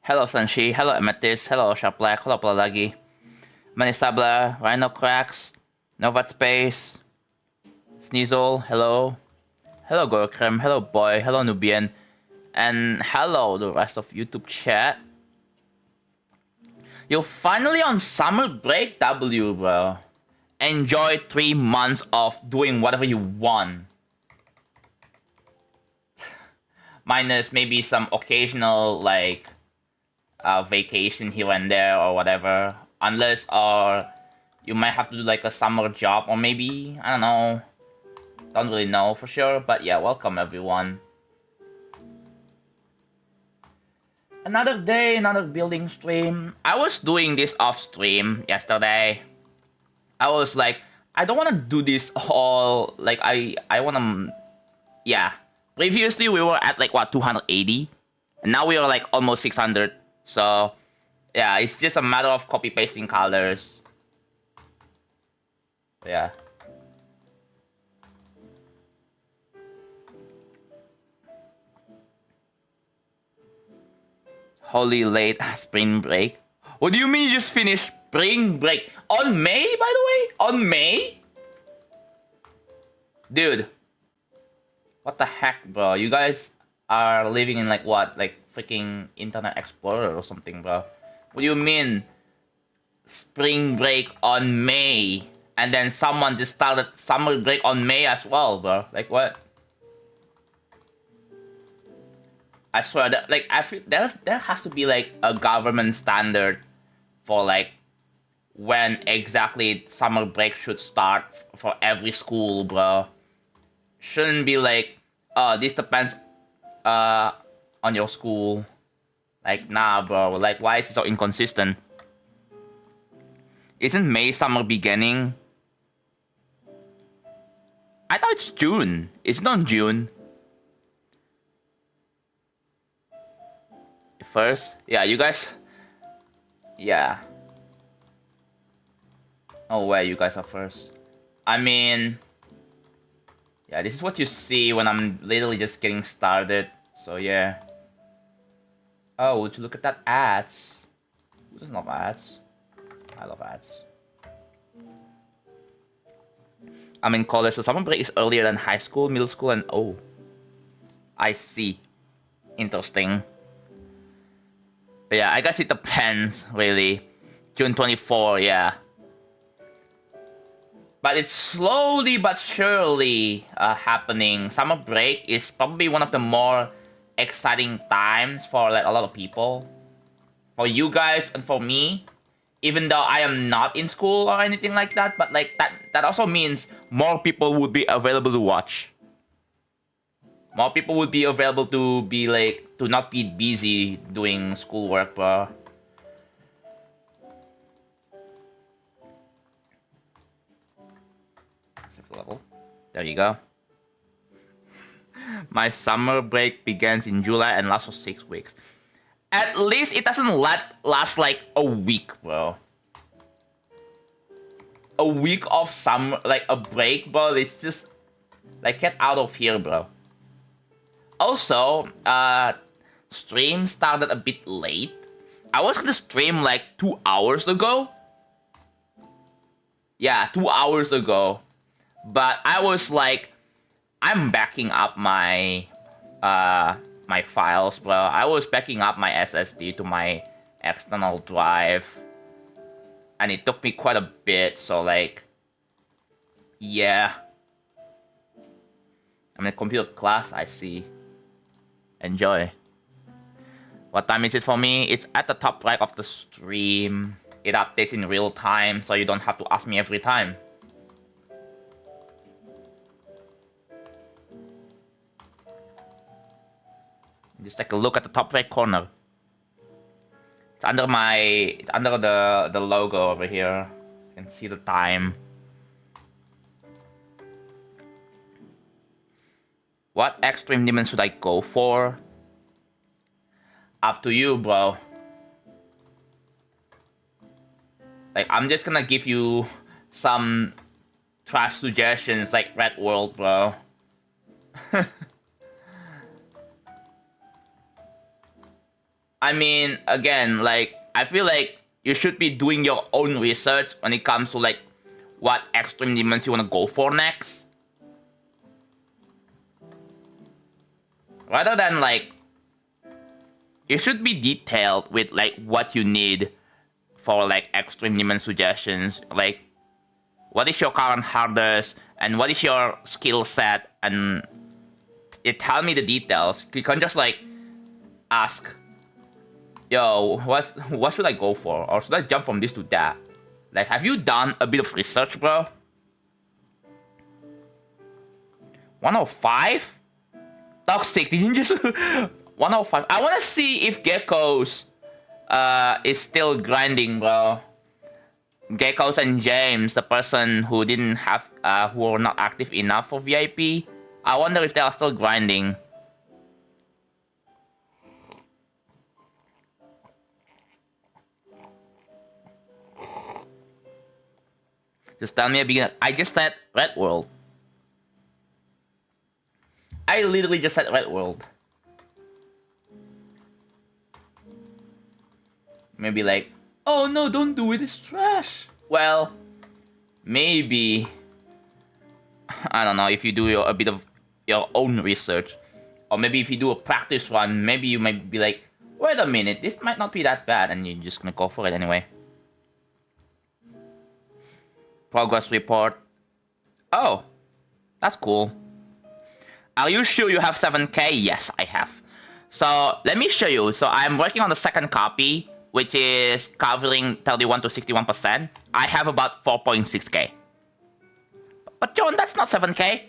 Hello Sanshi, hello Amethyst, hello Shaplak, hello Palagi, Manisabla, Rhino Cracks, Novat Space, Sneasel, hello. Hello Gorkrem, hello Boy, hello Nubian, and hello the rest of YouTube chat. You're finally on summer break, W, bro. Enjoy 3 months of doing whatever you want. Minus maybe some occasional, like, vacation here and there or whatever. Unless, you might have to do, like, a summer job or maybe, I don't know. Don't really know for sure, but yeah, welcome everyone. Another day, another building stream. I was doing this off stream yesterday. I was like, I don't want to do this all, like, I want to, yeah. Previously, we were at, like, what, 280? And now we are, like, almost 600. So, yeah, it's just a matter of copy-pasting colors. Yeah. Holy late spring break. What do you mean you just finished spring break? On May, by the way? On May? Dude. What the heck, bro? You guys are living in like what? Like freaking Internet Explorer or something, bro. What do you mean? Spring break on May. And then someone just started summer break on May as well, bro. Like what? I swear that, like, I feel there has to be like a government standard for like when exactly summer break should start for every school, bro. Shouldn't be like, this depends on your school. Like, nah, bro. Like, why is it so inconsistent? Isn't May summer beginning? I thought it's June. It's not June. First, yeah, you guys, yeah. Oh, where you guys are first. I mean, yeah, this is what you see when I'm literally just getting started. So yeah. Oh, would you look at that ads? Who doesn't love ads? I love ads. I'm in college, so summer break is earlier than high school, middle school, and oh, I see. Interesting. But yeah, I guess it depends, really. June 24, yeah. But it's slowly but surely happening. Summer break is probably one of the more exciting times for like a lot of people. For you guys and for me, even though I am not in school or anything like that, but like that also means more people would be available to watch. More people would be available to be like, to not be busy doing schoolwork, bro. Fifth level. There you go. My summer break begins in July and lasts for 6 weeks. At least it doesn't last like a week, bro. A week of summer, like a break, bro. It's just like, get out of here, bro. Also, stream started a bit late. I was gonna stream like 2 hours ago. Yeah, 2 hours ago. But I was like, I'm backing up my my files, bro. I was backing up my SSD to my external drive. And it took me quite a bit, so like, yeah. I'm in a computer class, I see. Enjoy. What time is it for me? It's at the top right of the stream. It updates in real time, so you don't have to ask me every time. Just take a look at the top right corner. It's under the logo over here. You can see the time. What extreme demon should I go for? Up to you, bro. Like, I'm just gonna give you some trash suggestions like Red World, bro. I mean, again, like, I feel like you should be doing your own research when it comes to, like, what extreme demons you want to go for next. Rather than, like, you should be detailed with, like, what you need for, like, extreme demon suggestions. Like, what is your current hardest, and what is your skill set, and tell me the details. You can't just, like, ask, yo, what should I go for? Or should I jump from this to that? Like, have you done a bit of research, bro? 105? Toxic, did you just... 105. I want to see if Geckos is still grinding, bro. Geckos and James, the person who didn't have, who were not active enough for VIP. I wonder if they are still grinding. Just tell me a beginner. I just said Red World. I literally just said Red World. Maybe like, oh no, don't do it, it's trash. Well, maybe, I don't know, if you do a bit of your own research, or maybe if you do a practice run, maybe you might be like, wait a minute, this might not be that bad, and you're just gonna go for it anyway. Progress report. Oh, that's cool. Are you sure you have 7K? Yes, I have. So let me show you. So I'm working on the second copy, which is covering 31 to 61%. I have about 4.6K. But John, that's not 7K.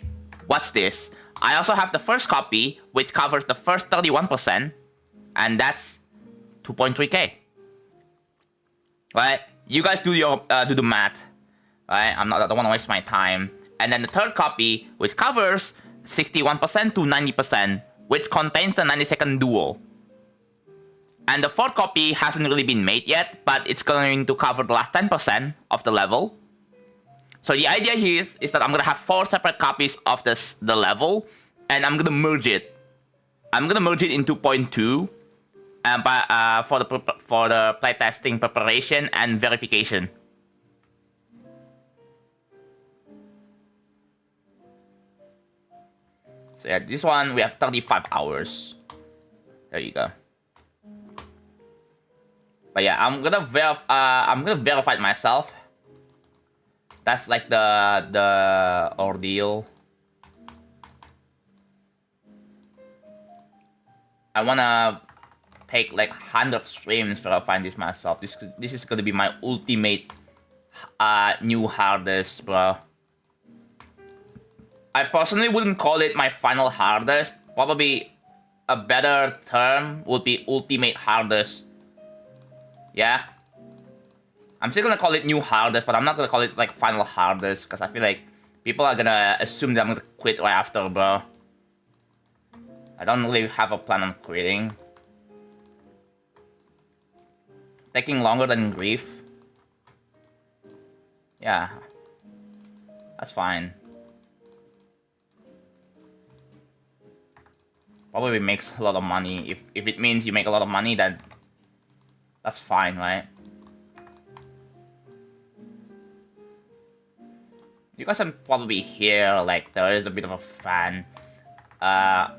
Watch this. I also have the first copy, which covers the first 31%, and that's 2.3K. Right? You guys do your do the math. Right? I don't want to waste my time. And then the third copy, which covers 61% to 90%, which contains the 90-second duel. And the fourth copy hasn't really been made yet, but it's going to cover the last 10% of the level. So the idea here is that I'm going to have 4 separate copies of the level, and I'm going to merge it. I'm going to merge it in 2.2 for the playtesting preparation and verification. So yeah, this one we have 35 hours. There you go. But yeah, I'm gonna verify it myself. That's like the ordeal. I wanna take like 100 streams to verify this myself. This is gonna be my ultimate new hardest, bro. I personally wouldn't call it my final hardest. Probably a better term would be ultimate hardest. Yeah? I'm still gonna call it new hardest, but I'm not gonna call it like final hardest, because I feel like people are gonna assume that I'm gonna quit right after, bro. I don't really have a plan on quitting. Taking longer than grief. Yeah. That's fine. Probably makes a lot of money. If it means you make a lot of money, then that's fine, right? You guys can probably hear like there is a bit of a fan. That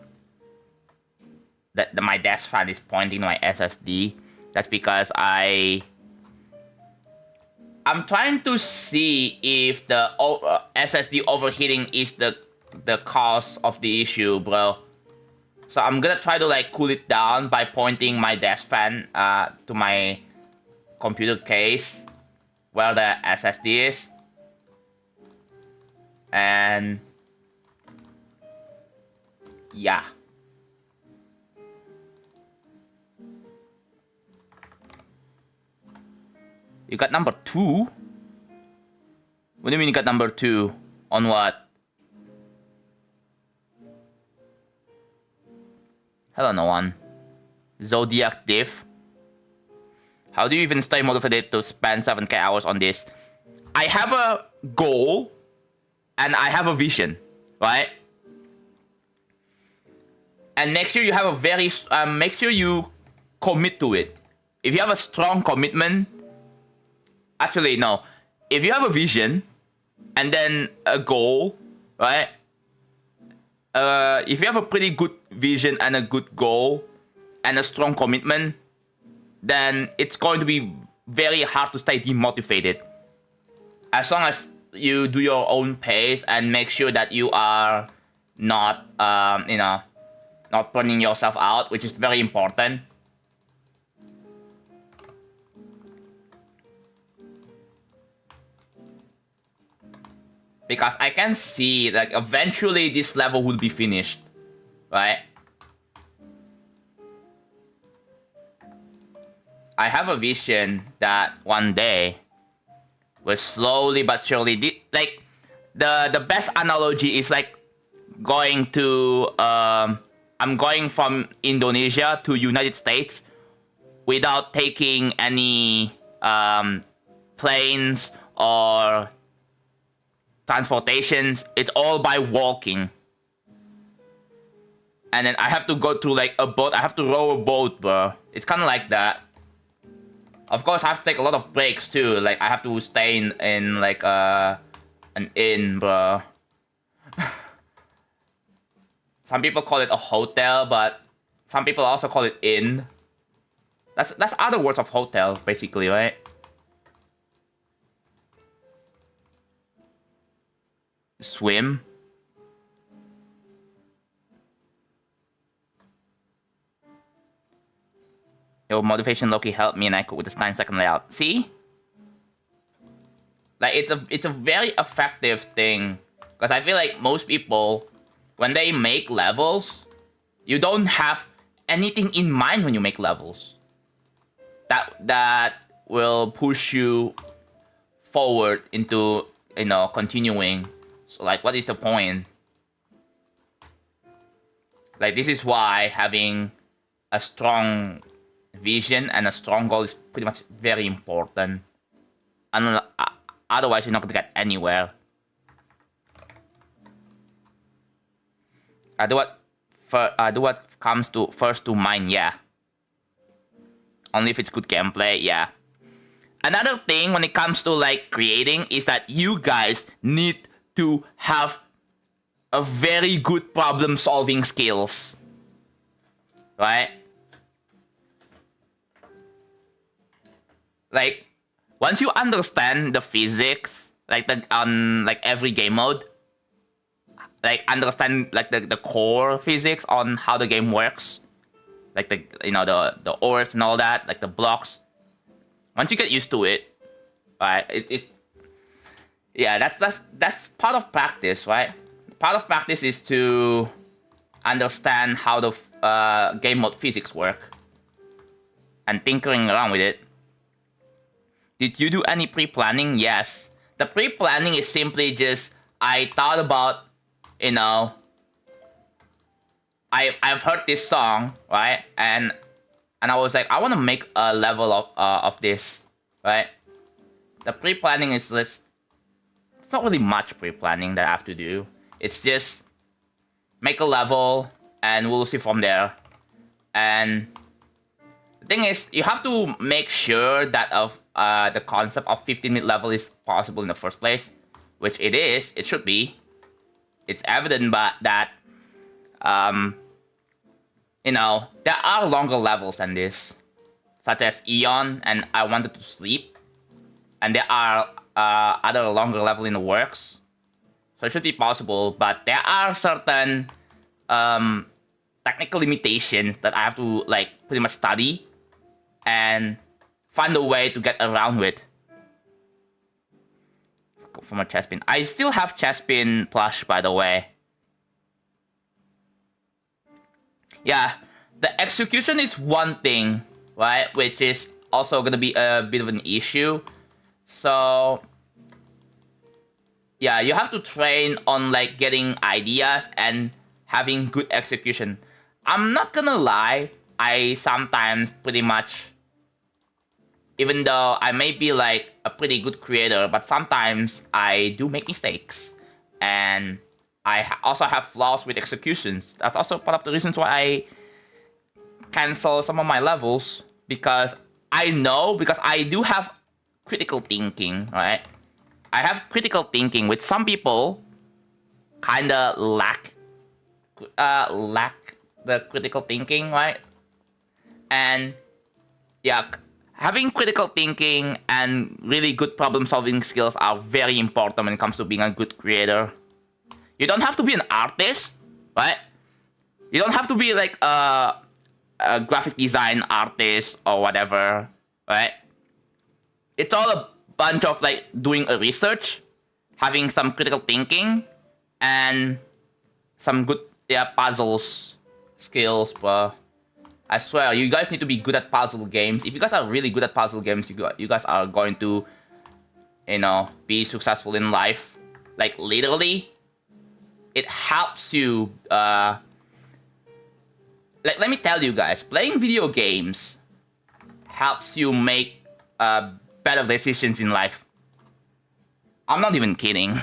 my desk fan is pointing to my SSD. That's because I'm trying to see if the SSD overheating is the cause of the issue, bro. So I'm gonna try to like cool it down by pointing my desk fan to my computer case where the SSD is. And yeah. You got number 2? What do you mean you got number 2? On what? Hello, no one. Zodiac Diff. How do you even stay motivated to spend 7K hours on this? I have a goal and I have a vision, right? And next year you have a very make sure you commit to it. If you have a strong commitment, actually no. If you have a vision and then a goal, right? If you have a pretty good vision and a good goal and a strong commitment, then it's going to be very hard to stay demotivated. As long as you do your own pace and make sure that you are not, not burning yourself out, which is very important. Because I can see, like, eventually this level will be finished, right? I have a vision that one day will slowly but surely, like, the best analogy is like going to, I'm going from Indonesia to United States without taking any planes or transportations. It's all by walking. And then I have to go to like a boat. I have to row a boat, bro. It's kind of like that. Of course, I have to take a lot of breaks too. Like I have to stay in like an inn, bro. Some people call it a hotel, but some people also call it inn. That's other words of hotel, basically, right? Swim. Your motivation Loki helped me and I could with this 9-second layout. See? Like it's a very effective thing. Because I feel like most people, when they make levels, you don't have anything in mind when you make levels. That will push you forward into, continuing. So like, what is the point? Like, this is why having a strong vision and a strong goal is pretty much very important. And otherwise, you're not gonna get anywhere. Do what comes to first to mind, yeah. Only if it's good gameplay, yeah. Another thing when it comes to like creating is that you guys need to have a very good problem solving skills, right? Like once you understand the physics, like like every game mode, like understand like the core physics on how the game works, like the ores and all that, like the blocks. Once you get used to it, right? Yeah, that's part of practice, right? Part of practice is to understand how the game mode physics work and tinkering around with it. Did you do any pre-planning? Yes. The pre-planning is simply just I thought about, I've heard this song, right? And I was like, I want to make a level of this, right? The pre-planning is it's not really much pre-planning that I have to do. It's just make a level and we'll see from there. And the thing is, you have to make sure that the concept of 15-minute level is possible in the first place, which it is. It should be. It's evident, but that there are longer levels than this, such as Eon and I Wanted to Sleep, and there are other longer level in the works. So it should be possible, but there are certain technical limitations that I have to like pretty much study and find a way to get around with. From a chest pin. I still have chest pin plush, by the way. Yeah, the execution is one thing, right? Which is also gonna be a bit of an issue. So yeah, you have to train on like getting ideas and having good execution. I'm not gonna lie, I sometimes pretty much, even though I may be like a pretty good creator, but sometimes I do make mistakes. And I also have flaws with executions. That's also part of the reasons why I cancel some of my levels because I do have critical thinking, right? I have critical thinking, which some people kinda lack the critical thinking, right? And yeah, having critical thinking and really good problem solving skills are very important when it comes to being a good creator. You don't have to be an artist, right? You don't have to be like a graphic design artist or whatever, right? It's all a bunch of like doing a research, having some critical thinking, and some good puzzles skills, bro. I swear, you guys need to be good at puzzle games. If you guys are really good at puzzle games, you guys are going to, be successful in life. Like, literally, it helps you, like, let me tell you guys, playing video games helps you make, better decisions in life. I'm not even kidding.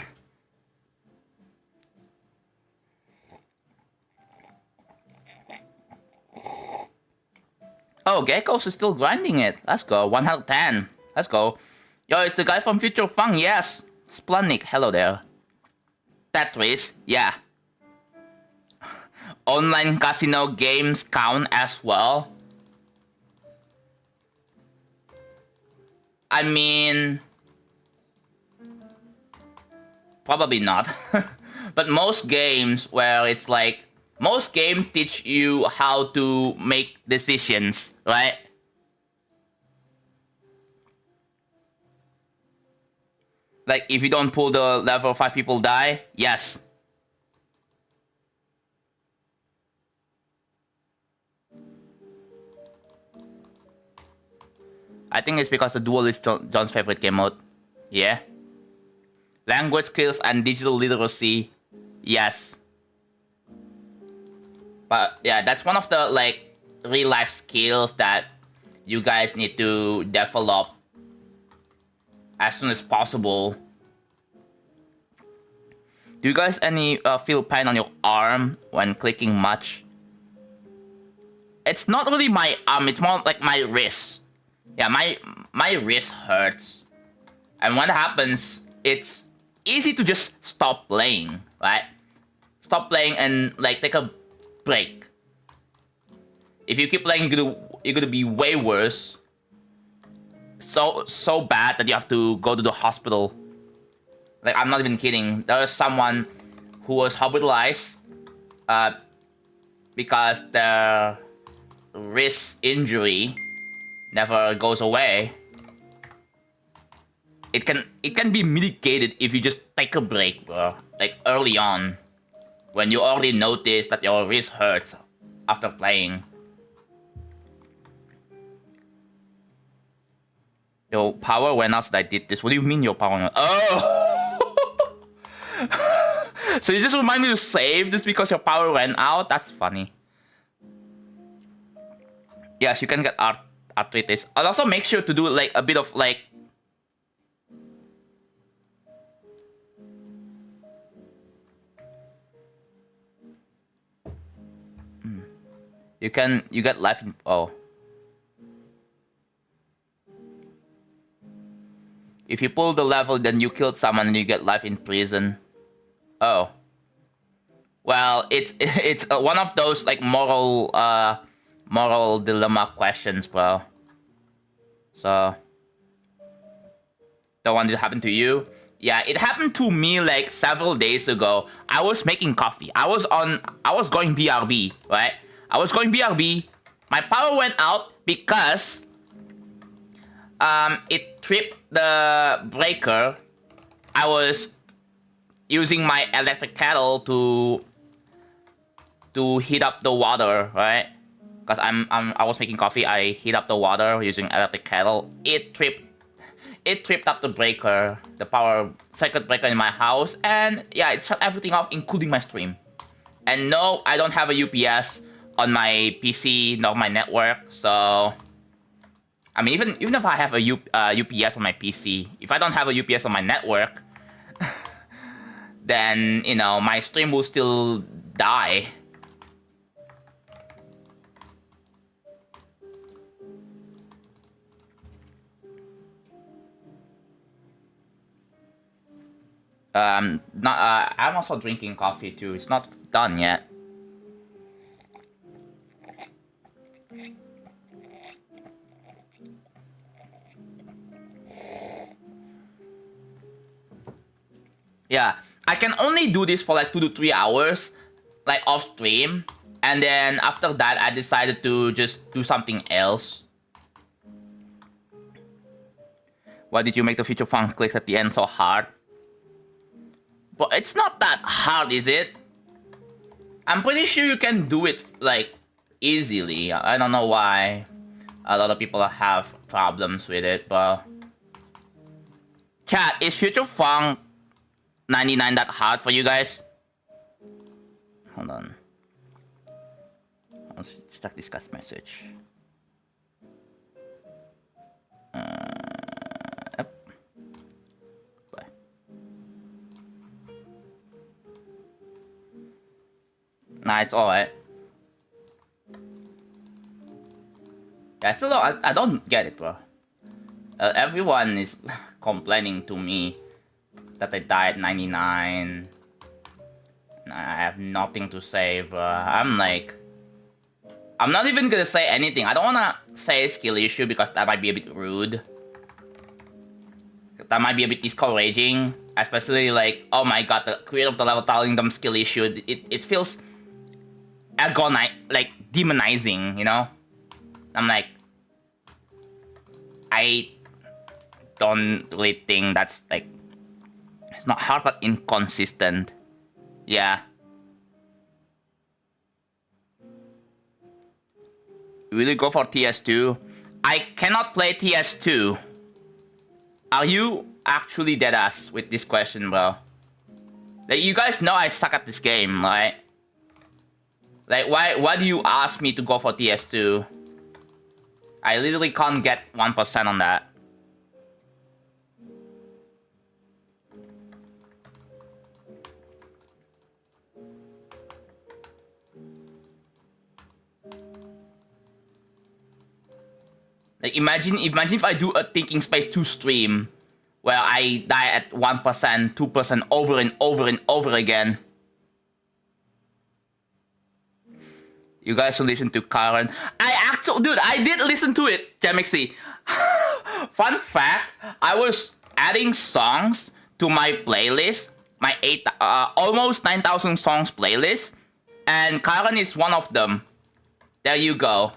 Oh, Gecko's is still grinding it. Let's go. 110. Let's go. Yo, it's the guy from Future Funk. Yes. Splunnik. Hello there. Tetris. Yeah. Online casino games count as well. I mean, probably not. But most games where it's like, most games teach you how to make decisions, right? Like, if you don't pull the level, 5 people die? Yes. I think it's because the Duel is John's favorite game mode. Yeah. Language skills and digital literacy. Yes. But yeah, that's one of the like real life skills that you guys need to develop as soon as possible. Do you guys feel pain on your arm when clicking much? It's not really my arm, it's more like my wrist. Yeah, my wrist hurts. And when it happens, it's easy to just stop playing, right? Stop playing and like take a break. If you keep playing, you're gonna be way worse. So bad that you have to go to the hospital. Like, I'm not even kidding. There was someone who was hospitalized because their wrist injury never goes away. It can be mitigated if you just take a break, bro. Like, early on, when you already notice that your wrist hurts after playing. Your power went out so I did this. What do you mean your power went out? Oh! So you just remind me to save this because your power went out? That's funny. Yes, you can get arthritis. I'll also make sure to do like a bit of like... You get life in... Oh. If you pull the level, then you killed someone and you get life in prison. Oh. Well, it's one of those like moral dilemma questions, bro. So, the one that happened to you? Yeah, it happened to me like several days ago. I was making coffee. I was going BRB, right? I was going BRB. My power went out because it tripped the breaker. I was using my electric kettle to heat up the water, right? Because I was making coffee. I heat up the water using electric kettle. It tripped up the breaker, the power circuit breaker in my house, and yeah, it shut everything off, including my stream. And no, I don't have a UPS on my PC, nor my network. So, I mean, even if I have a UPS on my PC, if I don't have a UPS on my network, then, you know, my stream will still die. Not. I'm also drinking coffee too. It's not done yet. Yeah, I can only do this for like 2 to 3 hours, like off stream, and then after that, I decided to just do something else. Why did you make the feature funk click at the end so hard? But it's not that hard, is it? I'm pretty sure you can do it, like, easily. I don't know why a lot of people have problems with it, but... Chat, is Future Funk 99 that hard for you guys? Hold on. Let's check this guy's message. Yep. Bye. Nah, it's alright. Yeah, still I don't get it, bro. Everyone is complaining to me that I died 99. I have nothing to say, bro. I'm like... I'm not even gonna say anything. I don't wanna say skill issue because that might be a bit rude. That might be a bit discouraging. Especially like, oh my god, the creator of the level telling them skill issue. It feels... like, demonizing, you know? I'm like... I don't really think that's like... It's not hard but inconsistent. Yeah. Will you go for TS2? I cannot play TS2. Are you actually deadass with this question, bro? Like, you guys know I suck at this game, right? Like, why do you ask me to go for TS2? I literally can't get 1% on that. Like, imagine if I do a Thinking Space 2 stream where I die at 1%, 2% over and over and over again. You guys should listen to Karen. Dude, I did listen to it, Jamixy. Fun fact, I was adding songs to my playlist, my almost 9,000 songs playlist, and Karen is one of them. There you go.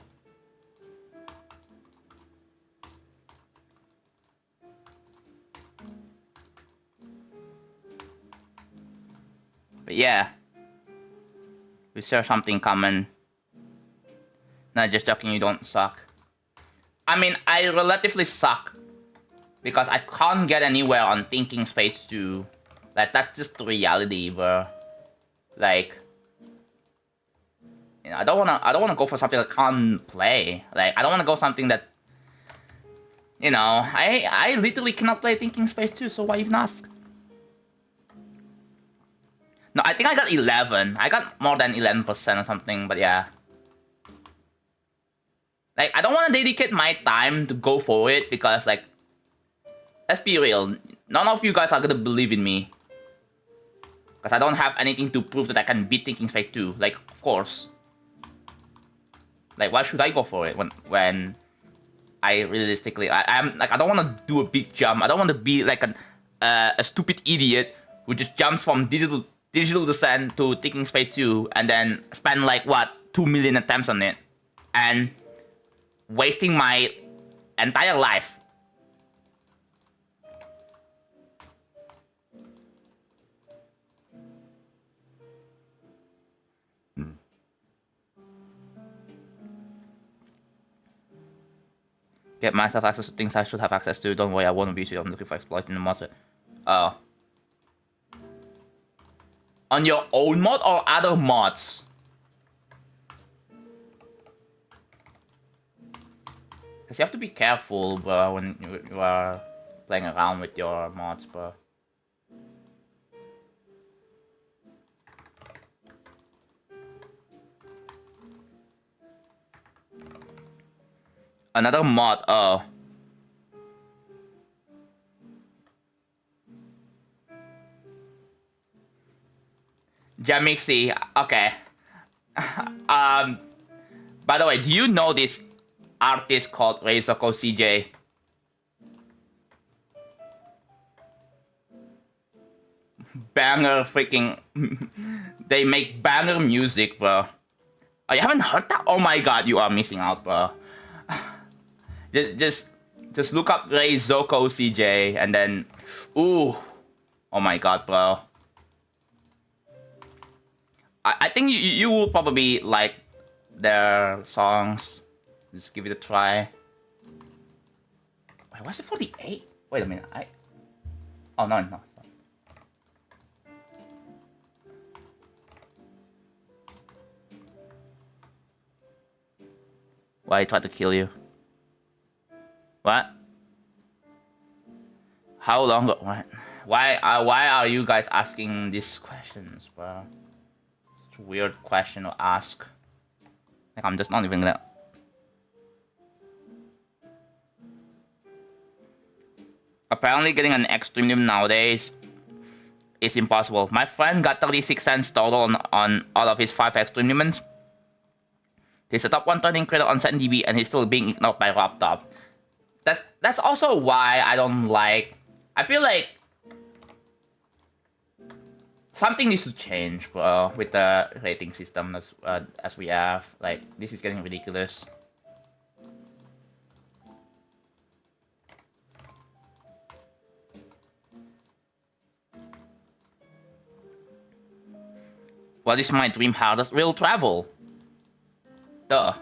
But yeah, we share something common. Not just joking, you don't suck. I mean, I relatively suck because I can't get anywhere on Thinking Space 2. Like, that's just the reality, bro. Like, you know, I don't wanna go for something that I can't play. Like, I don't wanna go something that, you know, I literally cannot play Thinking Space 2, so why even ask? No, I think I got 11. I got more than 11% or something, but yeah. Like, I don't want to dedicate my time to go for it because, like, let's be real. None of you guys are gonna believe in me. Because I don't have anything to prove that I can beat Thinking Space 2. Like, of course. Like, why should I go for it when I realistically... I'm like, I don't want to do a big jump. I don't want to be like a stupid idiot who just jumps from digital descent to Thinking Space 2 and then spend like, what, 2 million attempts on it. And wasting my entire life. Get myself access to things I should have access to. Don't worry, I won't abuse you. I'm looking for exploits in the mod. On your own mod or other mods? Because you have to be careful, bro, when you are playing around with your mods, bro. Another mod, Jamixi, okay. By the way, do you know this artist called Reizoko CJ? Banger freaking... They make banger music, bro. Oh, you haven't heard that? Oh my god, you are missing out, bro. Just look up Reizoko CJ and then... Ooh. Oh my god, bro. I think you will probably like their songs. Just give it a try. Wait, what's it 48? Wait a minute. Oh no. Why I tried to kill you? What? How long? What? Why are you guys asking these questions, bro? It's a weird question to ask. Like, I'm just not even gonna... Apparently getting an extreme limit nowadays is impossible. My friend got 36 cents total on all of his 5 extreme limits. He's a top 1 turning creator on 7db and he's still being ignored by RobTop. That's also why I don't like... I feel like something needs to change, bro, with the rating system as we have. Like, this is getting ridiculous. What is my dream hardest? Real travel. Duh.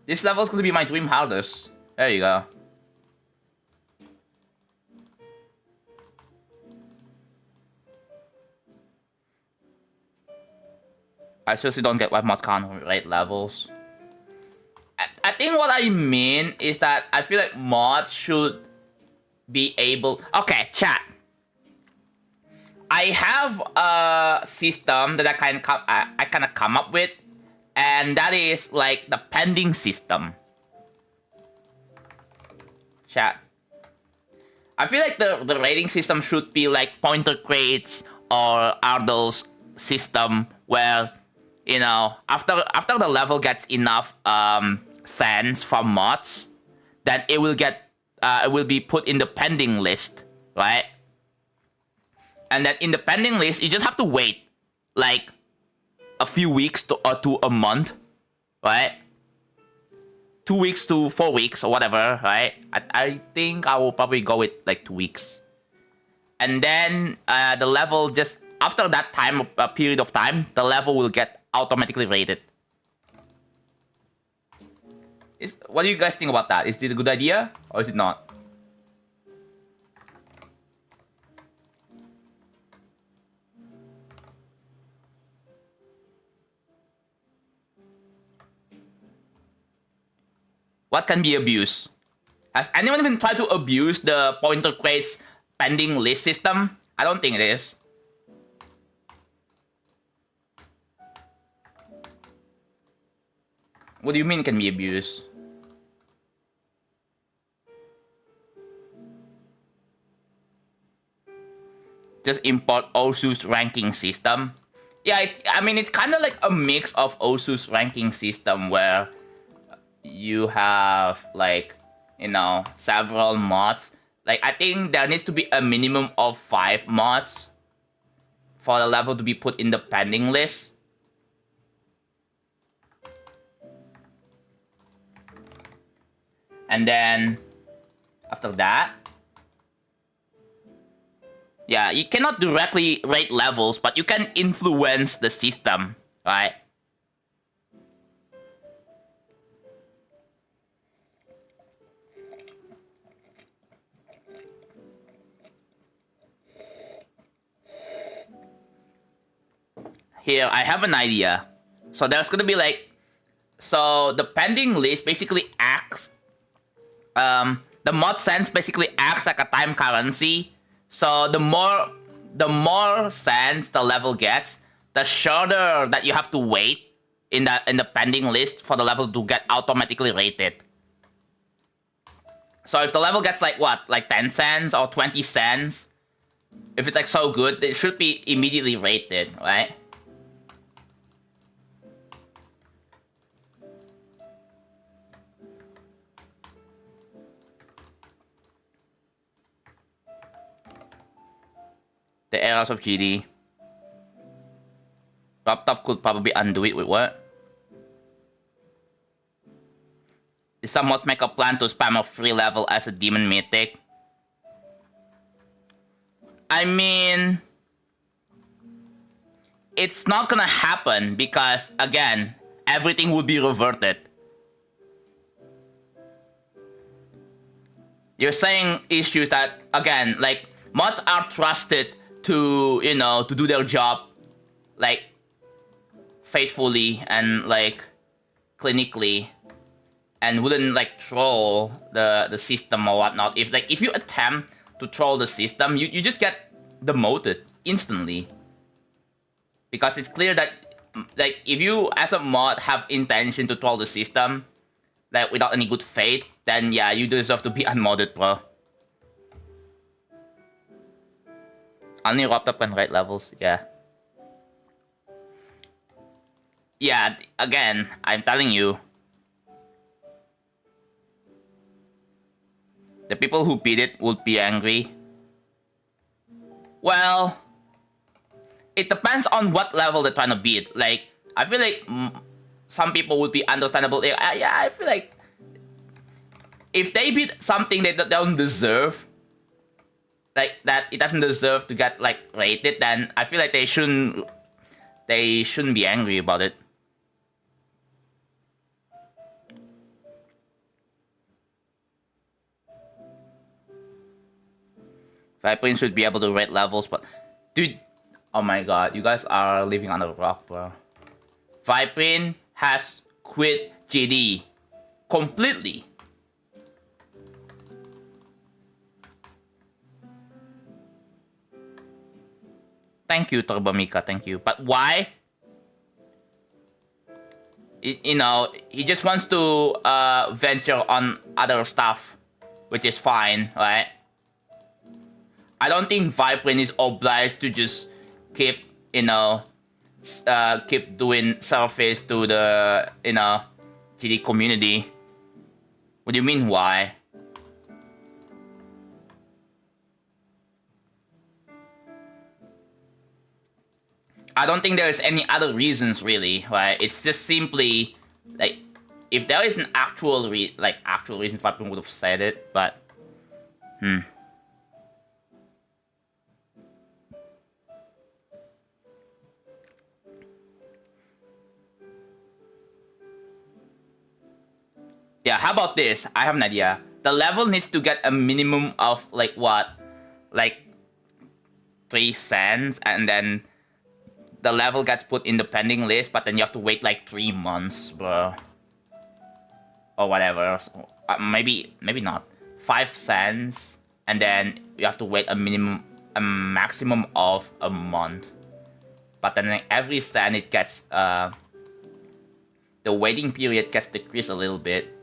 This level is going to be my dream hardest. There you go. I seriously don't get why mods can't rate levels. I think what I mean is that I feel like mods should be able... Okay, chat. I have a system that I kind of come up with, and that is like the pending system. Chat. I feel like the rating system should be like pointer crates or Ardell's system where, you know, after the level gets enough fans from mods, then it will be put in the pending list, right? And then in the pending list, you just have to wait like a few weeks to a month, right? 2 weeks to 4 weeks or whatever, right? I think I will probably go with like 2 weeks. And then the level just after that period of time, the level will get automatically rated. What do you guys think about that? Is it a good idea or is it not? What can be abused? Has anyone even tried to abuse the pointer crates pending list system? I don't think it is. What do you mean can be abused? Just import Osu's ranking system. Yeah, I mean, it's kind of like a mix of Osu's ranking system where you have, like, you know, several mods. Like, I think there needs to be a minimum of 5 mods for the level to be put in the pending list. And then, after that, yeah, you cannot directly rate levels, but you can influence the system, right? Here, I have an idea. So there's gonna be like... So the pending list basically acts... the mod sense basically acts like a time currency. So the more sense the level gets, the shorter that you have to wait in the pending list for the level to get automatically rated. So if the level gets like what? Like 10 cents or 20 cents, If it's like so good, it should be immediately rated, right? The errors of GD. Laptop could probably undo it with what? Did some mods make a plan to spam a free level as a demon mythic? I mean, it's not gonna happen because, again, everything would be reverted. You're saying issues that, again, like, mods are trusted to, you know, to do their job, like, faithfully and, like, clinically, and wouldn't, like, troll the system or whatnot. If you attempt to troll the system, you just get demoted instantly. Because it's clear that, like, if you, as a mod, have intention to troll the system, like, without any good faith, then, yeah, you deserve to be unmodded, bro. Only wrapped up on right levels, yeah. Yeah, again, I'm telling you. The people who beat it would be angry. Well, it depends on what level they're trying to beat. Like, I feel like some people would be understandable. Yeah, I feel like if they beat something they don't deserve, like that it doesn't deserve to get like rated, then I feel like they shouldn't be angry about it. Viprin should be able to rate levels, but dude, oh my god, you guys are living on a rock, bro. Viprin has quit GD completely. Thank you, Turbamika, thank you. But why? You know, he just wants to venture on other stuff, which is fine, right? I don't think Viprin is obliged to just keep, you know, keep doing surface to the, you know, GD community. What do you mean, why? I don't think there's any other reasons, really, right? It's just simply, like, if there is an actual reason, Viprin would have said it, but, Yeah, how about this? I have an idea. The level needs to get a minimum of, like, what? Like, 3 cents, and then the level gets put in the pending list, but then you have to wait, like, 3 months, bro. Or whatever. Maybe not. 5 cents, and then you have to wait a maximum of a month. But then like, every cent it gets, the waiting period gets decreased a little bit.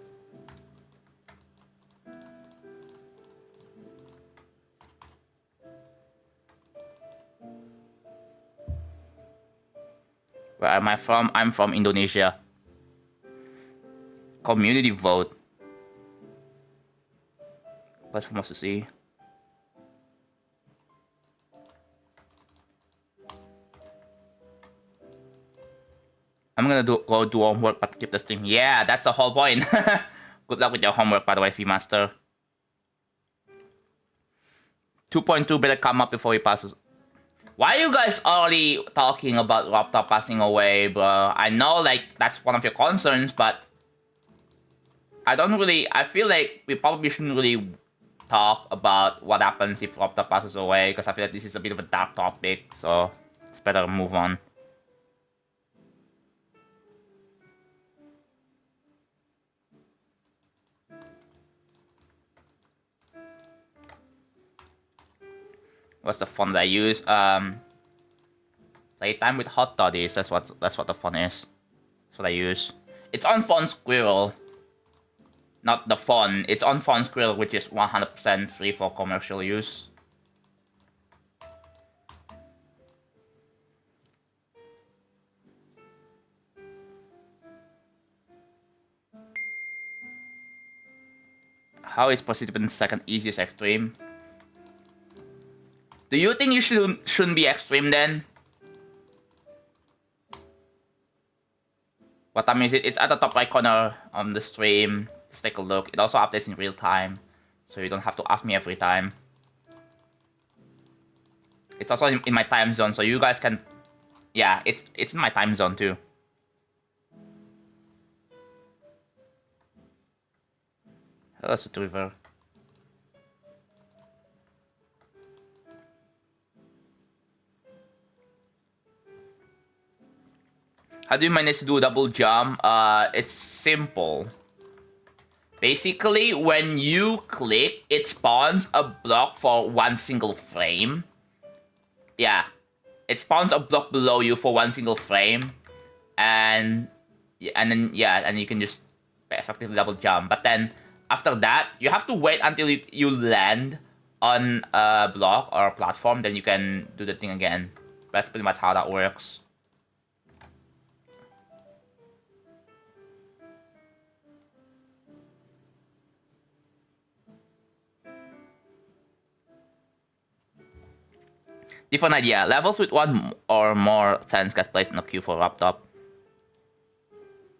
Where am I from? I'm from Indonesia. Community vote. What's supposed to see? I'm gonna go do homework but keep the stream. Yeah, that's the whole point. Good luck with your homework, by the way, Master. 2.2 better come up before he passes. Why are you guys already talking about Raptor passing away, bro? I know, like, that's one of your concerns, but I feel like we probably shouldn't really talk about what happens if Raptor passes away, because I feel like this is a bit of a dark topic, so it's better to move on. What's the font that I use? Playtime with hot toddies. That's what the font is. That's what I use. It's on Font Squirrel. Not the font. It's on Font Squirrel, which is 100% free for commercial use. How is participant second easiest extreme? Do you think you shouldn't be extreme then? What time is it? It's at the top right corner on the stream. Just take a look. It also updates in real time, so you don't have to ask me every time. It's also in my time zone, so you guys can... Yeah, it's in my time zone too. Hello, River. How do you manage to do a double jump? It's simple. Basically, when you click, it spawns a block for one single frame. Yeah, it spawns a block below you for one single frame, and then you can just effectively double jump. But then after that, you have to wait until you land on a block or a platform, then you can do the thing again. That's pretty much how that works. Different idea. Levels with one or more sense get placed in a queue for laptop.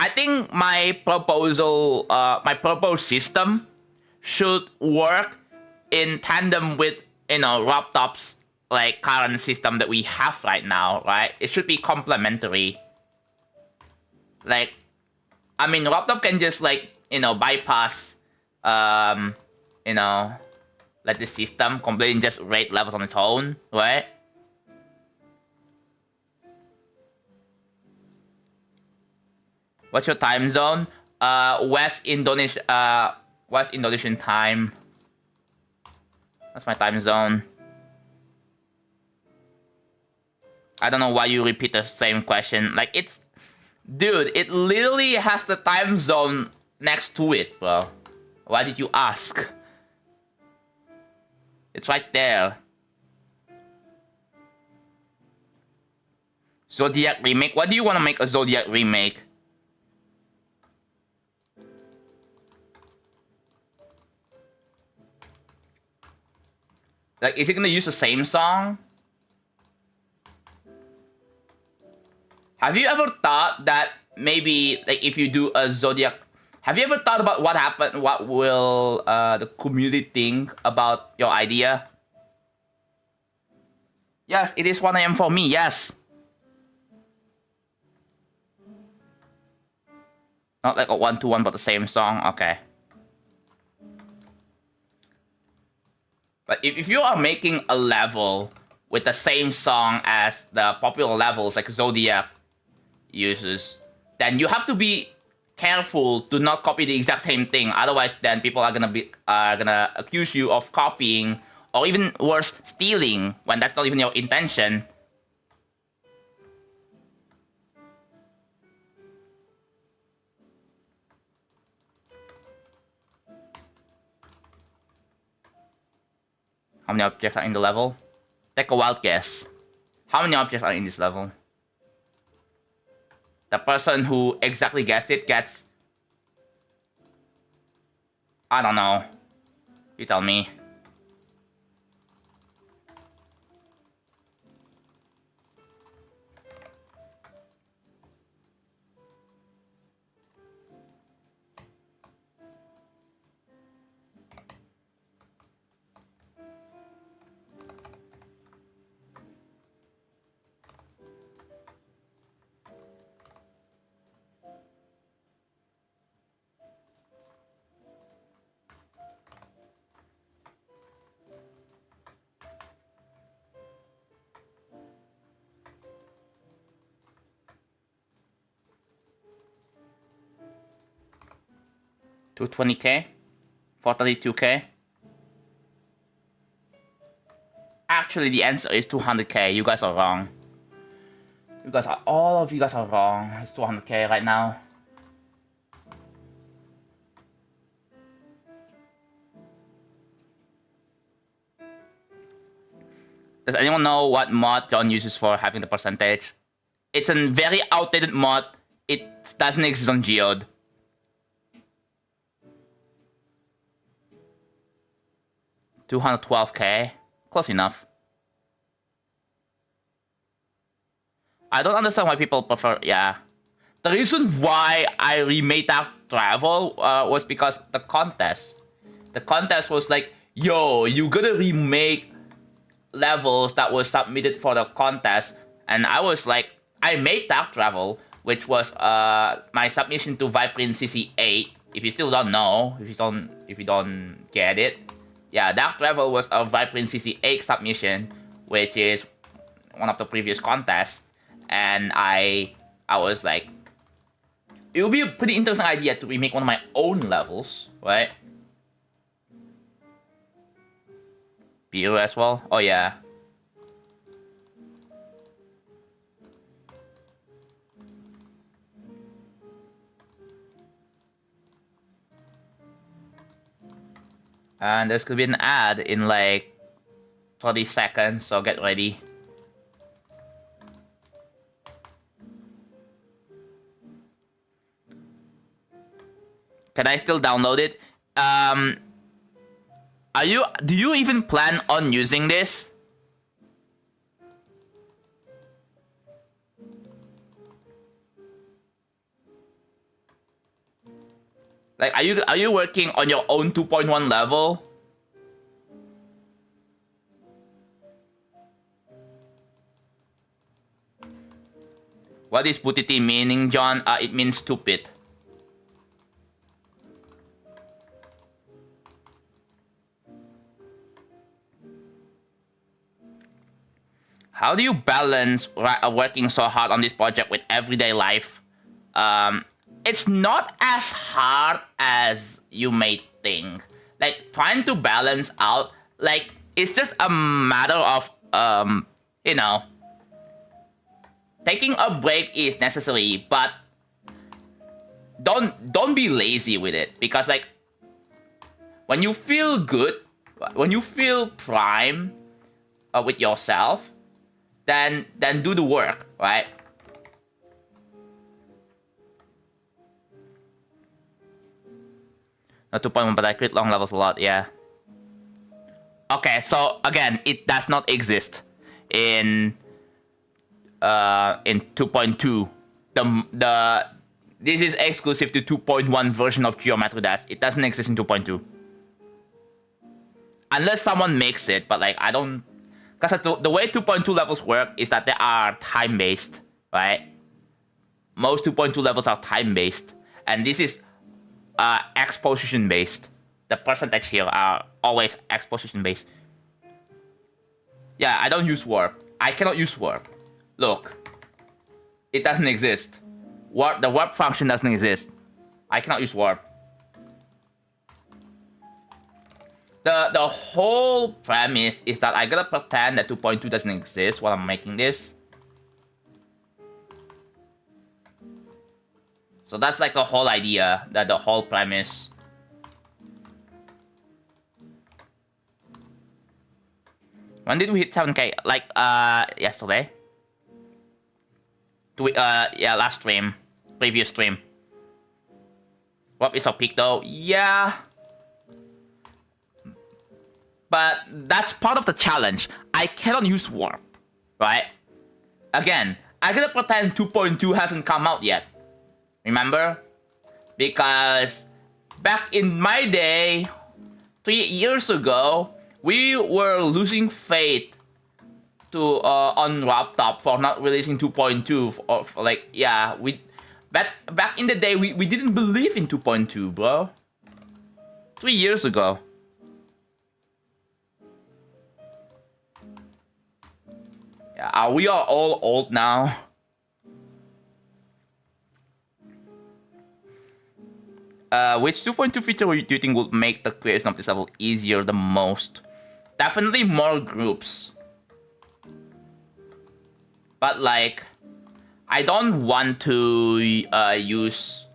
I think my proposal, my proposed system should work in tandem with, you know, laptops like current system that we have right now, right? It should be complementary. Like, I mean, laptop can just like, you know, bypass, you know, like the system completely just rate levels on its own, right? What's your time zone? West Indonesian time. That's my time zone. I don't know why you repeat the same question. Like, it's... Dude, it literally has the time zone next to it, bro. Why did you ask? It's right there. Zodiac remake? What do you want to make a Zodiac remake? Like, is it gonna use the same song? Have you ever thought that maybe, like, if you do a Zodiac... Have you ever thought about what happened, what will the community think about your idea? Yes, it is 1 AM for me, yes. Not like a 1-to-1 but the same song, okay. But if you are making a level with the same song as the popular levels like Zodiac uses, then you have to be careful to not copy the exact same thing. Otherwise, then people are gonna accuse you of copying, or even worse, stealing, when that's not even your intention. How many objects are in the level? Take a wild guess. How many objects are in this level? The person who exactly guessed it gets... I don't know. You tell me. $220K? $432K? Actually, the answer is 200K. You guys are wrong. All of you guys are wrong. It's 200K right now. Does anyone know what mod John uses for having the percentage? It's a very outdated mod. It doesn't exist on Geode. 212k. Close enough. I don't understand why people prefer, yeah. The reason why I remade that travel was because the contest. The contest was like, yo, you gotta remake levels that was submitted for the contest. And I was like, I made that travel, which was my submission to Viprin CC8. If you still don't know, if you don't get it, yeah, that travel was a Viprin CC8 submission, which is one of the previous contests. And I was like, it would be a pretty interesting idea to remake one of my own levels, right? Beer as well? Oh yeah. And there's gonna be an ad in like 30 seconds, so get ready. Can I still download it? Do you even plan on using this? Like, are you working on your own 2.1 level? What is butiti meaning, John? It means stupid. How do you balance working so hard on this project with everyday life? It's not as hard as you may think. Like, trying to balance out, like, it's just a matter of, you know, taking a break is necessary, but don't be lazy with it. Because, like, when you feel good, when you feel prime with yourself, then do the work, right? Not 2.1, but I crit long levels a lot, yeah. Okay, so again, it does not exist in 2.2. This is exclusive to 2.1 version of Geometry Dash. It doesn't exist in 2.2. Unless someone makes it, but like I don't. Because the way 2.2 levels work is that they are time-based, right? Most 2.2 levels are time-based. And this is exposition-based. The percentage here are always exposition-based. Yeah, I don't use warp. I cannot use warp. Look. It doesn't exist. The warp function doesn't exist. I cannot use warp. The whole premise is that I gotta pretend that 2.2 doesn't exist while I'm making this. So that's like the whole idea, that the whole premise. When did we hit 7k? Like, yesterday? Yeah, last stream. Previous stream. Warp is our peak though? Yeah. But that's part of the challenge. I cannot use warp, right? Again, I gotta pretend 2.2 hasn't come out yet. Remember? Because back in my day, 3 years ago, we were losing faith to on laptop for not releasing 2.2. Or like, yeah, back in the day, we didn't believe in 2.2, bro. 3 years ago. Yeah, we are all old now. Which 2.2 feature do you think will make the creation of this level easier the most? Definitely more groups. But like, I don't want to use...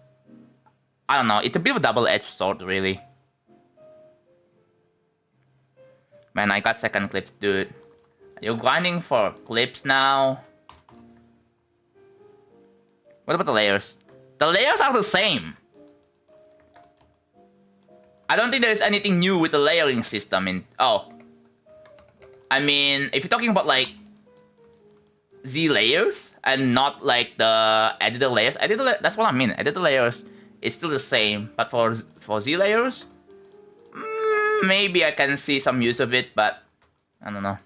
I don't know, it's a bit of a double-edged sword, really. Man, I got second clips, dude. You're grinding for clips now. What about the layers? The layers are the same. I don't think there's anything new with the layering system in... Oh. I mean, if you're talking about, like, Z layers and not, like, the editor layers... that's what I mean. Editor layers is still the same. But for Z layers... maybe I can see some use of it, but... I don't know.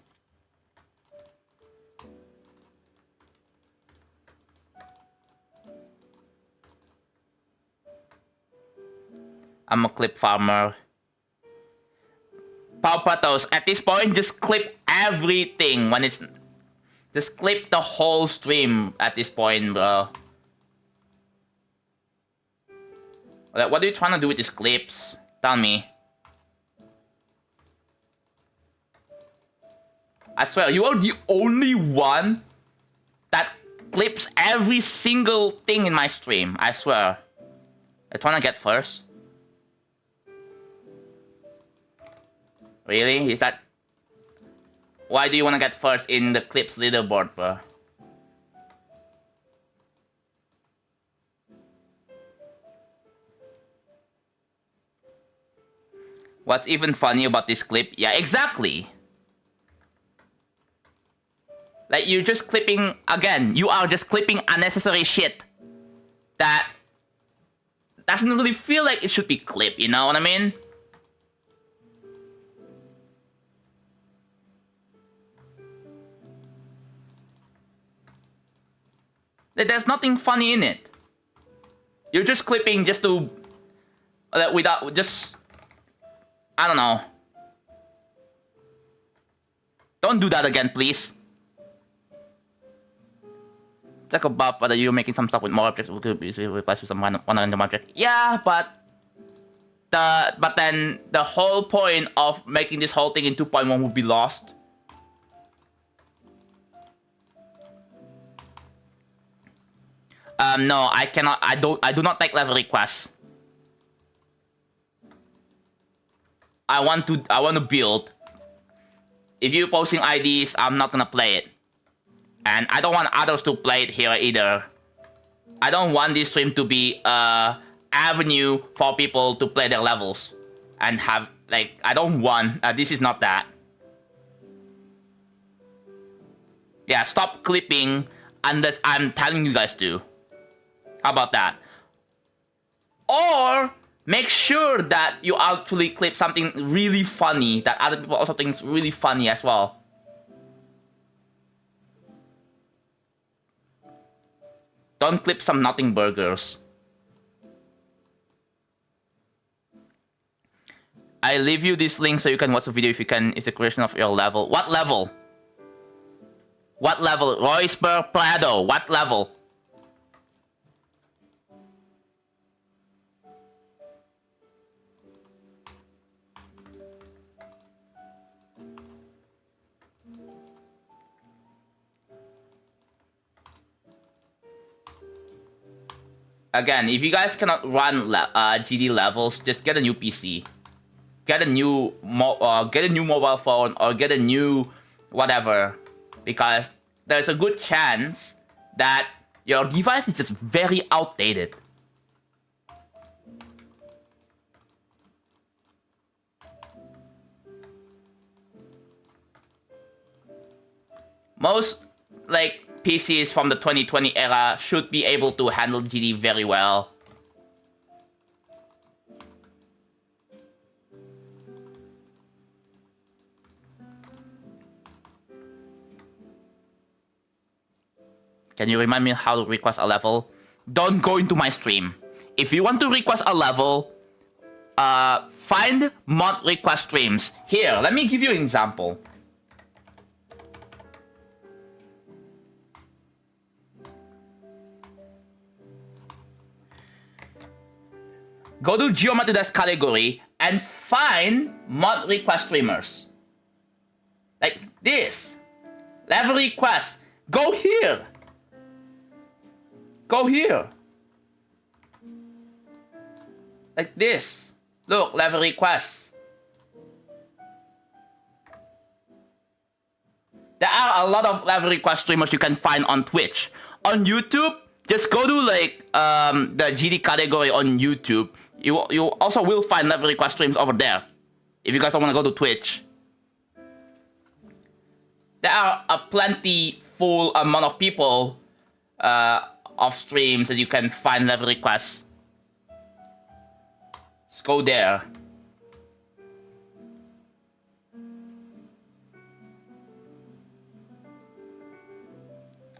I'm a clip farmer. Paupatos, at this point, just clip everything when it's... Just clip the whole stream at this point, bro. Like, what are you trying to do with these clips? Tell me. I swear, you are the only one that clips every single thing in my stream. I swear. I'm trying to get first. Really? Is that... Why do you want to get first in the clips leaderboard, bro? What's even funny about this clip? Yeah, exactly! Like, you're just clipping... Again, you are just clipping unnecessary shit. That... doesn't really feel like it should be clipped, you know what I mean? There's nothing funny in it. You're just clipping just to... without... just... I don't know. Don't do that again, please. Check above whether you're making some stuff with more objects. We could replace with some one random object. Yeah, but... But then the whole point of making this whole thing in 2.1 would be lost. No, I cannot. I do not take level requests. I want to build. If you're posting IDs, I'm not gonna play it. And I don't want others to play it here either. I don't want this stream to be a avenue for people to play their levels. And have, like, I don't want, this is not that. Yeah, stop clipping unless I'm telling you guys to. How about that? Or make sure that you actually clip something really funny that other people also think is really funny as well. Don't clip some nothing burgers. I leave you this link so you can watch the video if you can. It's a question of your level. What level? What level? Royceburg Prado. What level? Again, if you guys cannot run GD levels, just get a new PC. Get a new mobile phone or get a new whatever, because there's a good chance that your device is just very outdated. Most like PCs from the 2020 era should be able to handle GD very well. Can you remind me how to request a level? Don't go into my stream. If you want to request a level, find mod request streams. Here, let me give you an example. Go to Geometry Desk category and find mod request streamers. Like this. Level request. Go here. Go here. Like this. Look, level requests. There are a lot of level request streamers you can find on Twitch. On YouTube, just go to like the GD category on YouTube. You also will find level request streams over there. If you guys don't want to go to Twitch, there are a plenty full amount of people of streams that you can find level requests. Just go there.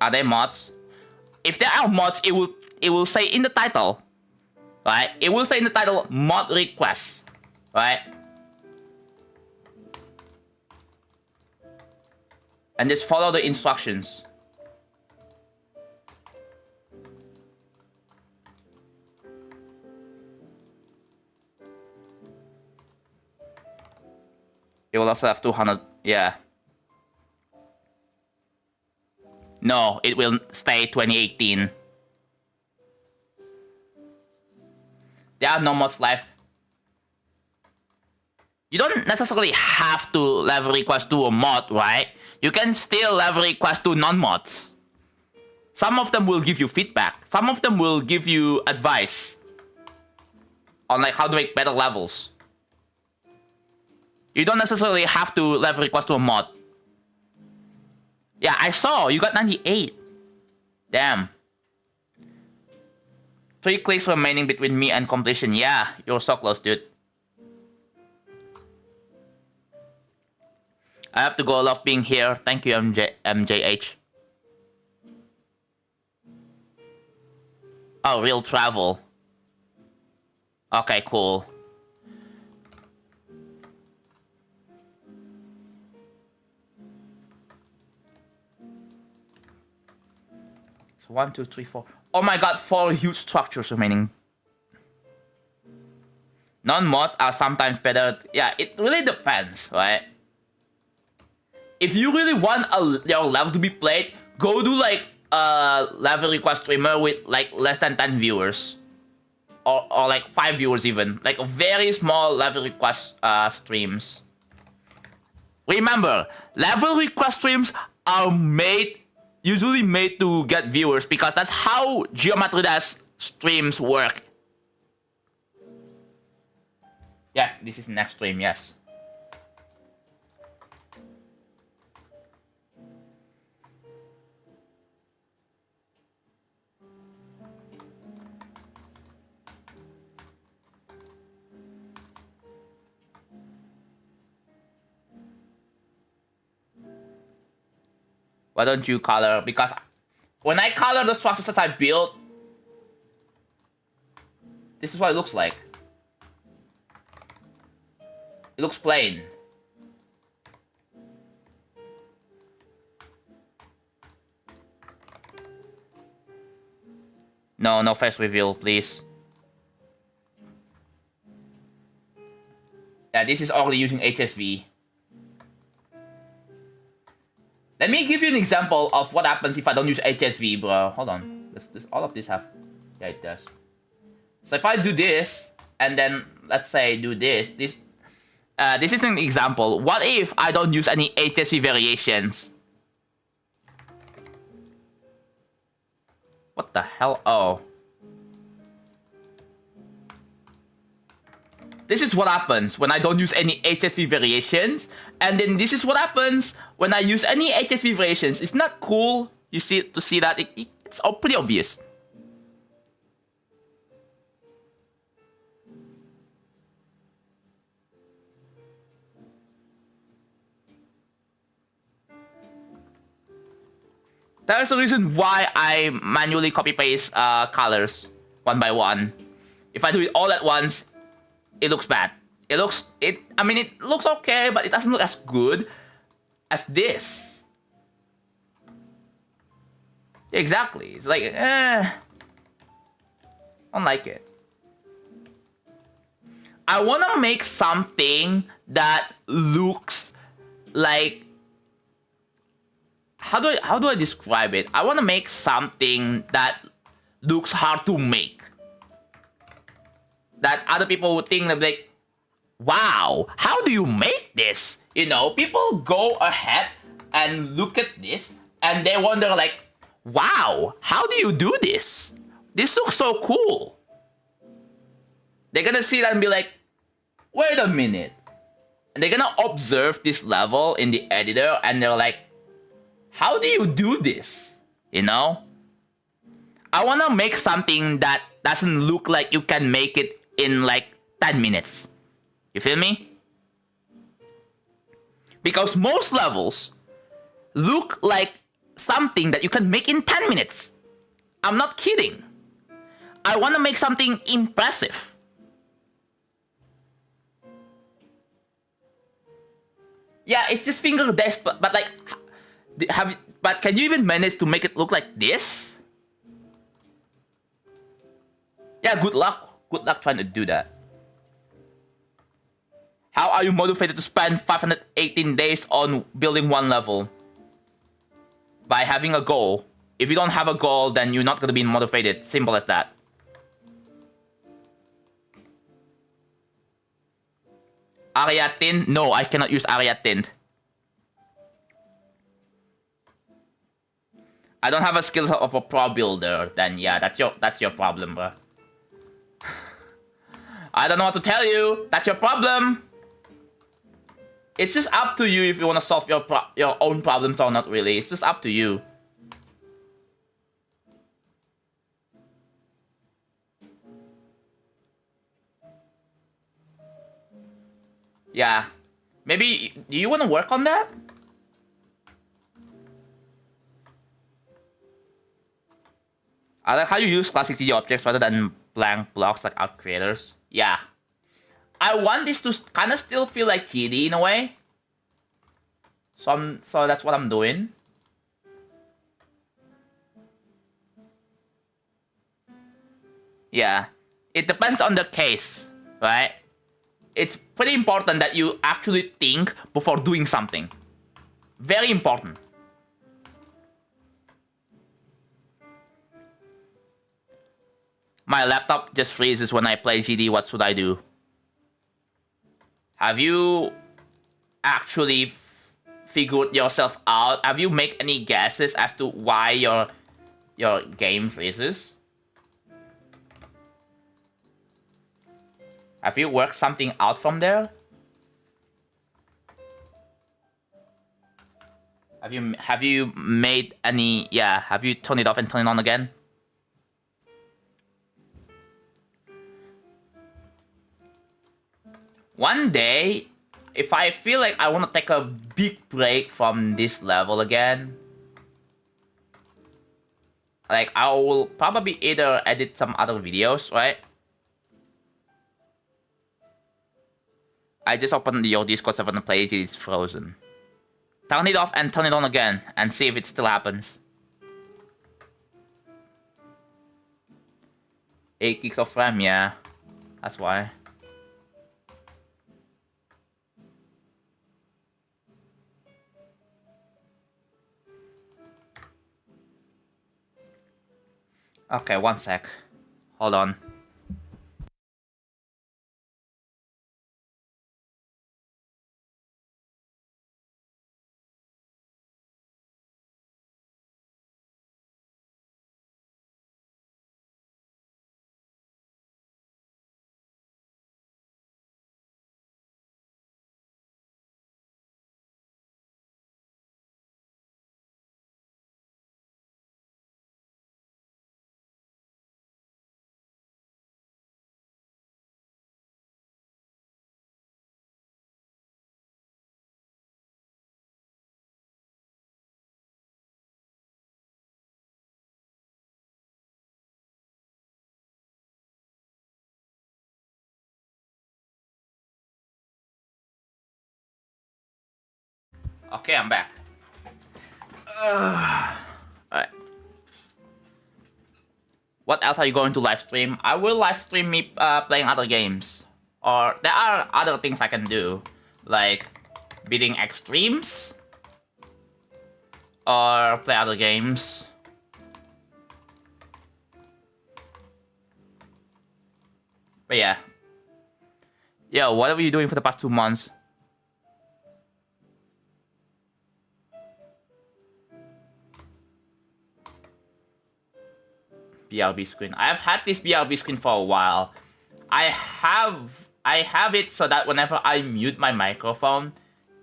Are there mods? If there are mods, it will say in the title, right? It will say in the title mod requests, right? And just follow the instructions. It will also have 200, yeah. No, it will stay 2018. There are no mods live. You don't necessarily have to level request to a mod, right? You can still level request to non-mods. Some of them will give you feedback. Some of them will give you advice on like how to make better levels. You don't necessarily have to level request to a mod. Yeah, I saw. You got 98. Damn. 3 clicks remaining between me and completion. Yeah, you're so close, dude. I have to go. Love being here. Thank you, MJH. Oh, real travel. Okay, cool. So 1, 2, 3, 4. Oh my god, 4 huge structures remaining. Non-mods are sometimes better. Yeah, it really depends, right? If you really want your level to be played, go do like a level request streamer with like less than 10 viewers. Or like 5 viewers even. Like a very small level request streams. Remember, level request streams are usually made to get viewers because that's how Geometrida's streams work. Yes, this is next stream, yes. Why don't you color? Because when I color the structures that I built, this is what it looks like. It looks plain. No face reveal, please. Yeah, this is already using HSV. Let me give you an example of what happens if I don't use HSV, bro. Hold on. Does all of this have... Yeah, it does. So if I do this, and then, let's say, do this. This is an example. What if I don't use any HSV variations? What the hell? Oh. This is what happens when I don't use any HSV variations. And then this is what happens when I use any HSV variations. It's not cool to see that. It's all pretty obvious. There's a reason why I manually copy-paste colors one by one. If I do it all at once, it looks bad. It looks okay, but it doesn't look as good as this. Exactly. It's like, I don't like it. I wanna make something that looks like, how do I describe it? I wanna make something that looks hard to make. That other people would think like, wow, how do you make this? You know, people go ahead and look at this and they wonder like, wow, how do you do this? This looks so cool. They're gonna see that and be like, wait a minute. And they're gonna observe this level in the editor and they're like, how do you do this? You know? I wanna make something that doesn't look like you can make it in like 10 minutes. You feel me? Because most levels look like something that you can make in 10 minutes. I'm not kidding. I wanna make something impressive. Yeah, it's just finger dash, but like, but can you even manage to make it look like this? Yeah, good luck. Good luck trying to do that. How are you motivated to spend 518 days on building one level? By having a goal. If you don't have a goal, then you're not gonna be motivated. Simple as that. Area tint? No, I cannot use area tint. I don't have a skill of a pro builder. Then yeah, that's your problem, bro. I don't know what to tell you. That's your problem. It's just up to you if you want to solve your own problems or not. Really, it's just up to you. Yeah. Maybe, do you want to work on that? I like how you use classic 3D objects rather than blank blocks like art creators. Yeah. I want this to kind of still feel like 3D in a way. So that's what I'm doing. Yeah. It depends on the case, right? It's pretty important that you actually think before doing something. Very important. My laptop just freezes when I play GD. What should I do? Have you actually figured yourself out? Have you made any guesses as to why your game freezes? Have you worked something out from there? Have you made any, yeah, have you turned it off and turned it on again? One day, if I feel like I want to take a big break from this level again, like I will probably either edit some other videos, right? I just opened your Discord server and played it, it's frozen. Turn it off and turn it on again and see if it still happens. 8 gigs of RAM, yeah. That's why. Okay, one sec. Hold on. Okay, I'm back. Alright. What else are you going to live stream? I will live stream me playing other games. Or there are other things I can do. Like beating extremes. Or play other games. But yeah. Yo, what were you doing for the past 2 months? BRB screen. I've had this BRB screen for a while. I have it so that whenever I mute my microphone,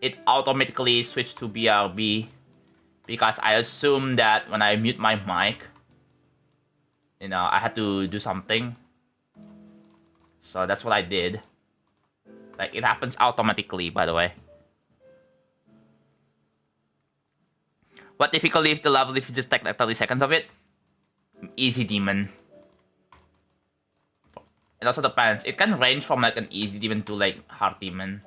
it automatically switches to BRB. Because I assume that when I mute my mic, you know, I had to do something. So that's what I did. Like, it happens automatically, by the way. What difficulty if the level if you just take like 30 seconds of it? Easy demon. It also depends. It can range from like an easy demon to like hard demon.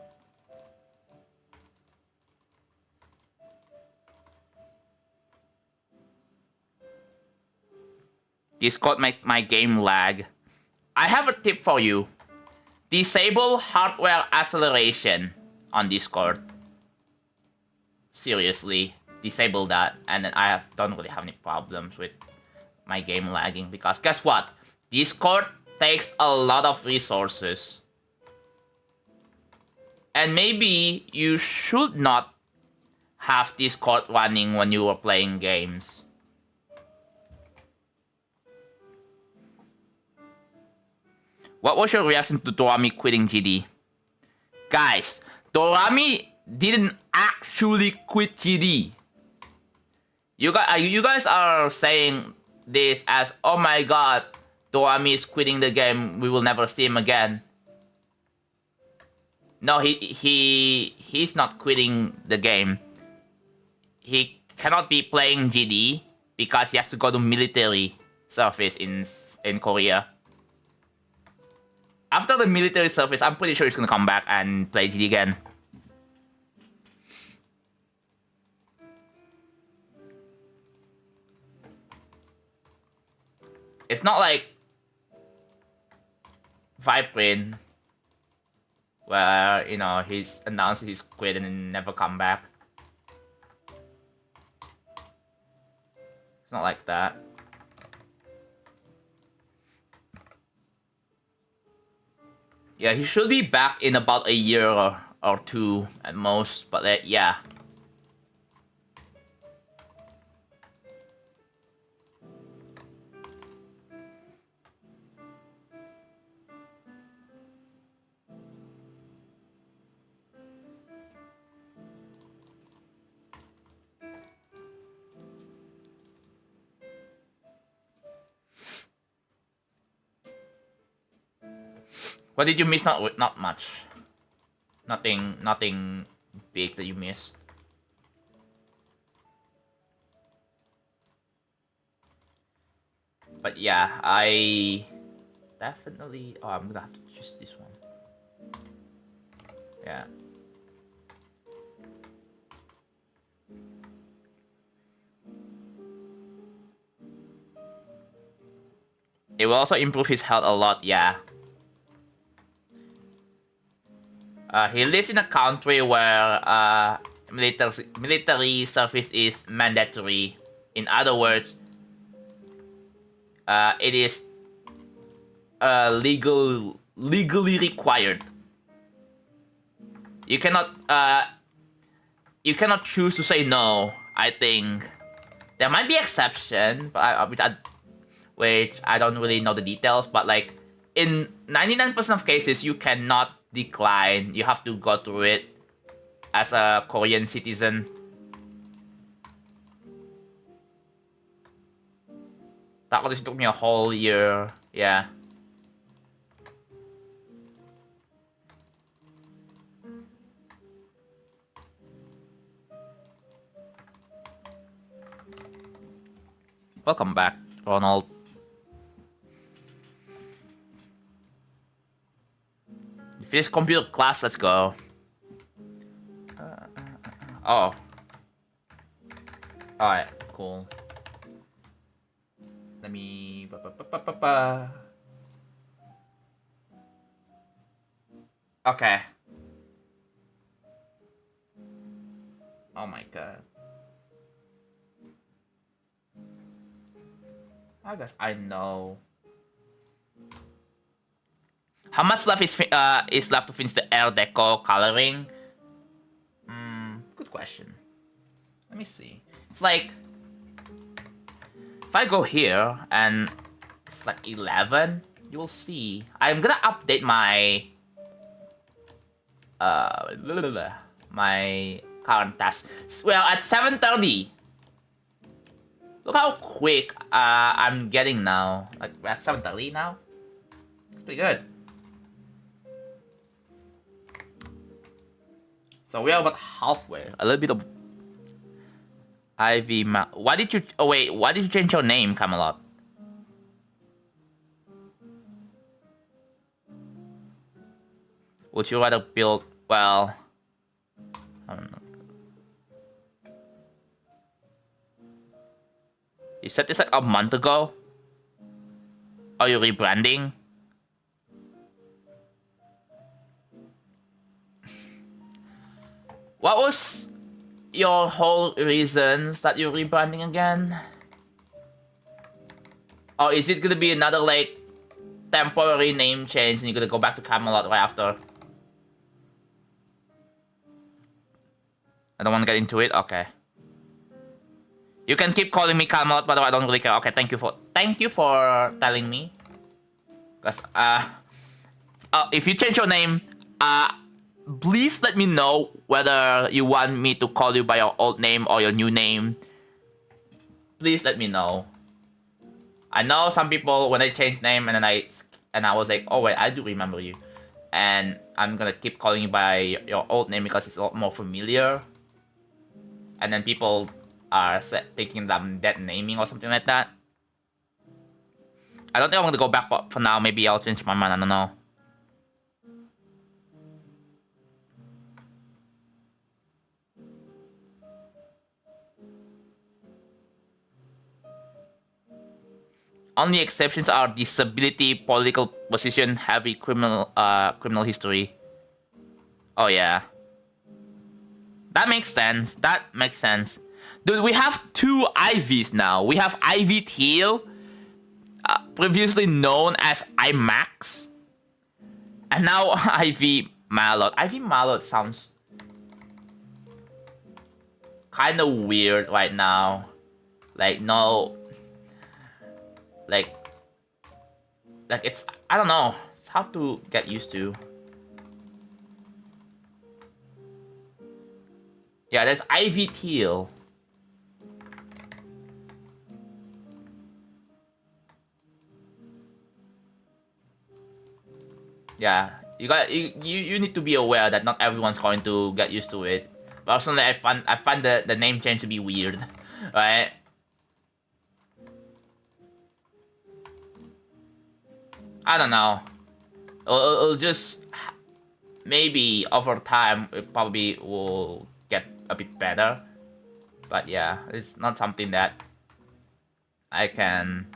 Discord my game lag. I have a tip for you. Disable hardware acceleration on Discord. Seriously, disable that, and then don't really have any problems with my game lagging, because guess what? Discord takes a lot of resources. And maybe you should not have Discord running when you are playing games. What was your reaction to Dorami quitting GD? Guys, Dorami didn't actually quit GD. You guys are saying this as, oh my god, Dorami is quitting the game, we will never see him again. No, he's not quitting the game. He cannot be playing GD because he has to go to military service in Korea. After the military service, I'm pretty sure he's gonna come back and play GD again. It's not like Viprin, where, you know, he's announced he's quit and then never come back. It's not like that. Yeah, he should be back in about a year or two at most, but yeah. What did you miss? Not much. Nothing big that you missed. But yeah, I definitely... Oh, I'm gonna have to choose this one. Yeah. It will also improve his health a lot, yeah. He lives in a country where military service is mandatory. In other words, it is legally required. You cannot choose to say no. I think there might be exception, but which I don't really know the details. But like in 99% of cases, you cannot decline. You have to go through it as a Korean citizen. That was took me a whole year. Yeah. Welcome back, Ronald. This computer class, let's go. Oh. Alright, cool. Let me... Okay. Oh my god. I guess I know. How much left is left to finish the air deco coloring? Good question. Let me see. It's like if I go here and next like 11, you will see. I'm gonna update my my current task. Well, at 7:30. Look how quick I'm getting now. Like we're at 7:30 now. It's pretty good. So we are about halfway. A little bit of Ivy. Why did you? Oh wait, why did you change your name, Camelot? Would you rather build? Well, I don't know. You said this like a month ago. Are you rebranding? What was your whole reasons that you're rebranding again? Or is it gonna be another like temporary name change and you're gonna go back to Camelot right after? I don't want to get into it. Okay. You can keep calling me Camelot, by the way. I don't really care. Okay, thank you for telling me. Cause if you change your name, please let me know whether you want me to call you by your old name or your new name. Please let me know. I know some people when they change name and then I was like, oh wait, I do remember you, and I'm gonna keep calling you by your old name because it's a lot more familiar. And then people are thinking that I'm dead naming or something like that. I don't think I'm gonna go back, but for now, maybe I'll change my mind. I don't know. Only exceptions are disability, political position, heavy criminal history. Oh yeah. That makes sense. That makes sense. Dude, we have 2 IVs now. We have Ivy Teal, previously known as IMAX, and now Ivy Mallard. Ivy Mallard sounds kind of weird right now. Like, no. Like it's, I don't know. It's hard to get used to. Yeah, there's Ivy Teal. Yeah, you need to be aware that not everyone's going to get used to it. Personally, I find the name change to be weird, right? I don't know. It'll just, maybe over time it probably will get a bit better. But yeah, it's not something that I can.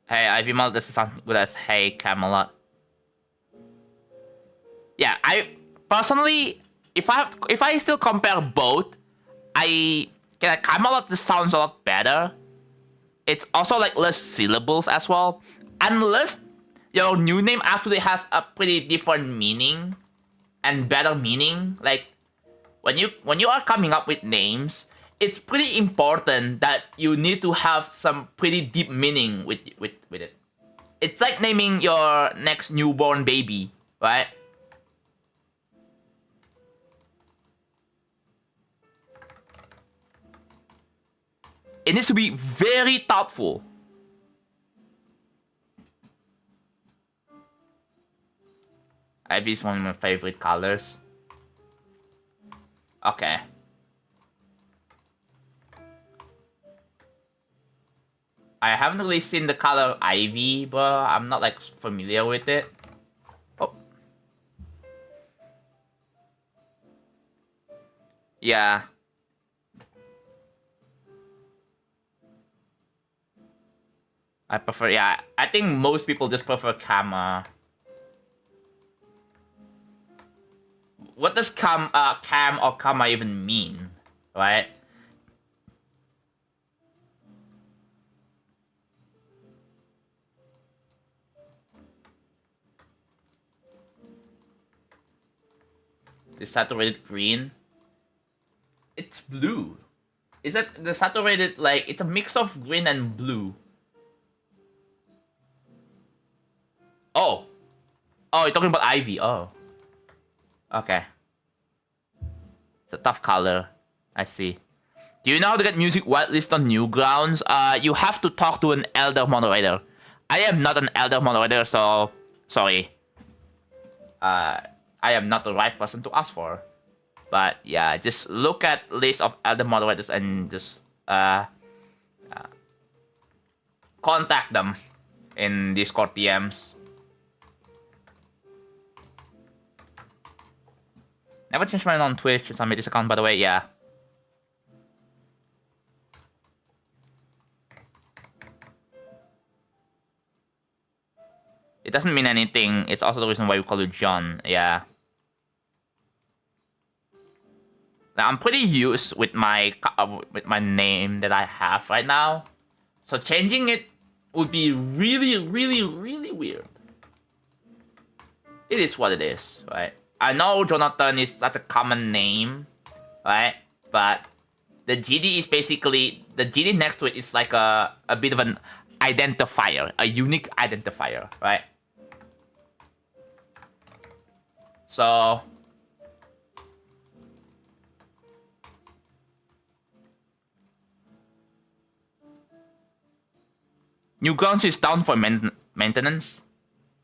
Hey, Ivy Mall, this sounds good as Hey Camelot. Yeah, I personally, if I still compare both, Camelot just sounds a lot better. It's also like less syllables as well. Unless your new name actually has a pretty different meaning and better meaning. Like when you are coming up with names, it's pretty important that you need to have some pretty deep meaning with it. It's like naming your next newborn baby, right? It needs to be very thoughtful. Ivy is one of my favorite colors. Okay. I haven't really seen the color Ivy, but I'm not like familiar with it. Oh. Yeah. I prefer, yeah, I think most people just prefer Kama. What does Cam or Kama even mean, right? Is saturated green? blue. Is it the saturated, like, it's a mix of green and blue. Oh. Oh, you're talking about Ivy. Oh. Okay. It's a tough color. I see. Do you know how to get music whitelist on Newgrounds? You have to talk to an elder moderator. I am not an elder moderator, so sorry. I am not the right person to ask for. But yeah, just look at list of elder moderators and just contact them in Discord DMs. Never changed mine on Twitch. It's on my account, by the way. Yeah. It doesn't mean anything. It's also the reason why we call you John. Yeah. Now, I'm pretty used with my name that I have right now. So changing it would be really, really, really weird. It is what it is, right? I know Jonathan is such a common name, right? But the GD is basically, the GD next to it is like a bit of an identifier, a unique identifier, right? So Newgrounds is down for maintenance.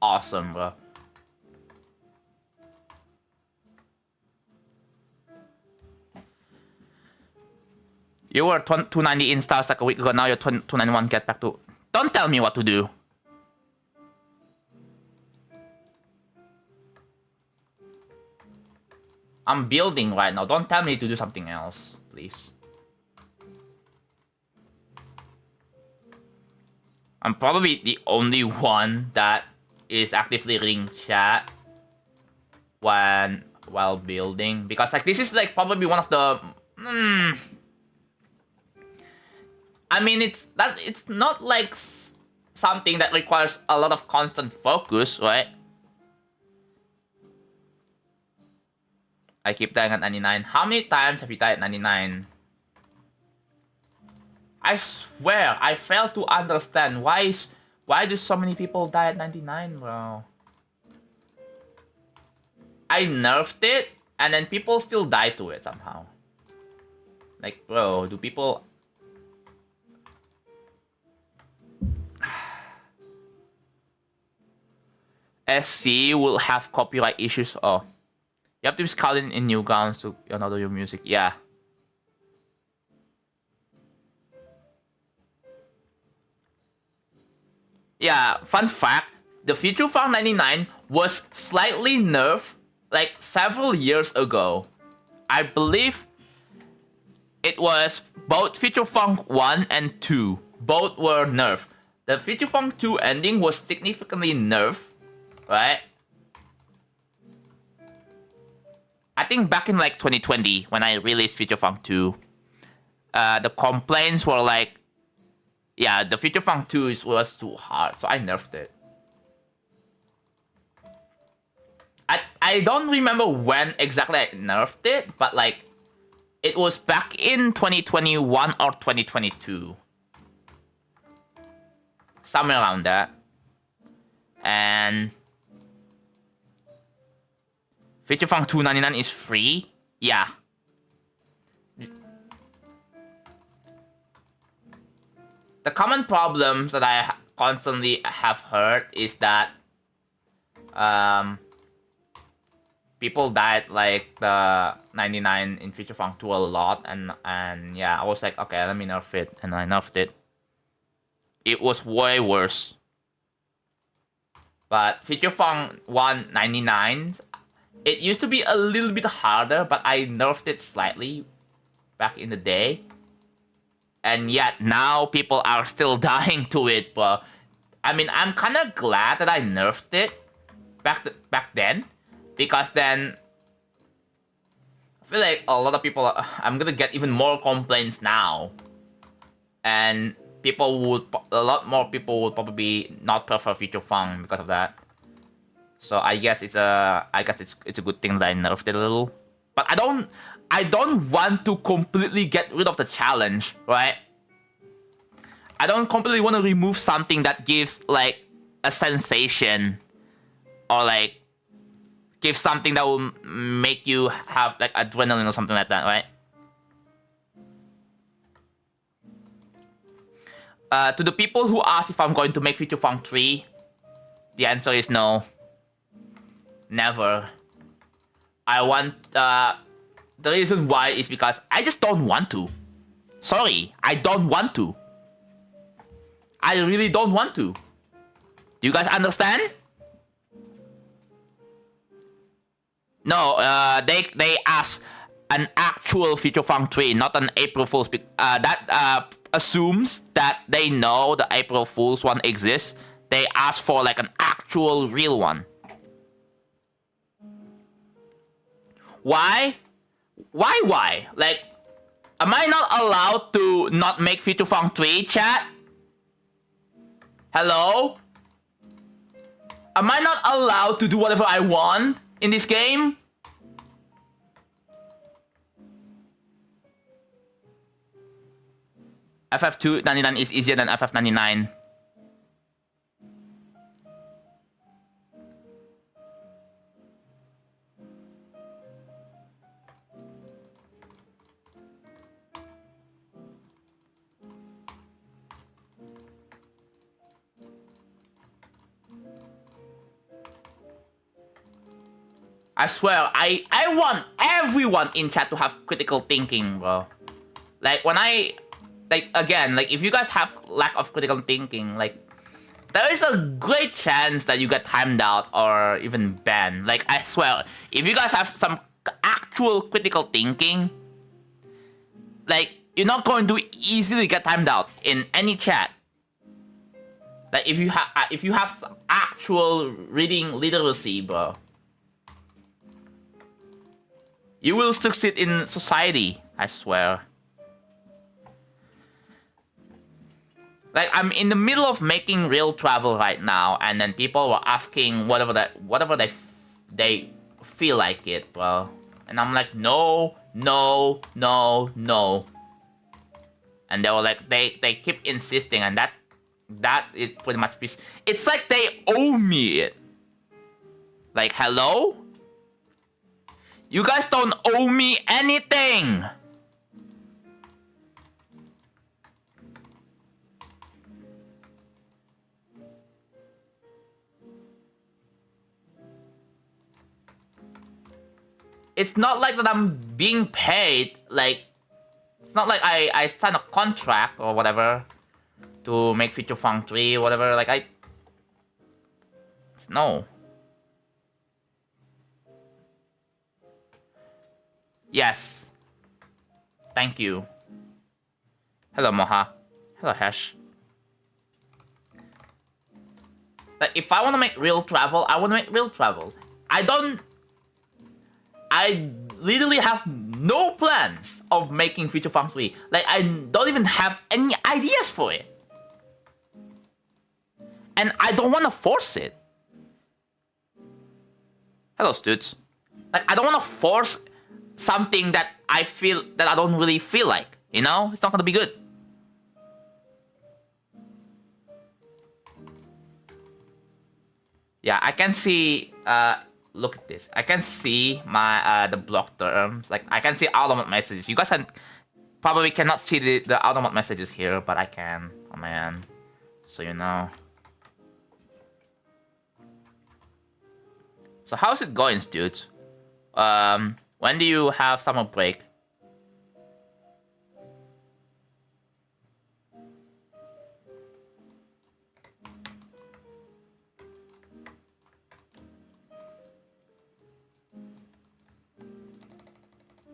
Awesome, bro. You were 290 in stars like a week ago. Now you're 291. Get back to. Don't tell me what to do. I'm building right now. Don't tell me to do something else, please. I'm probably the only one that is actively reading chat while building, because like this is like probably one of the. I mean, it's not like something that requires a lot of constant focus, right? I keep dying at 99. How many times have you died at 99? I swear, I fail to understand why do so many people die at 99, bro? I nerfed it, and then people still die to it somehow. Like, bro, do people... SC will have copyright issues. Oh. You have to be scouting in Newgrounds to another your music. Yeah. Yeah, fun fact, the Future Funk 99 was slightly nerfed like several years ago. I believe it was both Future Funk 1 and 2. Both were nerfed. The Future Funk 2 ending was significantly nerfed, right? I think back in like 2020 when I released Future Funk 2, the complaints were like, yeah, the Future Funk 2 was too hard, so I nerfed it. I don't remember when exactly I nerfed it, but like, it was back in 2021 or 2022. Somewhere around that. And Future Funk 299 is free? Yeah. The common problems that I constantly have heard is that people died like the 99 in Future Funk 2 a lot, and yeah, I was like, okay, let me nerf it, and I nerfed it. It was way worse. But Future Funk 199, it used to be a little bit harder, but I nerfed it slightly back in the day. And yet now people are still dying to it, but I mean, I'm kind of glad that I nerfed it back then, because then I feel like a lot of people, I'm gonna get even more complaints now, and a lot more people would probably not prefer Future Funk because of that. So I guess it's a good thing that I nerfed it a little. But I don't want to completely get rid of the challenge, right? I don't completely want to remove something that gives like a sensation or like give something that will make you have like adrenaline or something like that, right? To the people who ask if I'm going to make Future Funk 3, the answer is no. Never. I want, the reason why is because I just don't want to. Sorry, I don't want to. I really don't want to. Do you guys understand? No, they ask an actual Future Funk 3, not an April Fool's. That assumes that they know the April Fool's one exists. They ask for like an actual real one. Why? Why? Like, am I not allowed to not make Future Funk 3, chat? Hello? Am I not allowed to do whatever I want in this game? FF299 is easier than FF99. I swear, I want everyone in chat to have critical thinking, bro. Like, when I... Like, again, like, if you guys have lack of critical thinking, like, there is a great chance that you get timed out or even banned. Like, I swear, if you guys have some actual critical thinking, like, you're not going to easily get timed out in any chat. Like, if you have some actual reading literacy, bro, you will succeed in society, I swear. Like, I'm in the middle of making real travel right now, and then people were asking whatever they feel like it, bro. And I'm like, no. And they were like, they keep insisting, and that is pretty much it's like they owe me it. Like, hello? You guys don't owe me anything! It's not like that I'm being paid, like, it's not like I signed a contract or whatever to make Future Funk 3 or whatever, like, no. Yes. Thank you. Hello, Moha. Hello, Hash. Like, if I want to make real travel, I want to make real travel. I literally have no plans of making Future Funk 3. Like, I don't even have any ideas for it. And I don't want to force it. Hello, Stutz. Like, I don't want to force something that I feel that I don't really feel like. You know? It's not gonna be good. Yeah, I can see, look at this. I can see my, the block terms. Like, I can see automate messages. You guys probably cannot see the automate messages here, but I can on my end. So you know. So how's it going, dudes? When do you have summer break?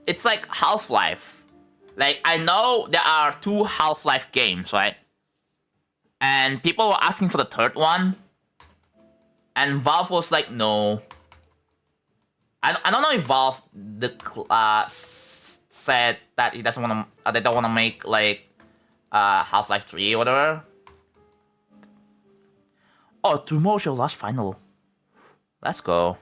It's like Half-Life. Like, I know there are 2 Half-Life games, right? And people were asking for the 3rd one. And Valve was like, no. I don't know if Valve said that he doesn't want to, they don't want to make like Half-Life 3 or whatever. Oh, tomorrow's your last final. Let's go.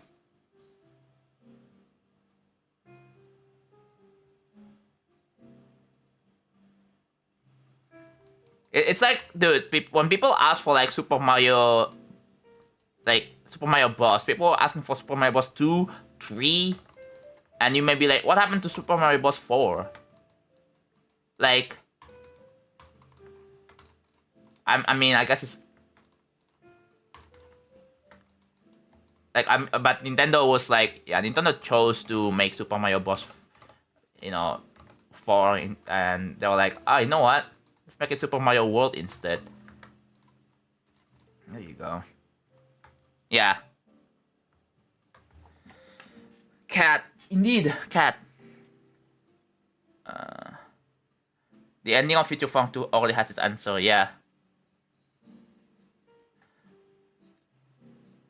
It's like, dude, when people ask for like Super Mario Bros, people are asking for Super Mario Bros 2, 3, and you may be like, what happened to Super Mario Bros 4? Like, I mean, I guess it's like, but Nintendo was like, yeah, Nintendo chose to make Super Mario Bros, 4, and they were like, oh, you know what? Let's make it Super Mario World instead. There you go. Yeah. Cat. Indeed, cat. The ending of Future Funk 2 already has its answer, yeah.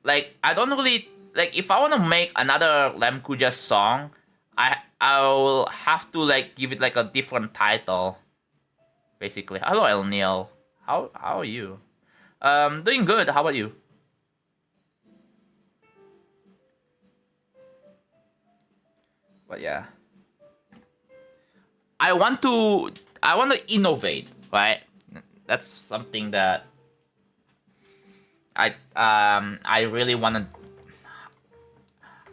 Like, I don't really... Like, if I want to make another Lem Kuja song, I'll have to, like, give it, like, a different title. Basically. Hello, El Neil. How are you? Doing good. How about you? But yeah. I want to innovate, right? That's something that I really want to...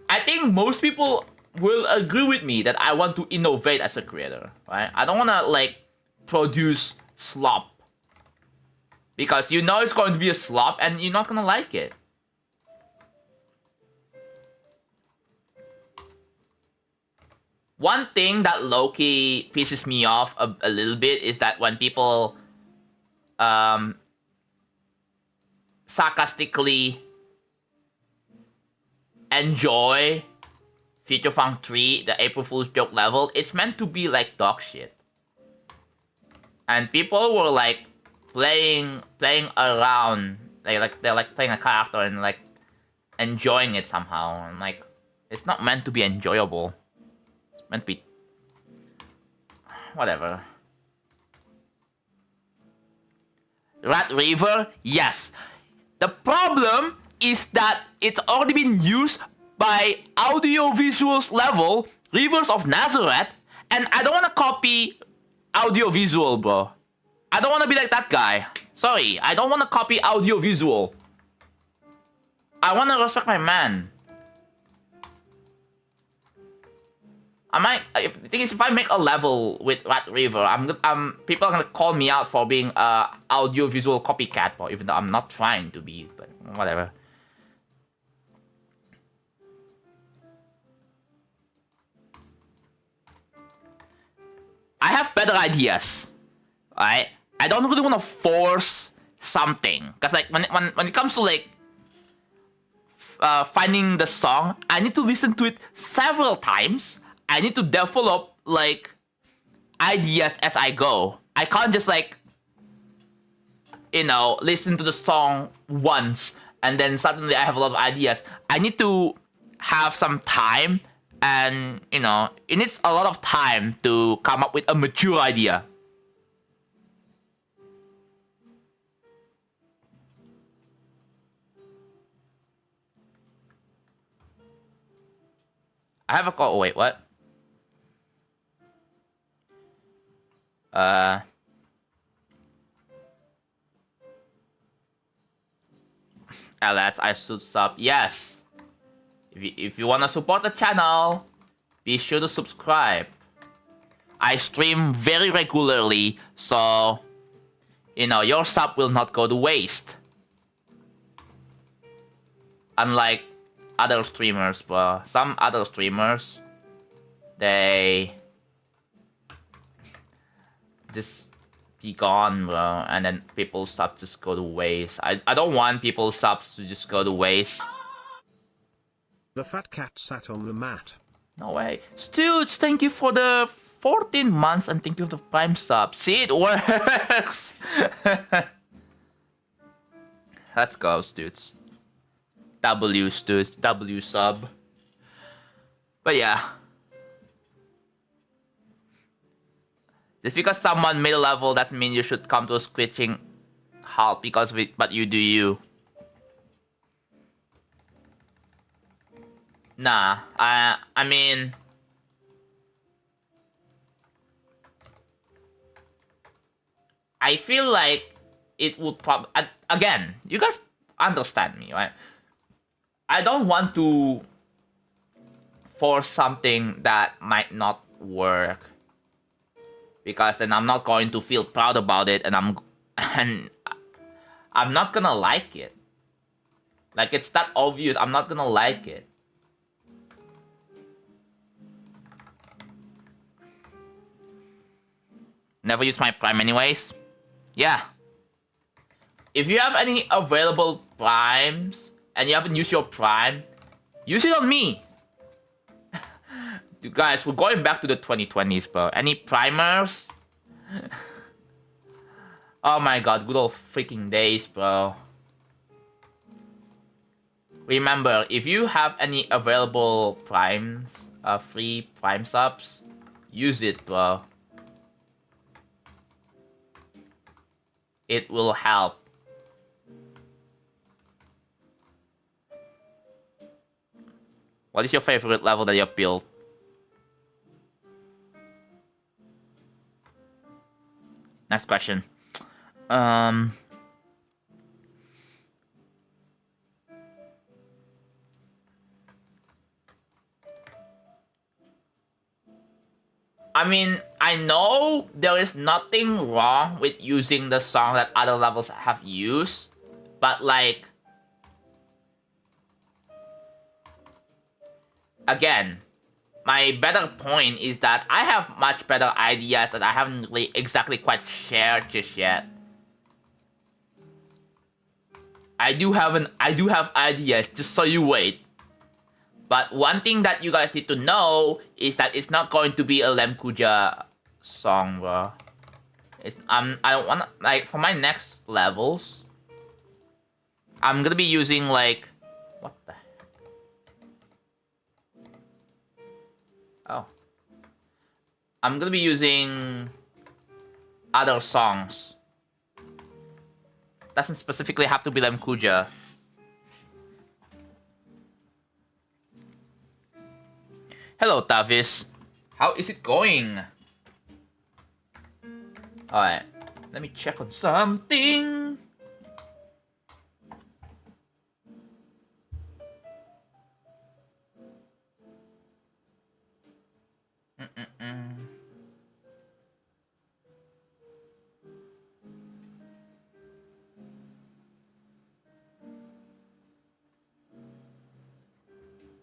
I think most people will agree with me that I want to innovate as a creator, right? I don't want to, like, produce slop. Because you know it's going to be a slop and you're not going to like it. One thing that low-key pisses me off a little bit is that when people sarcastically enjoy Future Funk 3, the April Fool's joke level, it's meant to be like dog shit. And people were like playing around, like they're like playing a character and like enjoying it somehow. And like, it's not meant to be enjoyable. It's meant to be whatever. Rat River, yes. The problem is that it's already been used by audiovisuals level Rivers of Nazareth, and I don't want to copy audiovisual, bro. I don't want to be like that guy. Sorry, I don't want to copy audiovisual. I want to respect my man. The thing is, if I make a level with Rat River, people are gonna call me out for being audiovisual copycat, bro, even though I'm not trying to be, but whatever. I have better ideas, right? I don't really want to force something, cause like when it comes to like finding the song, I need to listen to it several times. I need to develop like ideas as I go. I can't just like, listen to the song once and then suddenly I have a lot of ideas. I need to have some time, and it needs a lot of time to come up with a mature idea. I have a call. Oh, wait, what? Alex, I should sub. Yes. If you want to support the channel, be sure to subscribe. I stream very regularly, so your sub will not go to waste. Unlike other streamers, bro. Some other streamers, they just be gone, bro, and then people's subs just go to waste. I don't want people's subs to just go to waste. The fat cat sat on the mat. No way. Stoots, thank you for the 14 months and thank you for the prime sub. See, it works! Let's go, Stoots. W, Stoots. W sub. But yeah. Just because someone made a level doesn't mean you should come to a screeching halt because of it, but you do you. Nah, I mean... I feel like it would probably... Again, you guys understand me, right? I don't want to force something that might not work. Because then I'm not going to feel proud about it, and I'm not gonna like it. Like, it's that obvious, I'm not gonna like it. Never use my Prime anyways. Yeah. If you have any available Primes, and you haven't used your Prime, use it on me. You guys, we're going back to the 2020s, bro. Any primers? Oh my god, good old freaking days, bro. Remember, if you have any available Primes, free Prime subs, use it, bro. It will help. What is your favorite level that you have built? Next question. I mean, I know there is nothing wrong with using the song that other levels have used, but like, again, my better point is that I have much better ideas that I haven't really exactly quite shared just yet. I do have ideas, just so you wait. But one thing that you guys need to know is that it's not going to be a Lemkuja song, bro. I don't wanna, like, for my next levels, I'm gonna be using like, what the heck? Oh. I'm gonna be using other songs. Doesn't specifically have to be Lemkuja. Hello, Tavis. How is it going? Alright, let me check on something.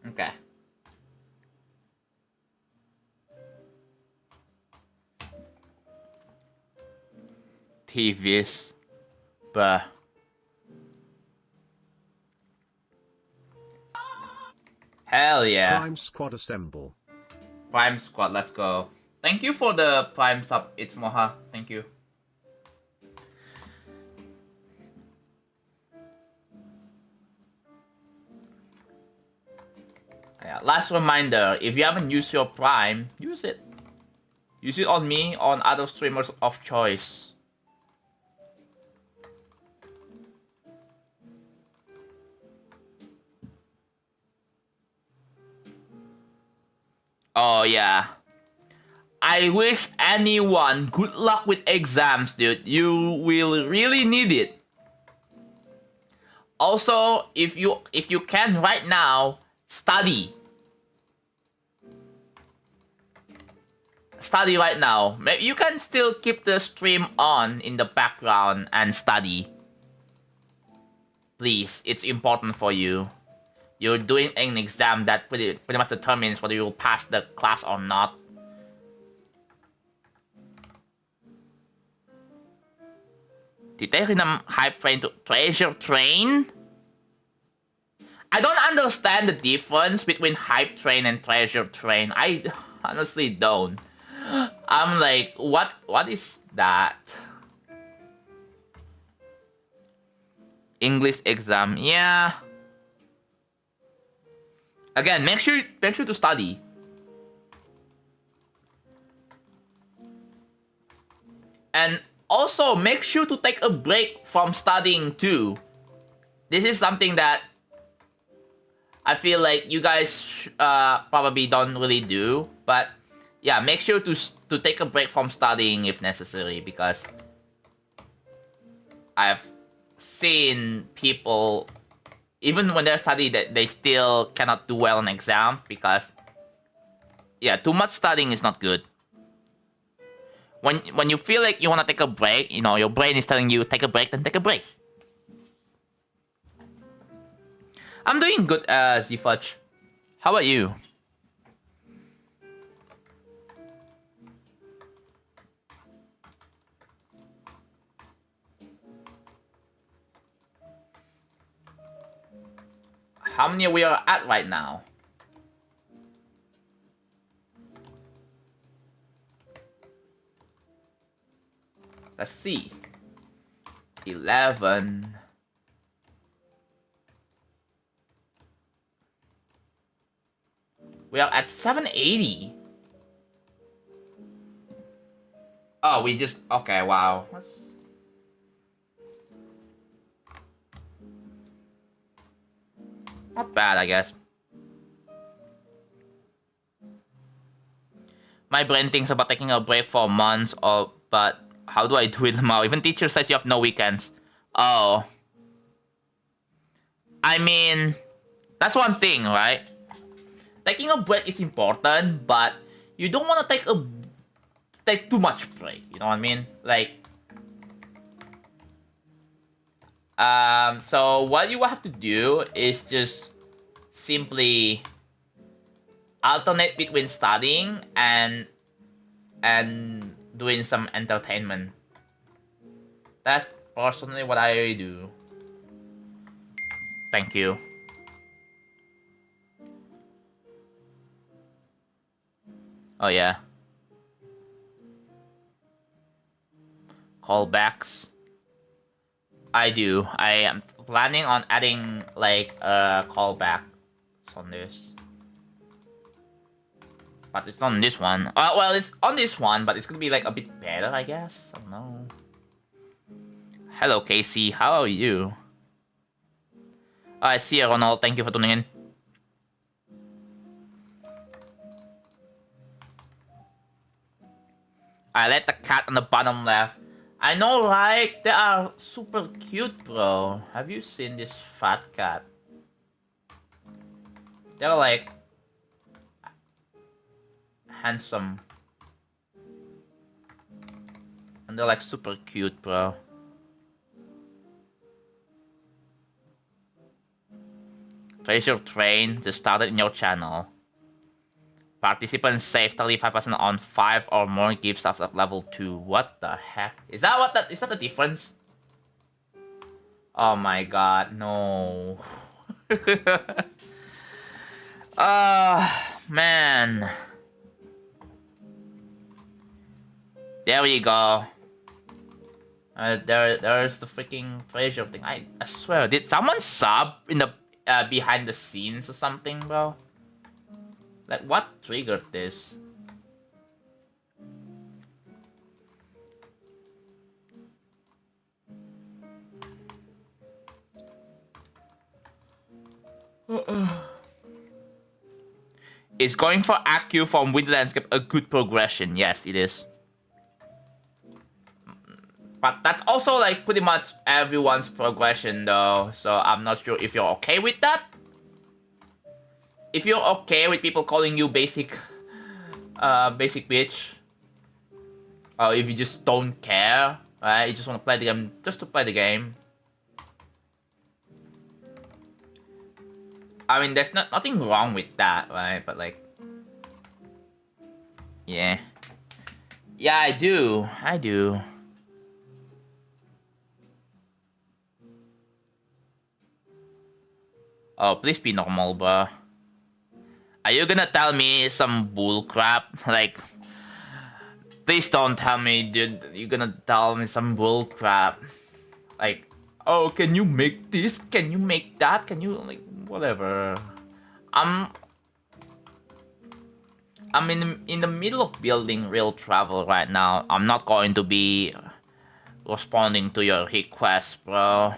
Okay. TVs. Bruh. Hell yeah. Prime Squad assemble. Prime Squad, let's go. Thank you for the Prime sub, it's Moha. Thank you. Yeah, last reminder, if you haven't used your Prime, use it. Use it on me, on other streamers of choice. Oh yeah. I wish anyone good luck with exams, dude. You will really need it. Also, if you can right now, study. Study right now. Maybe you can still keep the stream on in the background and study. Please, it's important for you. You're doing an exam that pretty much determines whether you'll pass the class or not. Did they rename Hype Train to Treasure Train? I don't understand the difference between Hype Train and Treasure Train. I honestly don't. I'm like, what is that? English exam, yeah. Again, make sure to study. And also make sure to take a break from studying too. This is something that I feel like you guys probably don't really do, but yeah, make sure to take a break from studying if necessary, because I've seen people, even when they're studying, that they still cannot do well on exams because, yeah, too much studying is not good. When you feel like you want to take a break, you know, your brain is telling you take a break, then take a break. I'm doing good, Z-Fudge. How about you? How many we are at right now? Let's see. 11. We are at 780. Oh, we just... Okay, wow. Not bad, I guess. My brain thinks about taking a break for months, but how do I do it now? Even teacher says you have no weekends. Oh. I mean, that's one thing, right? Taking a break is important, but you don't want to take too much break. You know what I mean? Like, so what you have to do is just simply alternate between studying and doing some entertainment. That's personally what I do. Thank you. Oh yeah. Callbacks. I do. I am planning on adding like a callback on this. But it's not on this one. Well, it's on this one, but it's gonna be like a bit better, I guess. I don't know. Hello, Casey. How are you? I see you, Ronald. Thank you for tuning in. I let the cat on the bottom left. I know, right? They are super cute, bro. Have you seen this fat cat? They're like handsome. And they're like super cute, bro. Treasure Train just started in your channel. Participants save 35% on 5 or more gift subs at level 2. What the heck? Is that is that the difference? Oh my god, no. Man. There we go. There's the freaking treasure thing. I swear, did someone sub in the behind the scenes or something, bro? Like, what triggered this? Is going for AQ from Wind Landscape a good progression? Yes, it is. But that's also like pretty much everyone's progression though, so I'm not sure if you're okay with that. If you're okay with people calling you basic bitch, or if you just don't care, right? You just want to play the game just to play the game. I mean, there's nothing wrong with that, right? But like, yeah, I do. Oh, please be normal, bro. Are you gonna tell me some bull crap? Like, please don't tell me, dude. You're gonna tell me some bull crap. Like, oh, can you make this? Can you make that? Can you, like, whatever. I'm in the middle of building real travel right now. I'm not going to be responding to your requests, bro.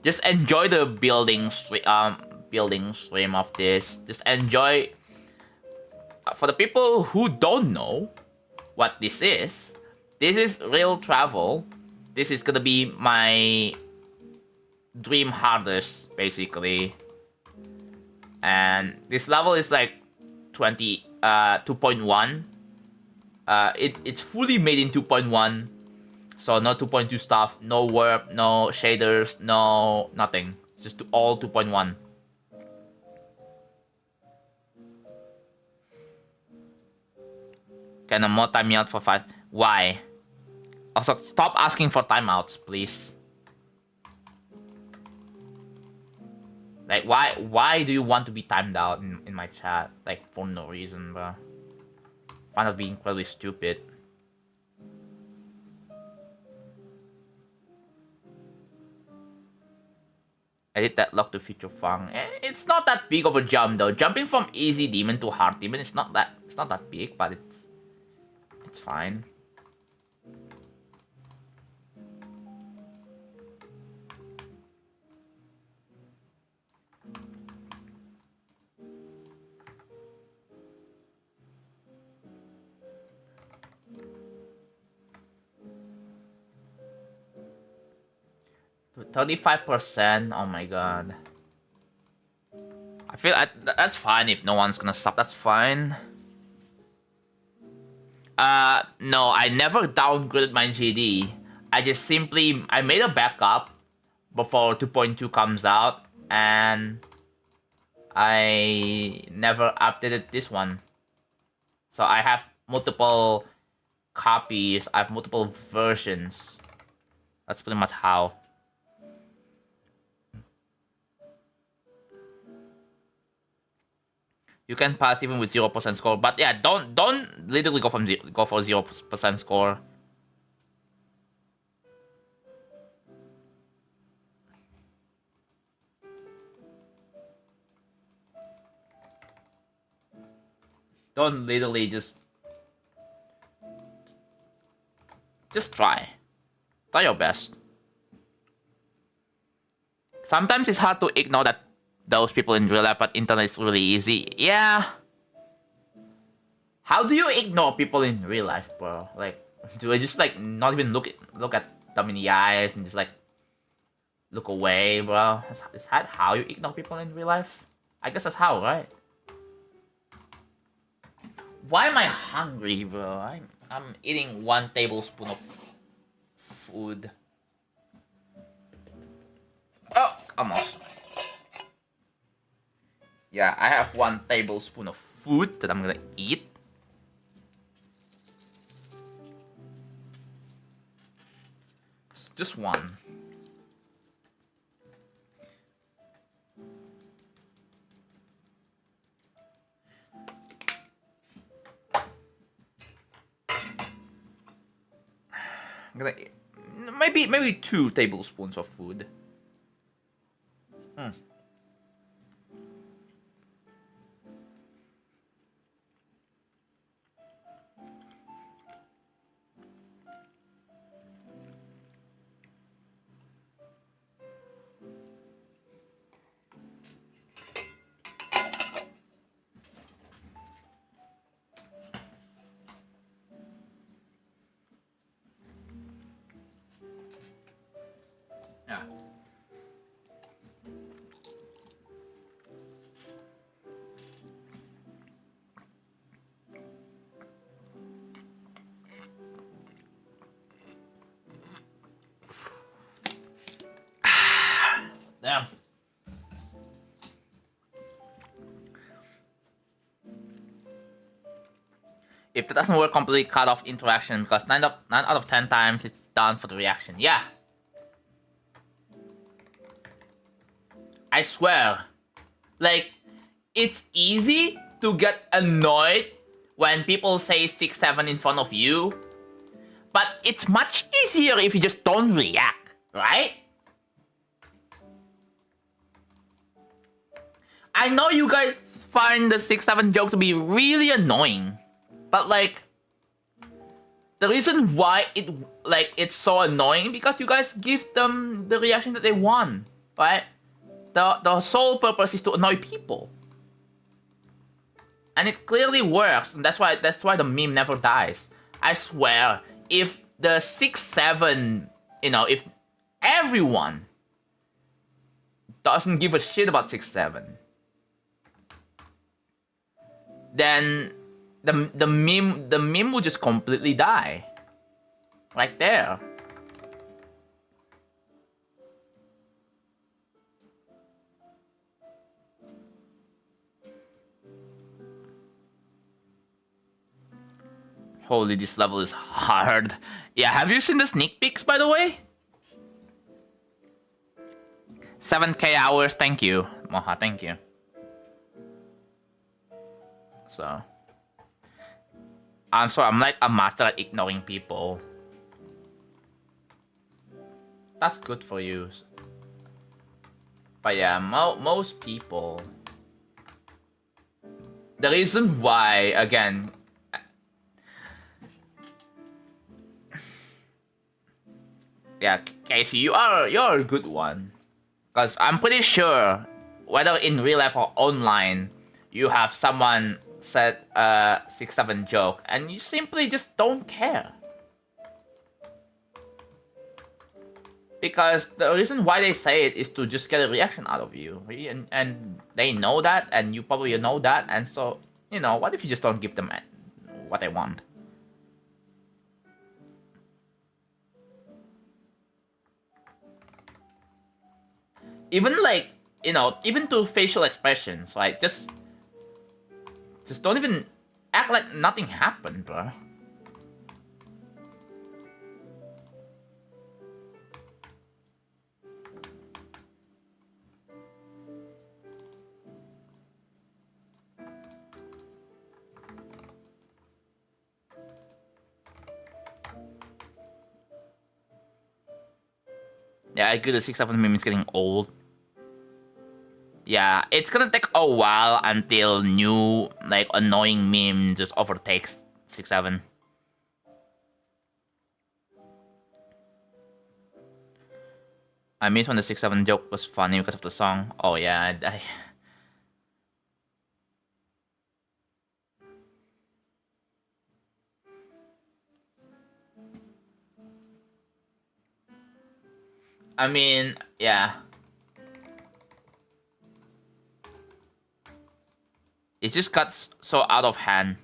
Just enjoy the building stream of this. Just enjoy. For the people who don't know what this is, This is real travel. This is gonna be my dream hardest, basically. And this level is like 2.1. It's fully made in 2.1. So no 2.2 stuff, no warp, no shaders, no nothing. It's just all 2.1. Can a mod timeout for 5? Why? Also, stop asking for timeouts, please. Like, why do you want to be timed out in my chat? Like, for no reason, bro. Find that being incredibly stupid. Edit that lock to feature fun. It's not that big of a jump though. Jumping from easy demon to hard demon, it's not that big, but it's fine. To 35%. Oh my god. I feel that's fine if no one's gonna stop. That's fine. No, I never downgraded my GD. I just simply I made a backup before 2.2 comes out, and I never updated this one. So I have multiple copies. I have multiple versions. That's pretty much how. You can pass even with 0% score, but yeah, don't literally go for 0% score. Don't literally just try. Try your best. Sometimes it's hard to ignore that those people in real life, but internet is really easy. Yeah. How do you ignore people in real life, bro? Like, do I just like not even look at them in the eyes and just like look away, bro? Is that how you ignore people in real life? I guess that's how, right? Why am I hungry, bro? I'm eating 1 tablespoon of food. Oh, almost. Yeah, I have 1 tablespoon of food that I'm gonna eat. Just 1. I'm gonna eat, maybe 2 tablespoons of food. Yeah. Damn. If that doesn't work, completely cut off interaction because 9 out of 10 times it's done for the reaction. Yeah. I swear. Like, it's easy to get annoyed when people say 6-7 in front of you. But it's much easier if you just don't react, right? I know you guys find the 6-7 joke to be really annoying. But like, the reason why it's so annoying because you guys give them the reaction that they want, right? The sole purpose is to annoy people, and it clearly works. And that's why the meme never dies. I swear, if the 6-7, if everyone doesn't give a shit about 6-7, then the meme will just completely die. Right there. Holy, this level is hard. Yeah, have you seen the sneak peeks, by the way? 7K hours, thank you. Moha, thank you. So, I'm like a master at ignoring people. That's good for you. But yeah, most people... The reason why, again... Yeah, Casey, you're a good one. Because I'm pretty sure, whether in real life or online, you have someone said a 6-7 joke, and you simply just don't care. Because the reason why they say it is to just get a reaction out of you. And they know that, and you probably know that, and so, what if you just don't give them what they want? Even like, even to facial expressions, right? Just don't even act like nothing happened, bro. Yeah, I agree the 6-7 meme is getting old. Yeah, it's gonna take a while until new, like, annoying meme just overtakes 6-7. I miss when the 6-7 joke was funny because of the song. Oh yeah, I mean, yeah. It just got so out of hand.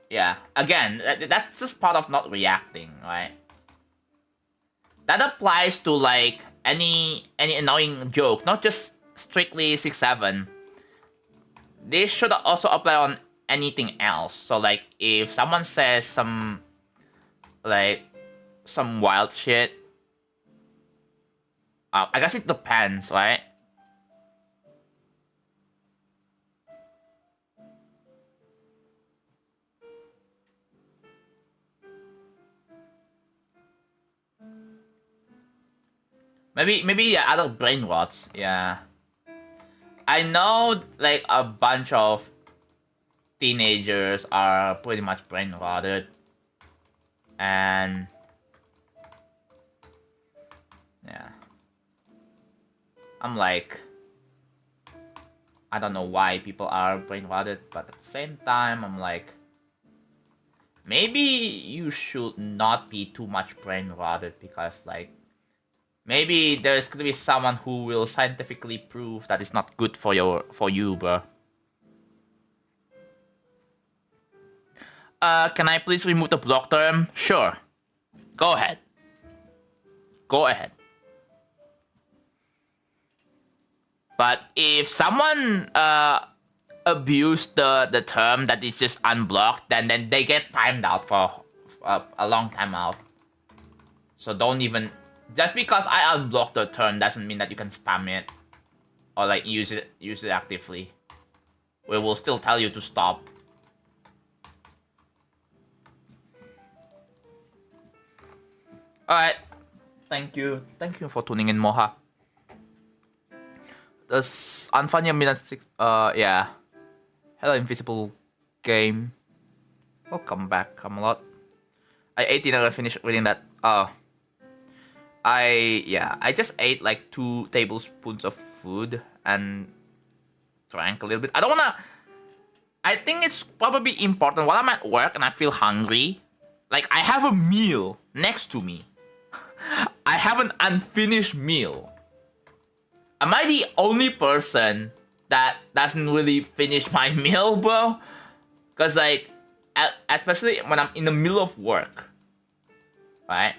Yeah, again, that's just part of not reacting, right? That applies to like any annoying joke, not just strictly 6-7. This should also apply on anything else. So like if someone says some wild shit, I guess it depends, right? Maybe yeah, other brain rots, yeah. I know like a bunch of teenagers are pretty much brain rotted, and yeah, I'm like, I don't know why people are brain rotted, but at the same time, I'm like, maybe you should not be too much brain rotted because like, maybe there's gonna be someone who will scientifically prove that it's not good for you, bro. Can I please remove the block term? Sure. Go ahead. Go ahead. But if someone abused the term that is just unblocked, then they get timed out for a long time out. So don't even... Just because I unblocked the term doesn't mean that you can spam it or like use it actively. We will still tell you to stop. Alright. Thank you for tuning in, Moha. The unfunny minute 6. Yeah. Hello, Invisible Game. Welcome back, Camelot. I ate dinner and finished reading that. I just ate like 2 tablespoons of food and drank a little bit. I don't wanna I think it's probably important while I'm at work and I feel hungry. Like, I have a meal next to me. I have an unfinished meal. Am I the only person that doesn't really finish my meal, bro? Because, like, especially when I'm in the middle of work, right?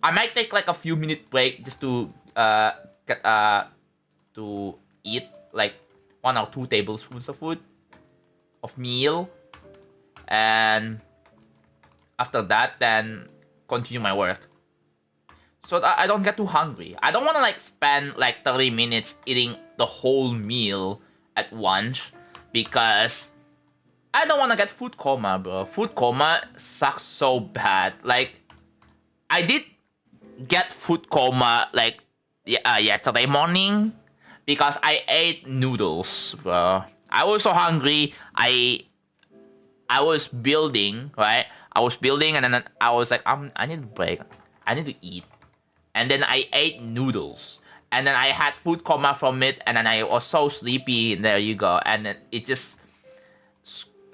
I might take like a few minute break just to eat like 1 or 2 tablespoons of food of meal, and after that then continue my work so that I don't get too hungry. I don't want to like spend like 30 minutes eating the whole meal at once because I don't want to get food coma, bro. Food coma sucks so bad. Like, I did get food coma like yesterday morning because I ate noodles, bro. I was so hungry. I was building, right? I was building, and then I was like, I need a break. I need to eat. And then I ate noodles. And then I had food coma from it, and then I was so sleepy. And there you go. And then it just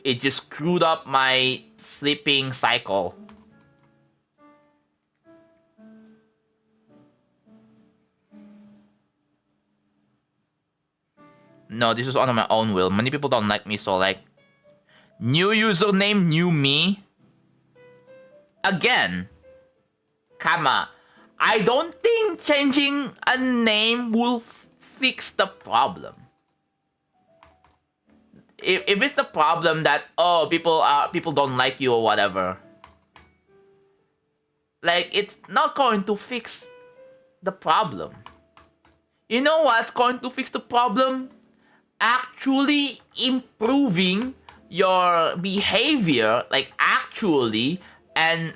screwed up my sleeping cycle. No, this is on my own will. Many people don't like me, so like, new username, new me. Again, Kama, I don't think changing a name will fix the problem. If it's the problem that people don't like you or whatever, like, it's not going to fix the problem. You know what's going to fix the problem? Actually improving your behavior, like actually, and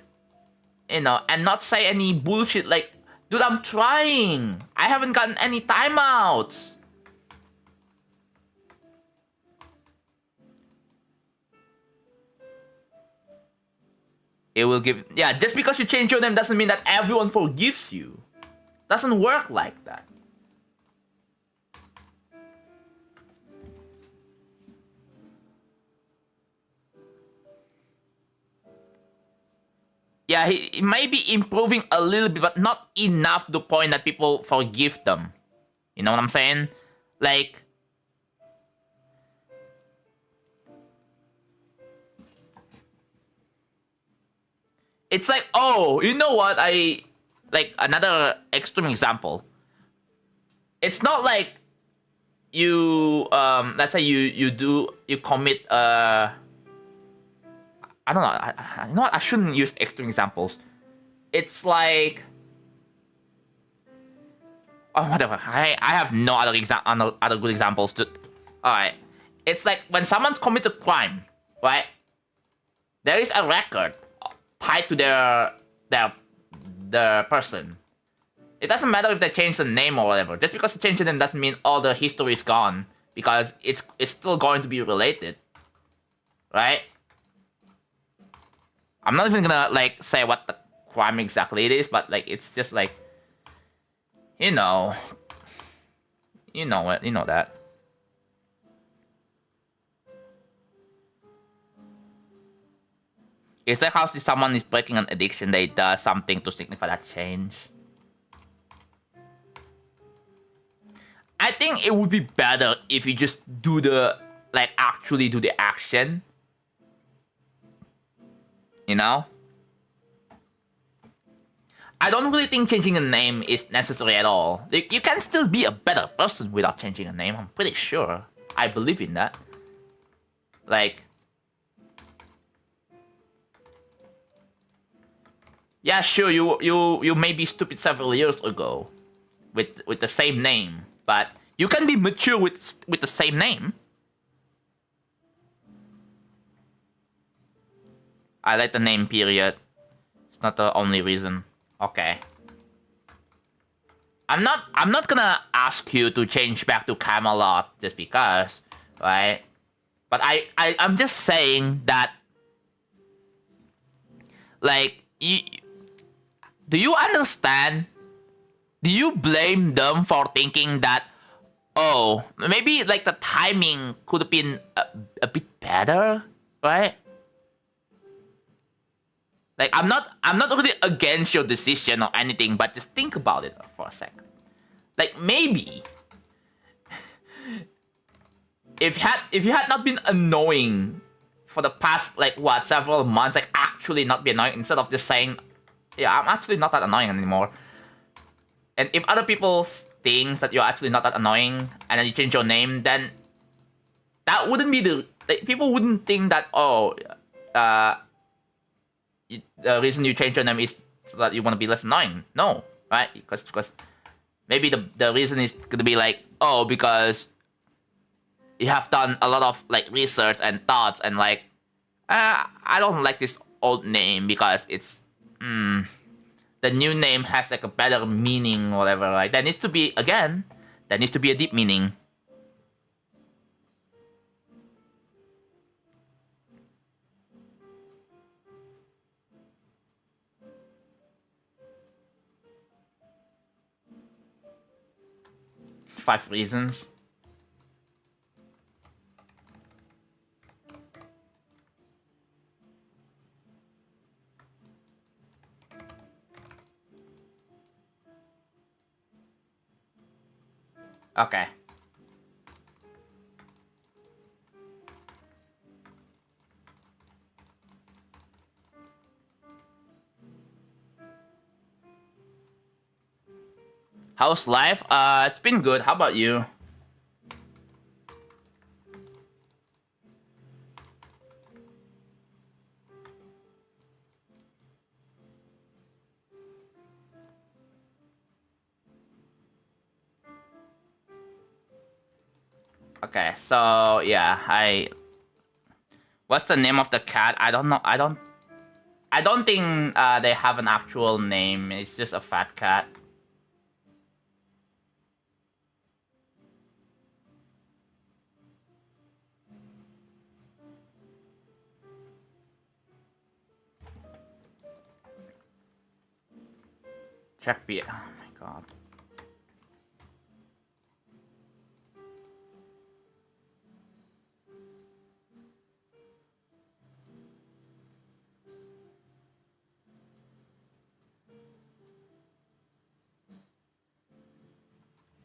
and not say any bullshit like, dude, I'm trying. I haven't gotten any timeouts. It will give, yeah, just because you change your name doesn't mean that everyone forgives you. Doesn't work like that. Yeah, he may be improving a little bit, but not enough to the point that people forgive them. You know what I'm saying? Like, it's like, oh, you know what? Like, another extreme example. It's not like you, let's say you commit, I don't know. You know what? I shouldn't use extreme examples. It's like, oh, whatever. I have no other good examples to. All right. It's like when someone commits a crime, right? There is a record tied to their person. It doesn't matter if they change the name or whatever. Just because they change the name doesn't mean all the history is gone, because it's still going to be related, right? I'm not even gonna like say what the crime exactly it is, but like, it's just like, you know that. It's like how if someone is breaking an addiction, they does something to signify that change. I think it would be better if you just do actually do the action. You know? I don't really think changing a name is necessary at all. You can still be a better person without changing a name, I'm pretty sure. I believe in that. Like, yeah, sure, you may be stupid several years ago with the same name, but you can be mature with the same name. I like the name, period. It's not the only reason. Okay. I'm not gonna ask you to change back to Camelot just because, right? But I'm just saying that, like, do you understand? Do you blame them for thinking that, oh, maybe like the timing could have been a bit better? better, right? Like I'm not really against your decision or anything, but just think about it for a second. Like maybe if you had not been annoying for the past like what several months, like actually not be annoying instead of just saying, yeah, I'm actually not that annoying anymore. And if other people think that you're actually not that annoying, and then you change your name, then that wouldn't be the like, people wouldn't think that the reason you change your name is so that you want to be less annoying. No, right? Because maybe the reason is gonna be like, oh, because you have done a lot of like research and thoughts and like, I don't like this old name because it's the new name has like a better meaning or whatever. Right? There needs to be a deep meaning. Five reasons. Okay. How's life? It's been good. How about you? Okay, so yeah, what's the name of the cat? I don't know. I don't think they have an actual name. It's just a fat cat. Check B. Oh my god.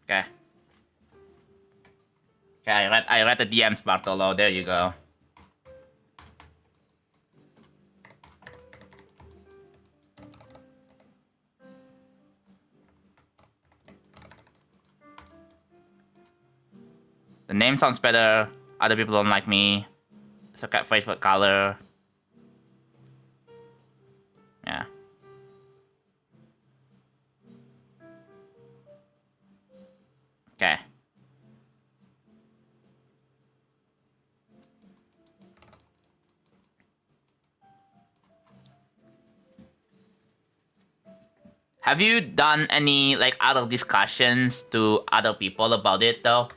Okay. Okay, I read the DMs, Bartolo. There you go. The name sounds better. Other people don't like me. It's a cat favorite color. Yeah. Okay. Have you done any like other discussions to other people about it though?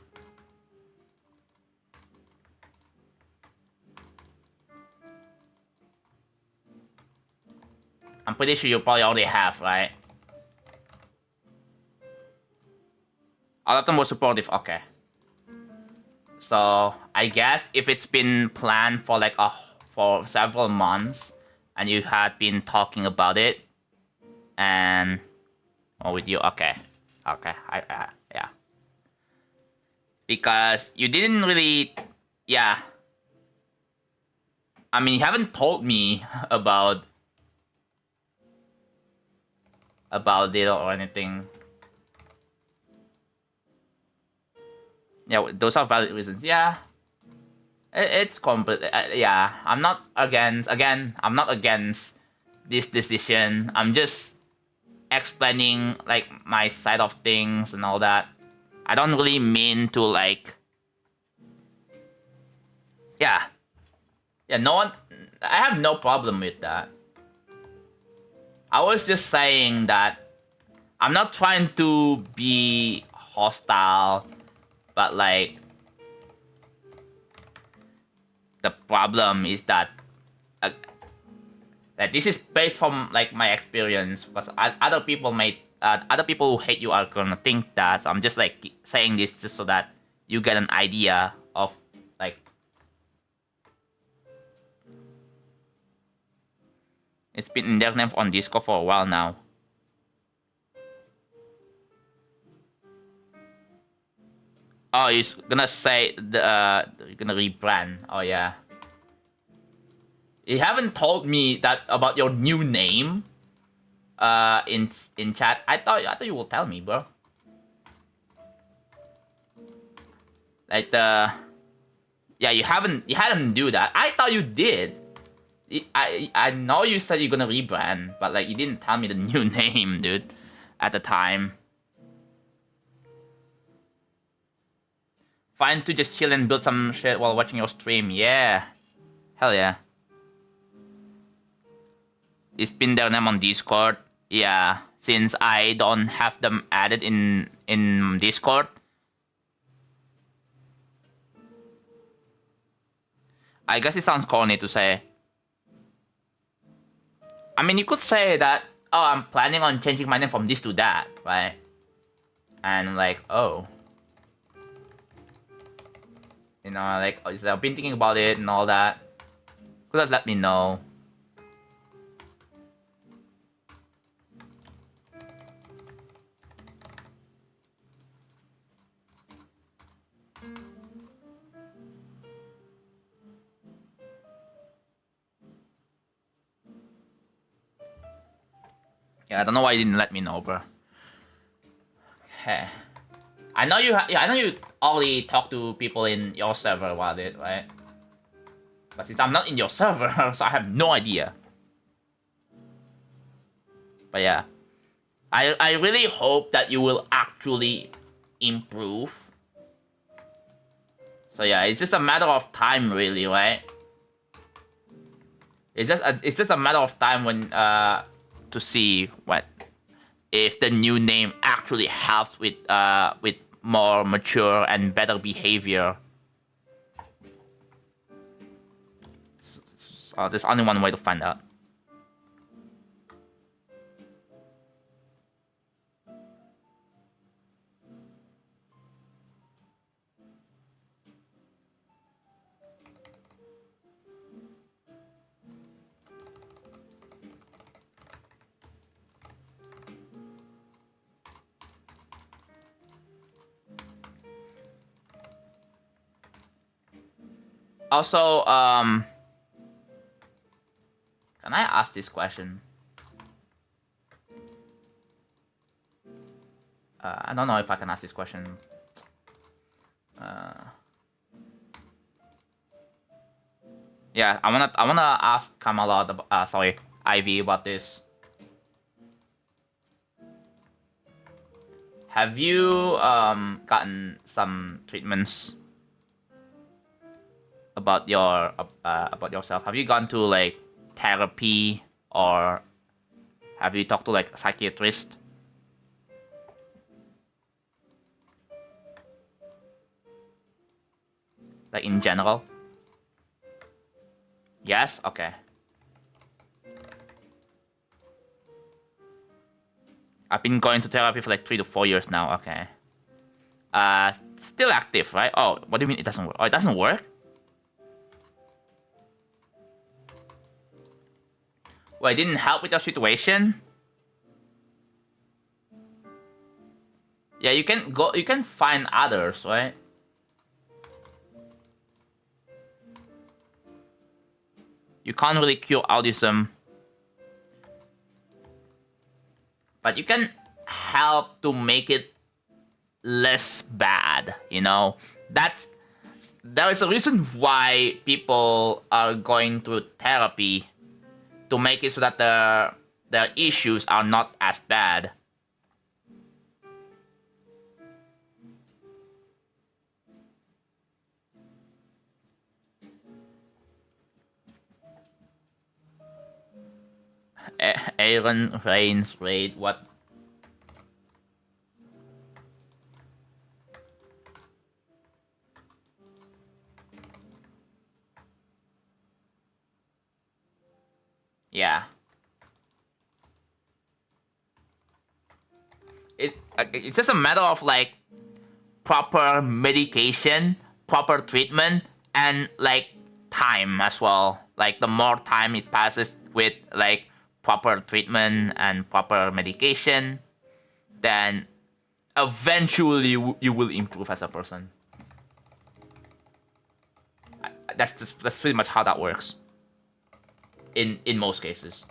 I'm pretty sure you probably already have, right? All of them were supportive. Okay. So I guess if it's been planned for like for several months, and you had been talking about it, and with you, okay, yeah, because you didn't really, yeah. I mean, you haven't told me about it or anything. Yeah, those are valid reasons. Yeah, it's complete. Yeah, I'm not against. Again, I'm not against this decision. I'm just explaining like my side of things and all that. I don't really mean to like. Yeah. No one. I have no problem with that. I was just saying that I'm not trying to be hostile, but like the problem is that this is based from like my experience, because other people who hate you are gonna think that. So I'm just like saying this just so that you get an idea of like It's been in their name on Discord for a while now. Oh, he's gonna say you're gonna rebrand. Oh yeah. You haven't told me that about your new name. In chat. I thought you will tell me, bro. Like yeah, you hadn't do that. I thought you did. I know you said you're gonna rebrand, but like you didn't tell me the new name, dude, at the time. Fine to just chill and build some shit while watching your stream. Yeah. Hell yeah. It's been their name on Discord. Yeah. Since I don't have them added in Discord. I guess it sounds corny to say. I mean, you could say that, oh, I'm planning on changing my name from this to that, right? And like, oh. You know, like, I've been thinking about it and all that. Could have let me know. Yeah, I don't know why you didn't let me know, bro. Okay. I know you. I know you already talk to people in your server about it, right? But since I'm not in your server, so I have no idea. But yeah, I really hope that you will actually improve. So yeah, it's just a matter of time, really, right? It's just a matter of time when to see what if the new name actually helps with more mature and better behavior. So there's only one way to find out. Also, can I ask this question? I don't know if I can ask this question. Yeah, I wanna ask Kamala, Ivy about this. Have you gotten some treatments about yourself? Have you gone to like therapy, or have you talked to like a psychiatrist? Like in general? Yes? Okay. I've been going to therapy for like 3 to 4 years now. Okay. Still active, right? Oh, what do you mean it doesn't work? Oh, it doesn't work? Well, it didn't help with your situation? Yeah, you can find others, right? You can't really cure autism. But you can help to make it less bad, you know? There is a reason why people are going to therapy, to make it so that their issues are not as bad. Aaron Reigns raid, what? Yeah. It's just a matter of like proper medication, proper treatment, and like time as well. Like the more time it passes with like proper treatment and proper medication, then eventually you will improve as a person. That's pretty much how that works. In most cases.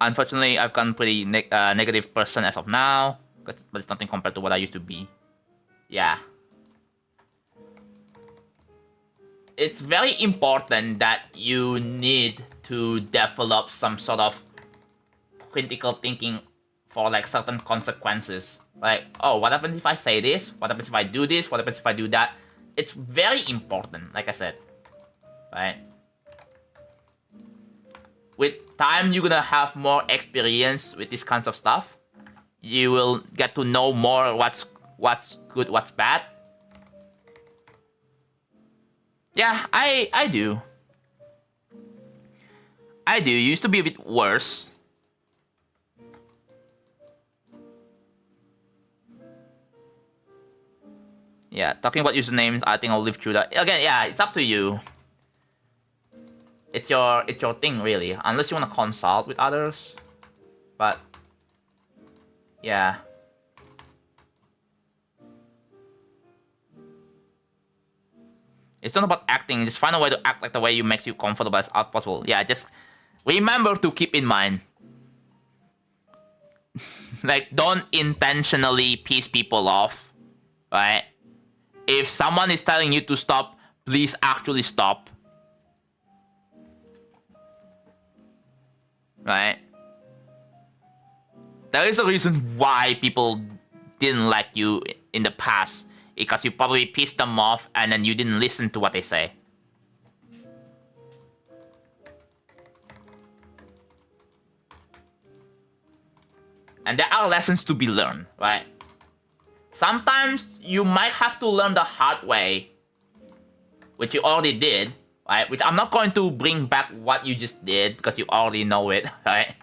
Unfortunately, I've gone pretty negative person as of now, but it's nothing compared to what I used to be. Yeah. It's very important that you need to develop some sort of critical thinking for like certain consequences. Like, oh, what happens if I say this? What happens if I do this? What happens if I do that? It's very important, like I said. Right? With time, you're gonna have more experience with these kinds of stuff. You will get to know more what's good, what's bad. Yeah, I do. I do. It used to be a bit worse. Yeah, talking about usernames, I think I'll live through that. Again, yeah, it's up to you. It's your thing, really. Unless you want to consult with others. But yeah. It's not about acting. Just find a way to act like the way you makes you comfortable as possible. Yeah, just remember to keep in mind. Like, don't intentionally piss people off, right? If someone is telling you to stop, please actually stop. Right? There is a reason why people didn't like you in the past. Because you probably pissed them off and then you didn't listen to what they say. And there are lessons to be learned, right? Sometimes you might have to learn the hard way, which you already did, right? Which I'm not going to bring back what you just did because you already know it, right?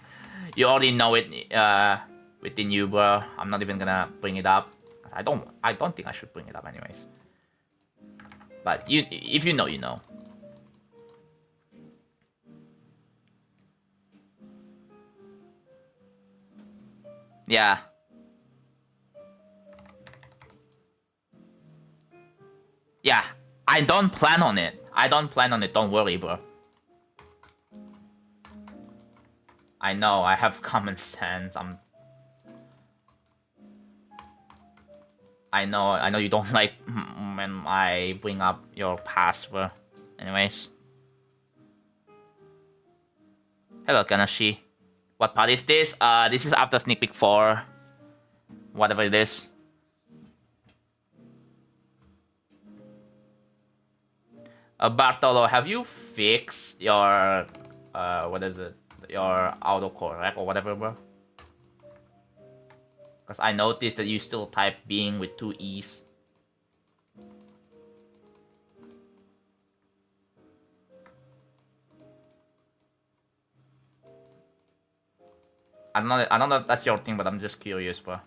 You already know it within you, bro. I'm not even gonna bring it up. I don't think I should bring it up anyways. But if you know, you know. Yeah. Yeah, I don't plan on it. Don't worry, bro. I know, I have common sense. I know you don't like when I bring up your past, bro. Anyways. Hello, Kanashi. What part is this? This is after sneak peek 4. Whatever it is. Bartolo, have you fixed your what is it? Your autocorrect or whatever, bro? Because I noticed that you still type being with 2 E's. I don't know if that's your thing, but I'm just curious, bro.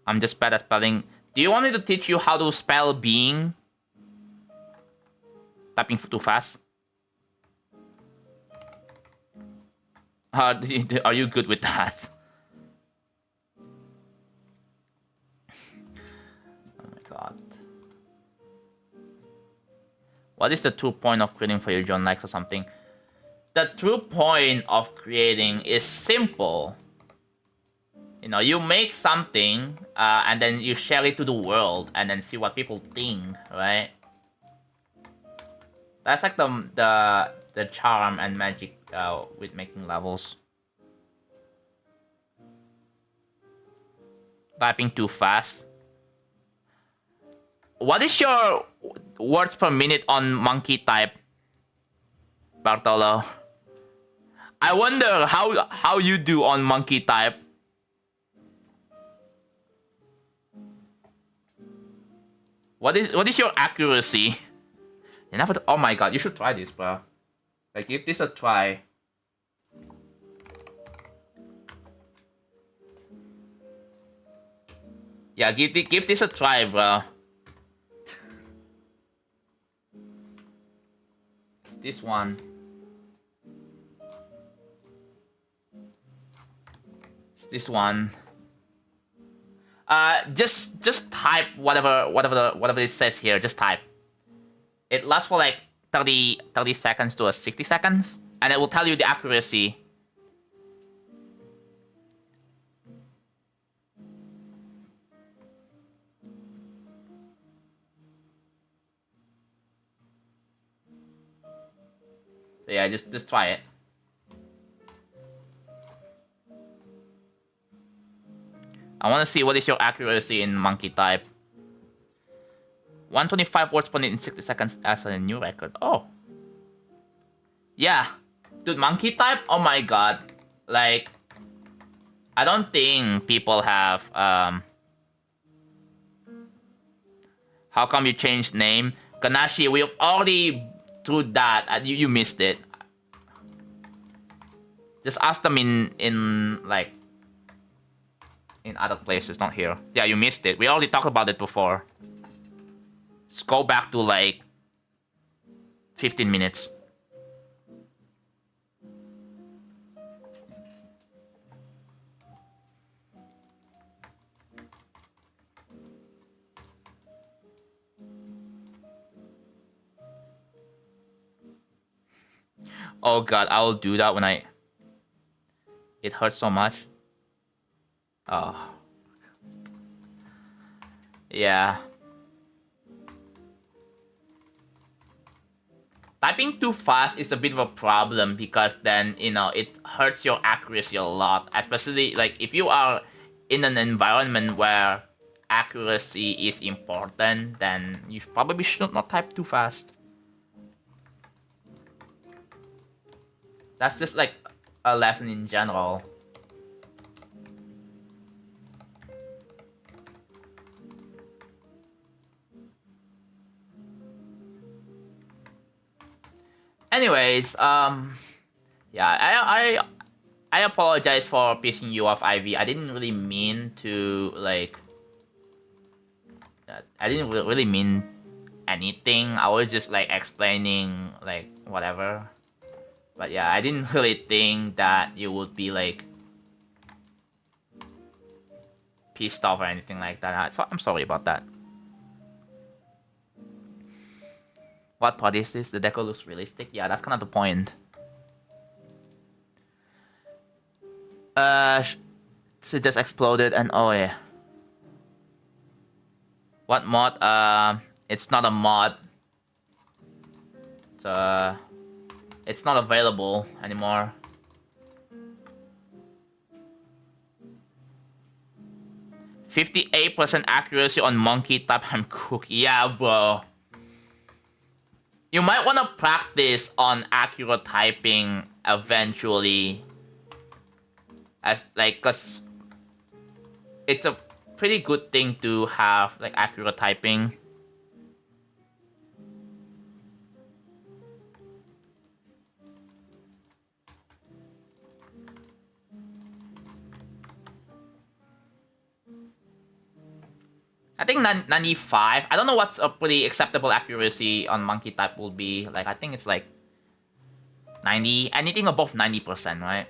I'm just bad at spelling. Do you want me to teach you how to spell being? Typing too fast? Are you good with that? Oh my god. What is the true point of creating for you, John likes or something? The true point of creating is simple. You know, you make something and then you share it to the world and then see what people think, right? That's like the charm and magic with making levels. Typing too fast. What is your words per minute on monkey type, Bartolo? I wonder how you do on monkey type. What is your accuracy? Oh my god, you should try this, bro. Like, give this a try. Yeah, give this a try, bro. It's this one. It's this one. Just type whatever it says here. Just type. It lasts for like 30 seconds to 60 seconds, and it will tell you the accuracy. So yeah, just try it. I want to see what is your accuracy in monkey type. 125 words per minute in 60 seconds as a new record. Oh. Yeah. Dude, monkey type? Oh my god. Like, I don't think people have, how come you changed name? Ganashi, we've already do that. You missed it. Just ask them in like, in other places, not here. Yeah, you missed it. We already talked about it before. Let's go back to like 15 minutes. Oh god, I will do that when it hurts so much. Oh. Yeah. Typing too fast is a bit of a problem because then, you know, it hurts your accuracy a lot. Especially, like, if you are in an environment where accuracy is important, then you probably should not type too fast. That's just, like, a lesson in general. Anyways, yeah, I apologize for pissing you off, Ivy. I didn't really mean to, like, I didn't really mean anything. I was just, like, explaining, like, whatever. But yeah, I didn't really think that you would be, like, pissed off or anything like that. So I'm sorry about that. What part is this? The deco looks realistic? Yeah, that's kind of the point. So it just exploded and oh yeah. What mod? It's not a mod. It's not available anymore. %58% accuracy on monkey type. I'm cooked. Yeah, bro. You might want to practice on accurate typing eventually. As like, cause it's a pretty good thing to have like accurate typing. I think 95. I don't know what's a pretty acceptable accuracy on monkey type will be. Like, I think it's like 90. Anything above 90%, right?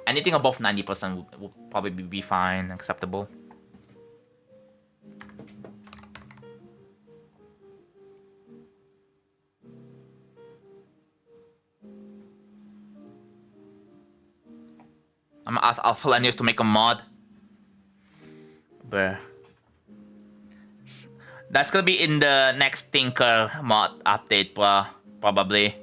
Anything above 90% will probably be fine, acceptable. I'm gonna ask Alphalenius to make a mod. Bruh. That's gonna be in the next Tinker mod update, bruh. Probably.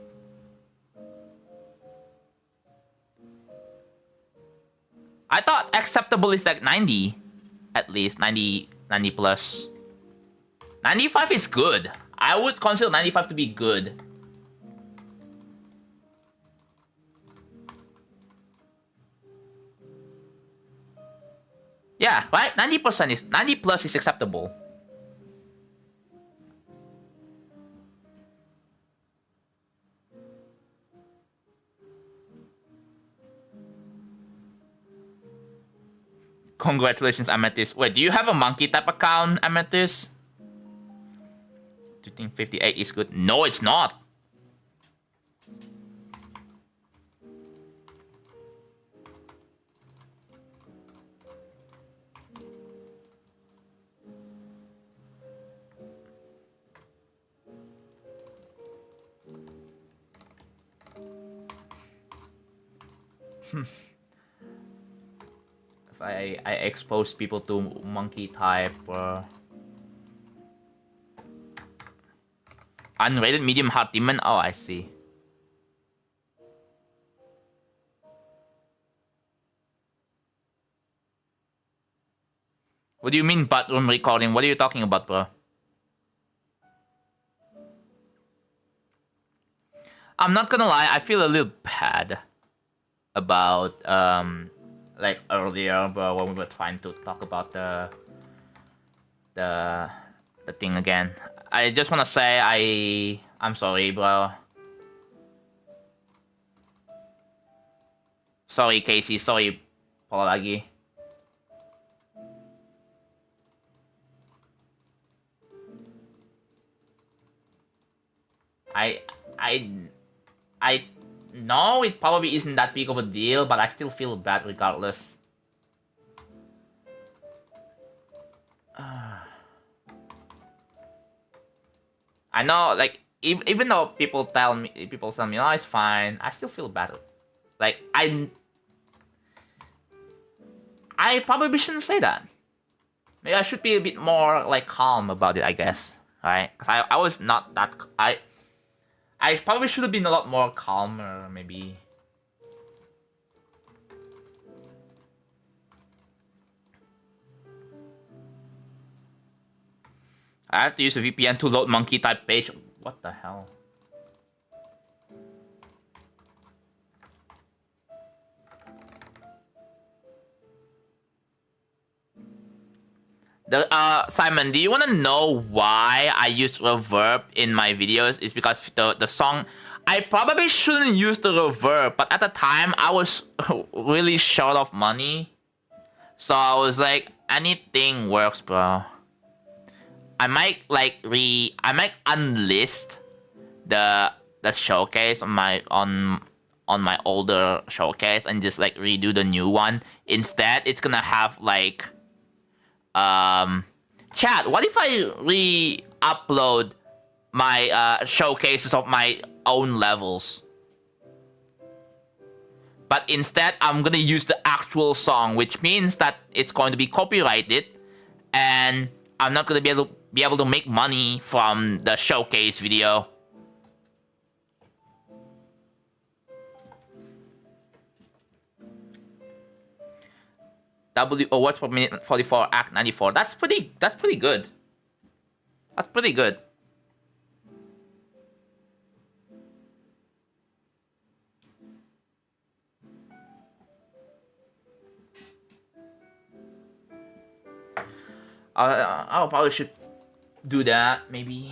I thought acceptable is like 90. At least 90 plus. 95 is good. I would consider 95 to be good. Yeah, right? 90% is 90 plus is acceptable. Congratulations, Amethyst. Wait, do you have a monkey type account, Amethyst? Do you think 58 is good? No, it's not. If I expose people to monkey type, unrated medium hard demon. Oh, I see. What do you mean bathroom recording? What are you talking about, bro? I'm not gonna lie, I feel a little bad about like earlier, bro, when we were trying to talk about the thing again. I just wanna say I'm sorry, bro. Sorry, Casey. Sorry, Polagi. I know it probably isn't that big of a deal, but I still feel bad regardless. I know, like, even though people tell me, oh, it's fine, I still feel bad. Like, I probably shouldn't say that. Maybe I should be a bit more, like, calm about it, I guess. Right? Because I was not that... I probably should have been a lot more calmer, maybe. I have to use a VPN to load monkey type page. What the hell? Simon, do you want to know why I use reverb in my videos? It's because the song... I probably shouldn't use the reverb, but at the time, I was really short of money. So I was like, anything works, bro. I might, like, I might unlist the showcase on my older showcase and just, like, redo the new one. Instead, it's gonna have, like... chat, what if I re-upload my showcases of my own levels? But instead, I'm gonna use the actual song, which means that it's going to be copyrighted, and I'm not gonna be able to make money from the showcase video. Words per minute 44, Act 94. That's pretty good. That's pretty good. I probably should do that, maybe.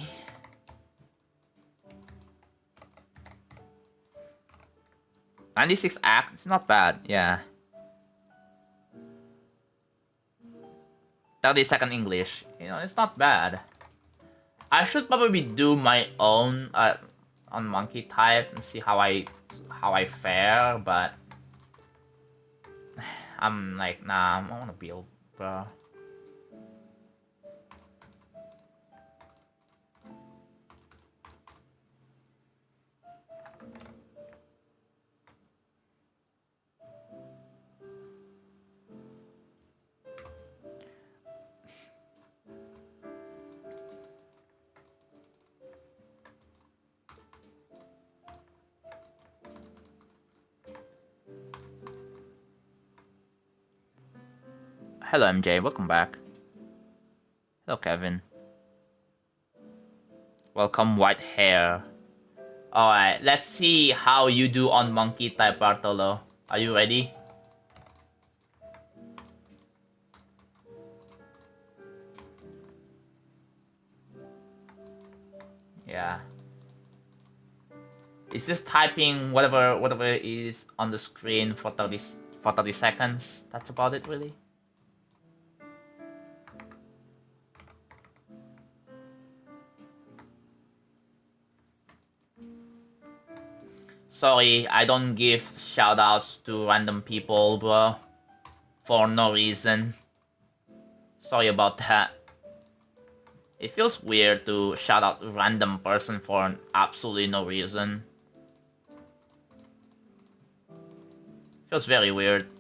'96 Act, it's not bad, yeah. 30-second English, you know, it's not bad. I should probably do my own on monkey type and see how I fare, but I'm like, nah, I wanna build, bro. Hello, MJ. Welcome back. Hello, Kevin. Welcome, white hair. Alright, let's see how you do on monkey type, Bartolo. Are you ready? Yeah. It's just typing whatever is on the screen for 30 seconds. That's about it, really. Sorry, I don't give shoutouts to random people, bro. For no reason. Sorry about that. It feels weird to shout out a random person for absolutely no reason. Feels very weird.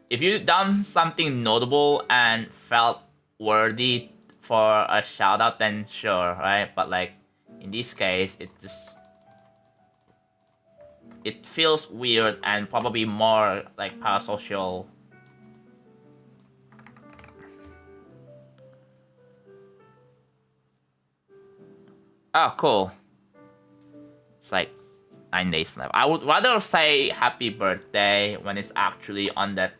If you done something notable and felt worthy for a shout out, then sure, right? But like in this case, it feels weird and probably more like parasocial. Oh, cool. It's like 9 days left. I would rather say happy birthday when it's actually on that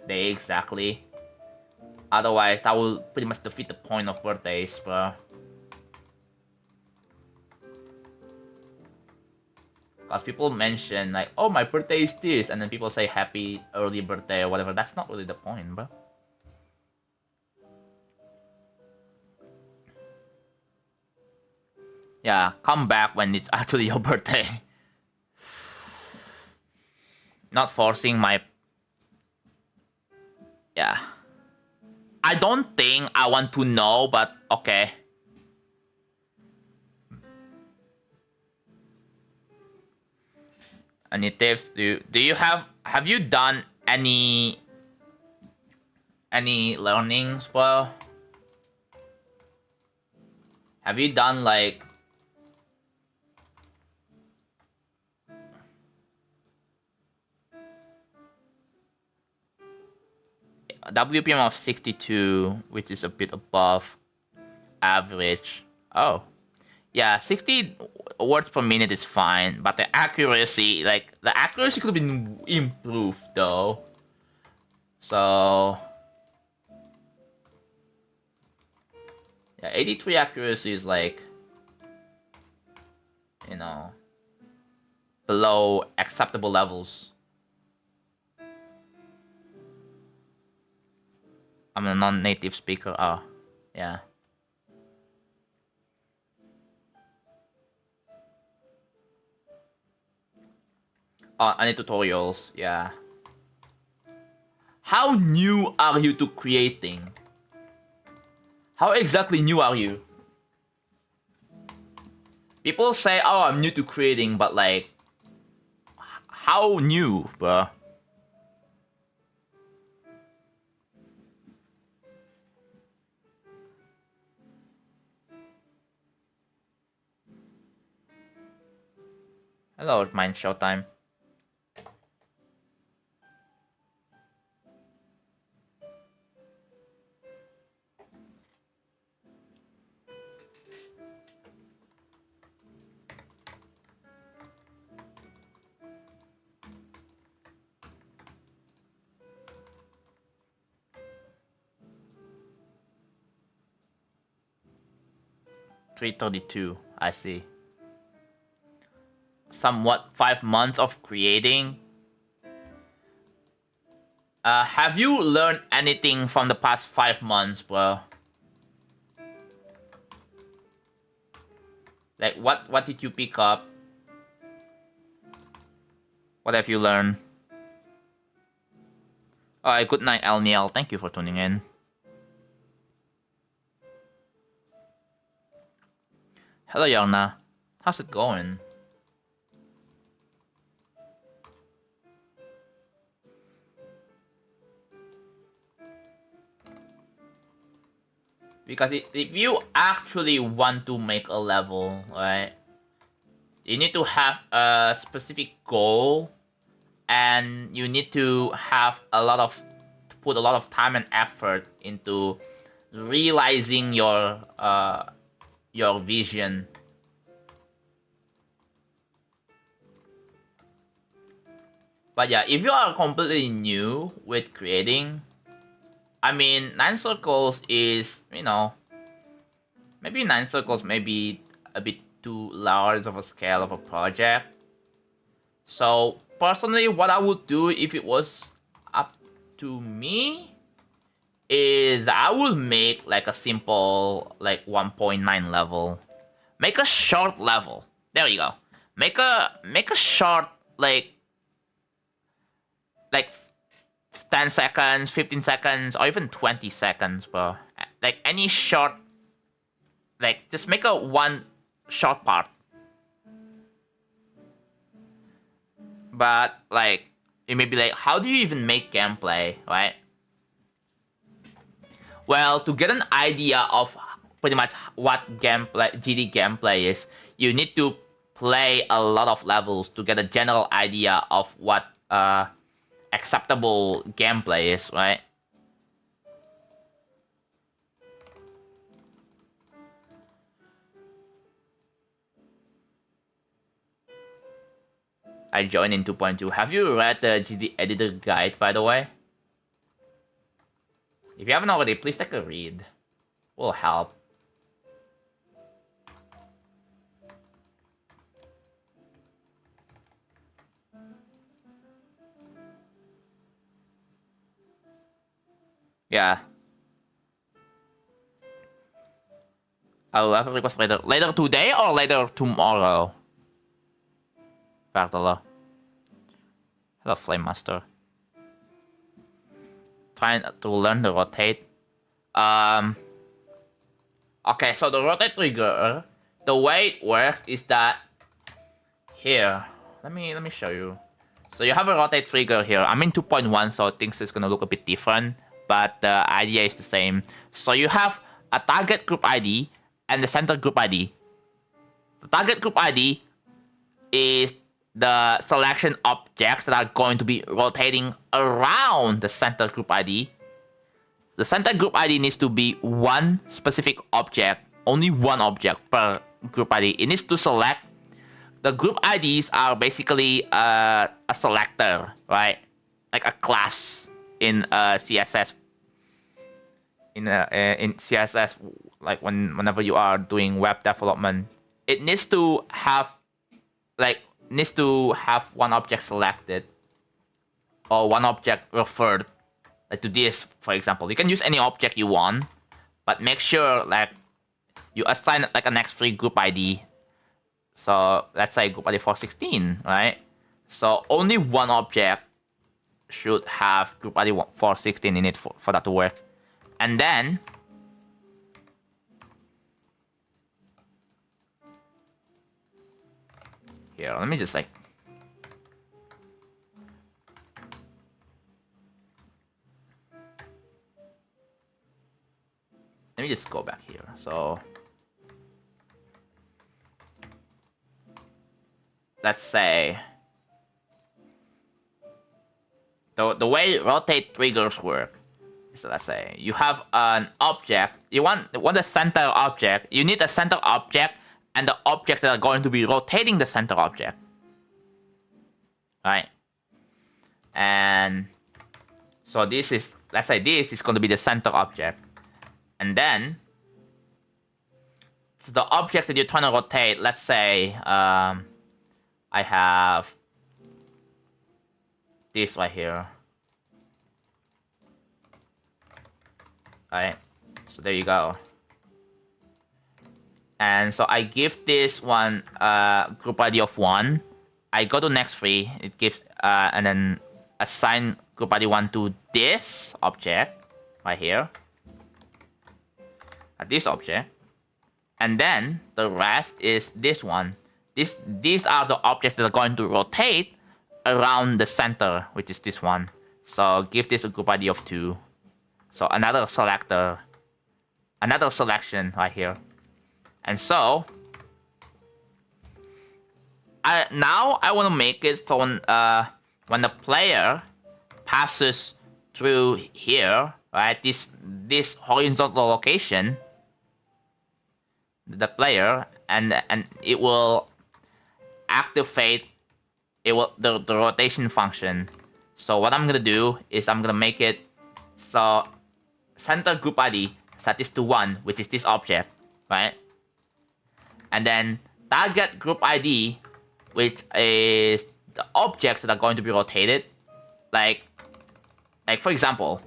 day exactly. Otherwise, that will pretty much defeat the point of birthdays, bro. Because people mention like, oh, my birthday is this, and then people say happy early birthday or whatever. That's not really the point, bro. Yeah, come back when it's actually your birthday. Not forcing my... Yeah. I don't think I want to know, but okay. Any tips? Do you have you done any learnings, bro? Have you done like WPM of 62, which is a bit above average? Oh. Yeah, 60 words per minute is fine, but the accuracy could have been improved though. So yeah, 83 accuracy is like, you know, below acceptable levels. I'm a non-native speaker. Oh, yeah. Any tutorials, yeah. How new are you to creating? How exactly new are you? People say, oh, I'm new to creating, but like, how new, bruh? Hello, Mind Showtime. $332, I see. Somewhat 5 months of creating. Have you learned anything from the past 5 months, bro? Like, what did you pick up? What have you learned? Alright, good night, El Niel. Thank you for tuning in. Hello, Yarna. How's it going? Because if you actually want to make a level, right, you need to have a specific goal, and you need to have put a lot of time and effort into realizing your vision. But yeah, if you are completely new with creating, I mean, 9 circles is, you know, maybe 9 circles may be a bit too large of a scale of a project. So personally, what I would do if it was up to me is I would make like a simple like 1.9 level. Make a short level. There you go. make a short like 10 seconds, 15 seconds, or even 20 seconds, bro. Like any short, like just make a one short part. But like you may be like, how do you even make gameplay, right? Well, to get an idea of pretty much what gameplay GD gameplay is, you need to play a lot of levels to get a general idea of what acceptable gameplay is, right? I joined in 2.2. Have you read the GD editor guide, by the way? If you haven't already, please take a read. Will help. Yeah. I'll have a request later. Later today or later tomorrow? Hello, Flame Master. Trying to learn the rotate. Okay, so the rotate trigger, the way it works is that here. Let me show you. So you have a rotate trigger here. I'm in 2.1, so things is gonna look a bit different, but the idea is the same. So you have a target group ID and the center group ID. The target group ID is the selection objects that are going to be rotating around the center group ID. The center group ID needs to be one specific object, only one object per group ID. It needs to select. The group IDs are basically a selector, right? Like a class in CSS. In CSS, like whenever you are doing web development, it needs to have one object selected or one object referred, like to this, for example. You can use any object you want, but make sure like you assign like a next free group ID. So let's say group ID 416, right? So only one object should have group ID 416 in it for that to work. And then here, let me just like let me just go back here. So let's say the way rotate triggers work. So let's say you have an object. You want a center object. You need a center object and the objects that are going to be rotating the center object, right? And so this is, let's say this is going to be the center object, and then so the object that you're trying to rotate. Let's say I have this right here. Alright, so there you go. And so I give this one group ID of 1. I go to next free. It gives and then assign group ID 1 to this object right here. This object. And then the rest is this one. These are the objects that are going to rotate around the center, which is this one. So give this a group ID of 2. So another selector, another selection right here. And so now I want to make it so when the player passes through here, right, this horizontal location, the player, and it will activate the rotation function. So what I'm gonna do is I'm gonna make it so center group ID set this to 1, which is this object, right? And then target group ID, which is the objects that are going to be rotated, like for example,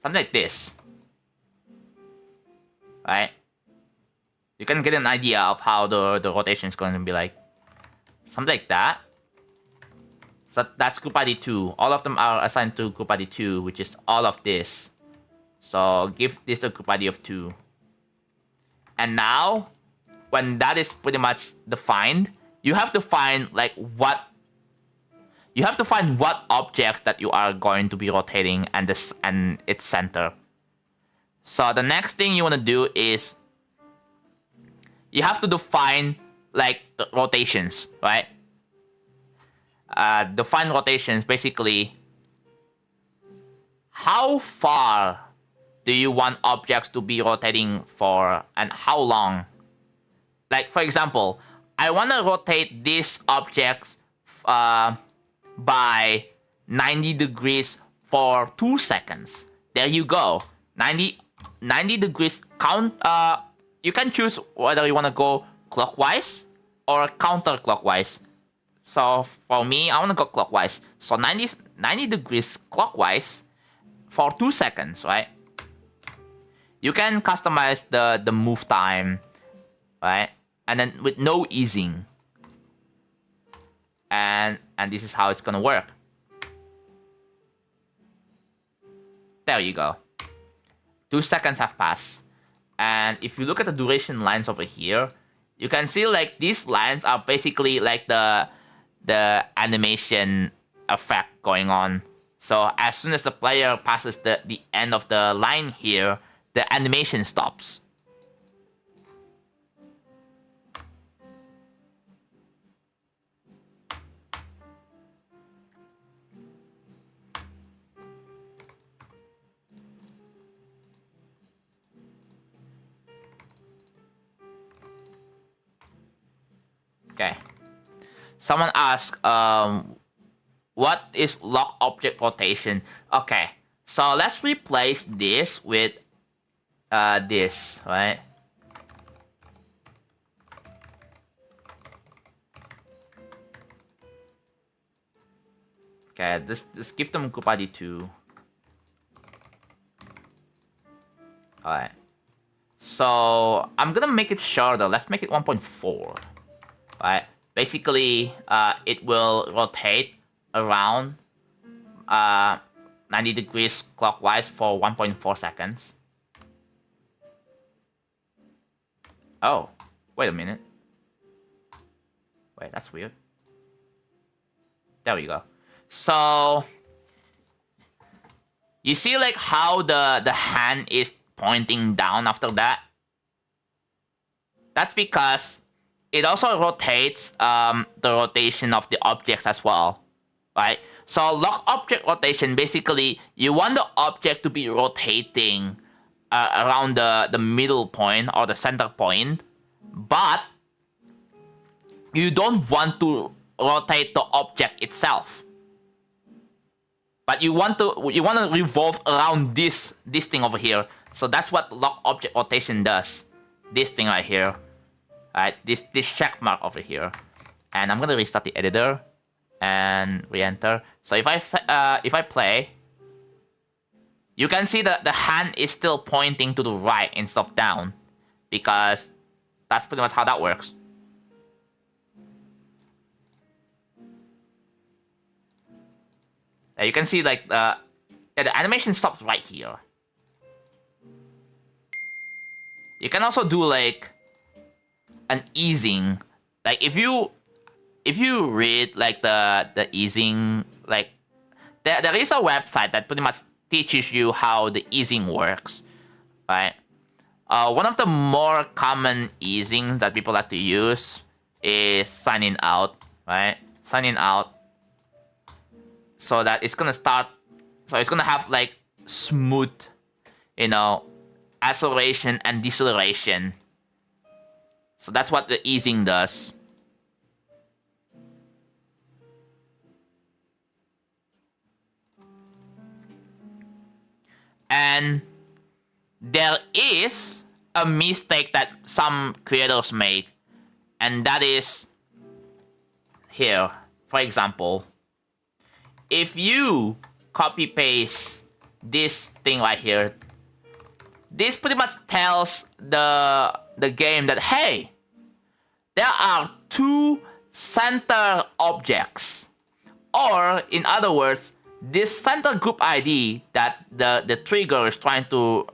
something like this, right? You can get an idea of how the rotation is going to be like. Something like that. So that's group ID 2. All of them are assigned to group ID 2, which is all of this. So give this a group ID of 2. And now, when that is pretty much defined, you have to find like what objects that you are going to be rotating and its center. So the next thing you want to do is you have to define like the rotations, right? Define rotations, basically how far do you want objects to be rotating for and how long? Like for example, I want to rotate these objects by 90 degrees for 2 seconds. There you go. 90 degrees count. You can choose whether you want to go clockwise or counterclockwise. So for me, I want to go clockwise. So 90 degrees clockwise for 2 seconds, right? You can customize the move time, right? And then with no easing. And this is how it's gonna work. There you go. 2 seconds have passed. And if you look at the duration lines over here, you can see like these lines are basically like the animation effect going on. So as soon as the player passes the end of the line here, the animation stops. Okay. Someone asked, what is lock object rotation? Okay, so let's replace this with this, right? Okay, this give them group ID 2. Alright. So I'm gonna make it shorter. Let's make it 1.4. Right? Basically, it will rotate around 90 degrees clockwise for 1.4 seconds. Oh, wait a minute. Wait, that's weird. There we go. So you see like how the hand is pointing down after that? That's because it also rotates the rotation of the objects as well, right? So lock object rotation, basically, you want the object to be rotating around the middle point or the center point, but you don't want to rotate the object itself. But you want to revolve around this thing over here. So that's what lock object rotation does. This thing right here. Alright, this check mark over here. And I'm gonna restart the editor and re-enter. So if I play, you can see that the hand is still pointing to the right instead of down, because that's pretty much how that works. You can see like the animation stops right here. You can also do like an easing. Like if you read like the easing, like there is a website that pretty much teaches you how the easing works, right? One of the more common easings that people like to use is signing out, right? Signing out, so that it's gonna start. So it's gonna have like smooth, acceleration and deceleration. So that's what the easing does. And there is a mistake that some creators make, and that is here. For example, if you copy paste this thing right here, this pretty much tells the the game that, hey, there are two center objects. Or, in other words, this center group ID that the trigger is trying to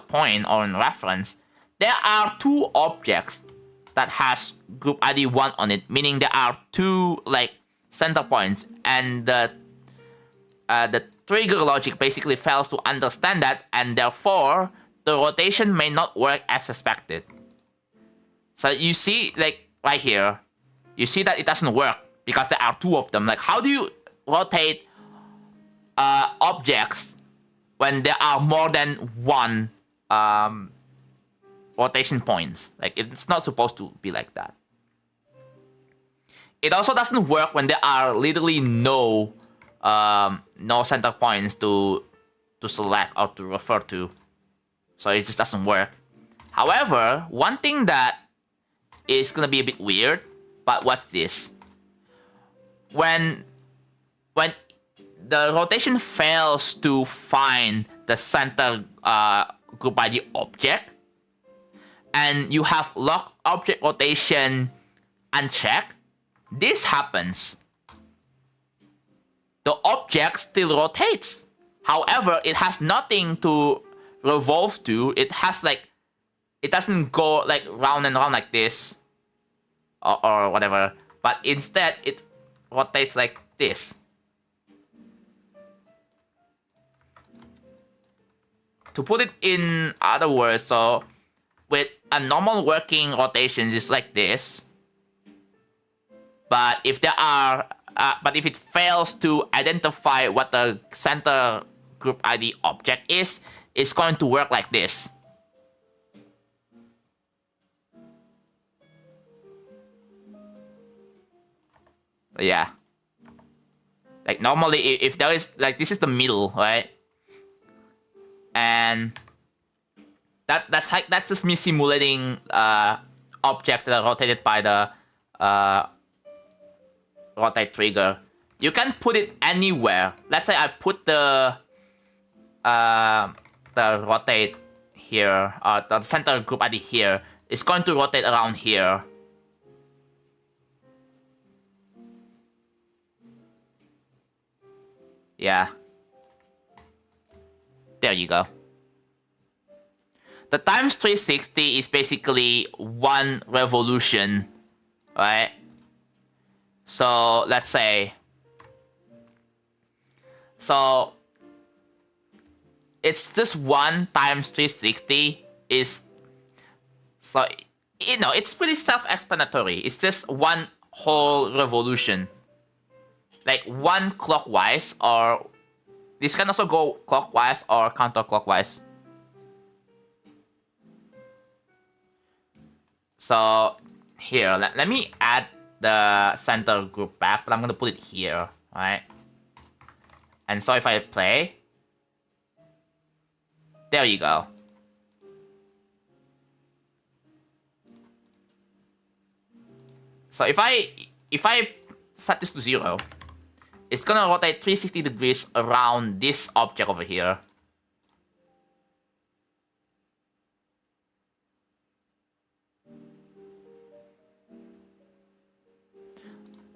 point or reference, there are two objects that has group ID 1 on it, meaning there are two center points, and the trigger logic basically fails to understand that, and therefore the rotation may not work as expected. So you see, right here, you see that it doesn't work because there are two of them. How do you rotate objects when there are more than one rotation points? It's not supposed to be like that. It also doesn't work when there are literally no center points to select or to refer to. So it just doesn't work. However, one thing that is gonna be a bit weird, but what's this? When the rotation fails to find the center group ID object, and you have lock object rotation unchecked, this happens. The object still rotates. However, it has nothing to revolve to. It has it doesn't go round and round like this or whatever, but instead it rotates like this. To put it in other words, so with a normal working rotation is like this, but if it fails to identify what the center group ID object is, it's going to work like this. Yeah. Normally, if there is this is the middle, right? And that's just me simulating objects that are rotated by the rotate trigger. You can put it anywhere. Let's say I put the rotate here, the center group ID here. It's going to rotate around here. Yeah. There you go. The times 360 is basically one revolution, right? So let's say, so it's just 1 times 360 is, so it's pretty self-explanatory. It's just one whole revolution. One clockwise, or this can also go clockwise or counterclockwise. So here, let me add the center group back, but I'm gonna put it here, right? And so if I play, there you go. So if I set this to 0, it's gonna rotate 360 degrees around this object over here.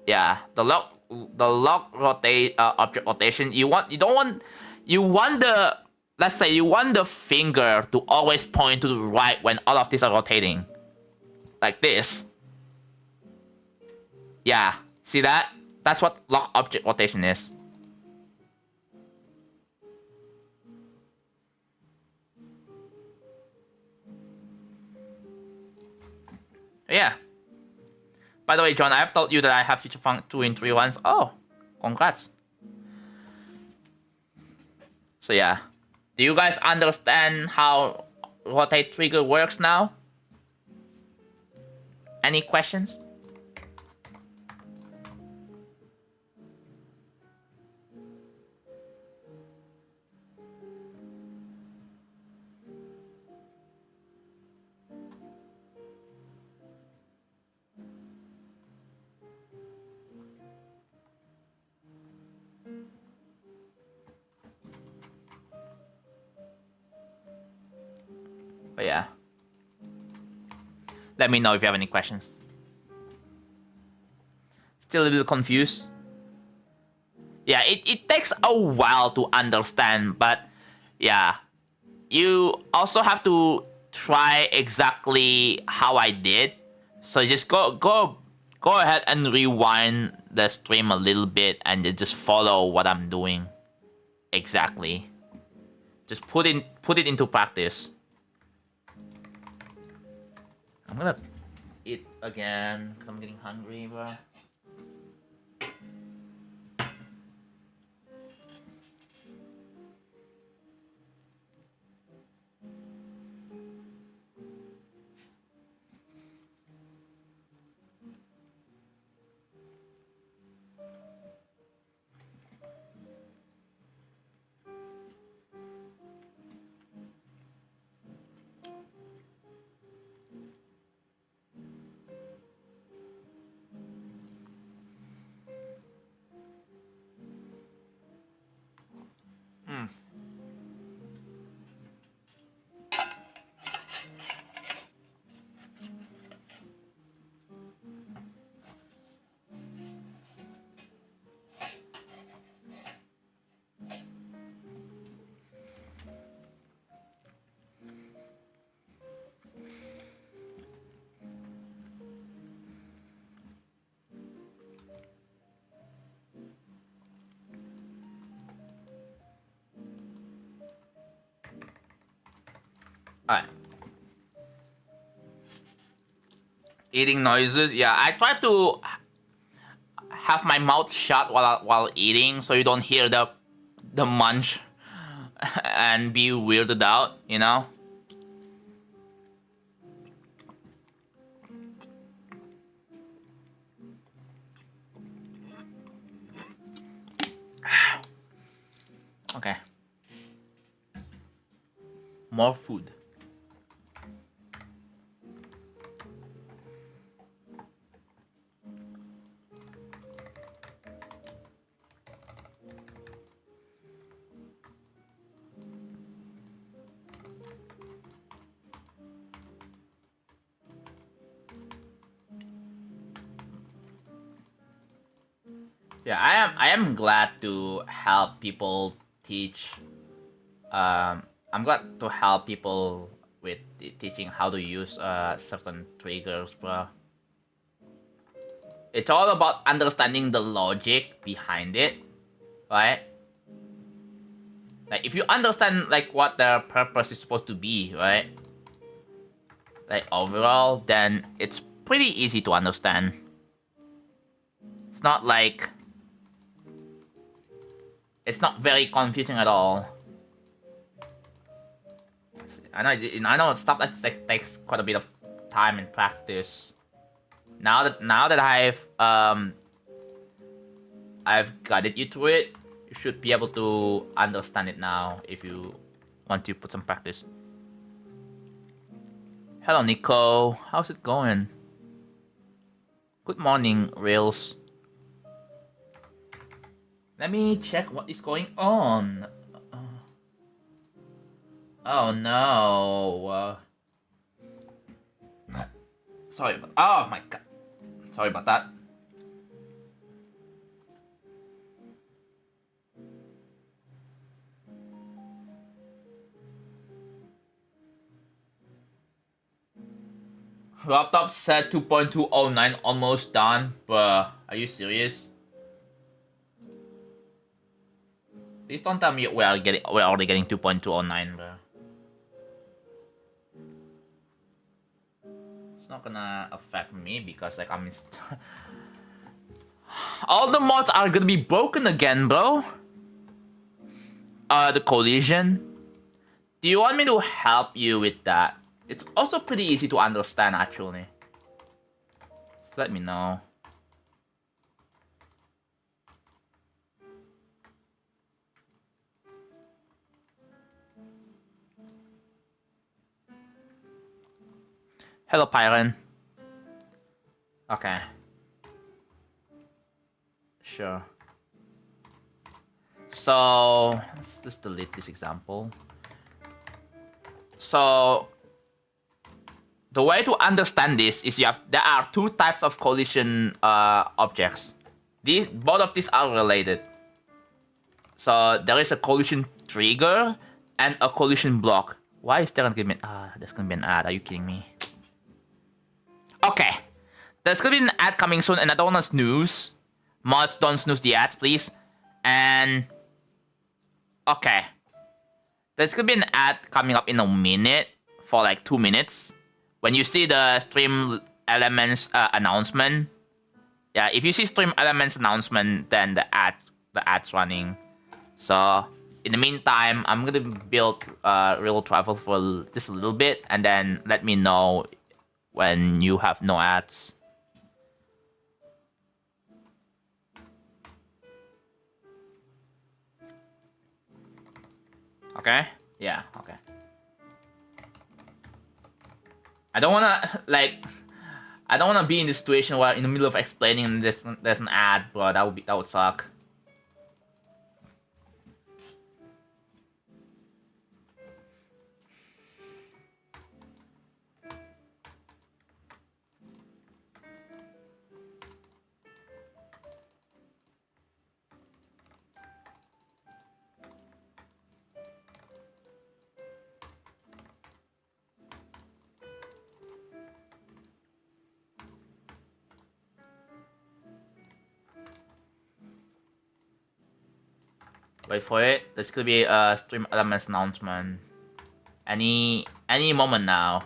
Yeah, the lock rotate object rotation. You want the, let's say you want the finger to always point to the right when all of these are rotating, like this. Yeah, see that? That's what lock object rotation is. Yeah. By the way, John, I have told you that I have feature func 2 in 3 ones. Oh, congrats. So yeah. Do you guys understand how rotate trigger works now? Any questions? Let me know if you have any questions. Still a little confused? Yeah, it takes a while to understand, but yeah. You also have to try exactly how I did. So just go ahead and rewind the stream a little bit and just follow what I'm doing. Exactly. Just put it into practice. I'm gonna eat again because I'm getting hungry, bro. Alright. Eating noises. Yeah, I try to have my mouth shut while eating so you don't hear the munch and be weirded out, you know? Okay. More food. Yeah, I am glad to help people teach. I'm glad to help people with teaching how to use certain triggers, bro. It's all about understanding the logic behind it, right? Like if you understand like what their purpose is supposed to be, right? Like overall, then it's pretty easy to understand. It's not like it's not very confusing at all. I know it's stuff that takes quite a bit of time and practice. Now that I've guided you through it, you should be able to understand it now if you want to put some practice. Hello Nico, how's it going? Good morning, Rails. Let me check what is going on. Oh no. Sorry. Oh my god. Sorry about that. Laptop said 2.209 almost done, but are you serious? Please don't tell me we're already getting 2.209, bro. It's not gonna affect me because like I'm all the mods are gonna be broken again, bro. The collision. Do you want me to help you with that? It's also pretty easy to understand actually. Just let me know. Hello, Pyron. Okay. Sure. So, let's delete this example. So, the way to understand this is there are two types of collision objects. Both of these are related. So there is a collision trigger and a collision block. Why is there gonna be there's gonna be an ad? Are you kidding me? Okay, there's gonna be an ad coming soon, and I don't want to snooze. Mods, don't snooze the ads, please. And okay, there's gonna be an ad coming up in a minute for like 2 minutes. When you see the stream elements announcement, yeah, if you see stream elements announcement, then the ad's running. So in the meantime, I'm gonna build real travel for just a little bit, and then let me know when you have no ads. Okay? Yeah, okay. I don't wanna be in this situation where in the middle of explaining there's an ad, bro. That would suck. Wait for it. There's gonna be a stream elements announcement. Any moment now.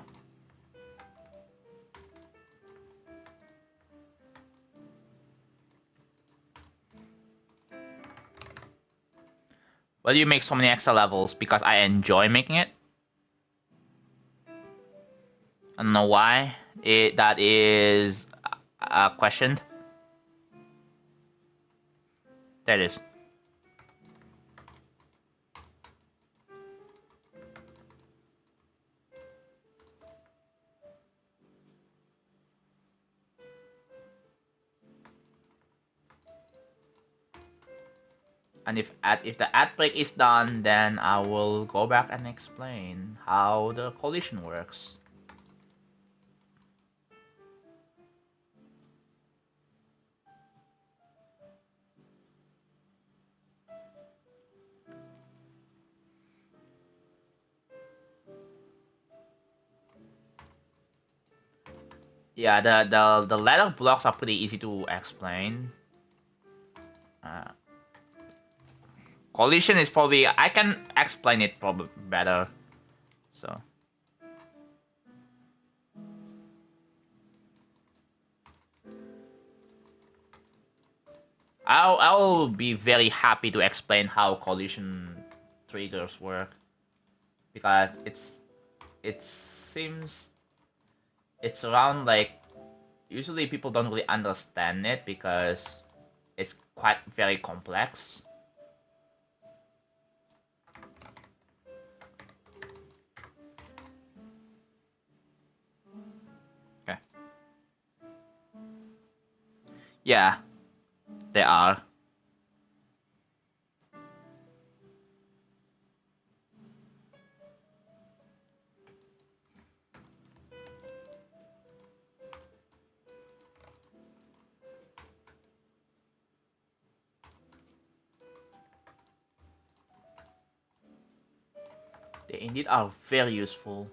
Why do you make so many extra levels? Because I enjoy making it. I don't know why. That is questioned. There it is. And if the ad break is done, then I will go back and explain how the collision works. Yeah, the ladder blocks are pretty easy to explain. Collision is probably, I can explain it probably better. So I'll be very happy to explain how collision triggers work, because it seems it's around like, usually people don't really understand it because it's quite very complex. Okay. Yeah, they are. They indeed are very useful.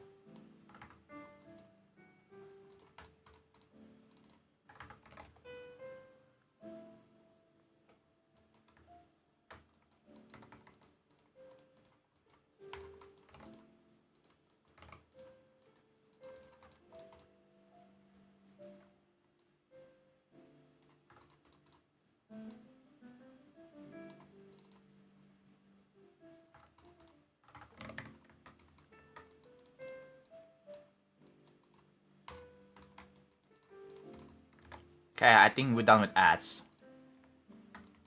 Okay, I think we're done with ads.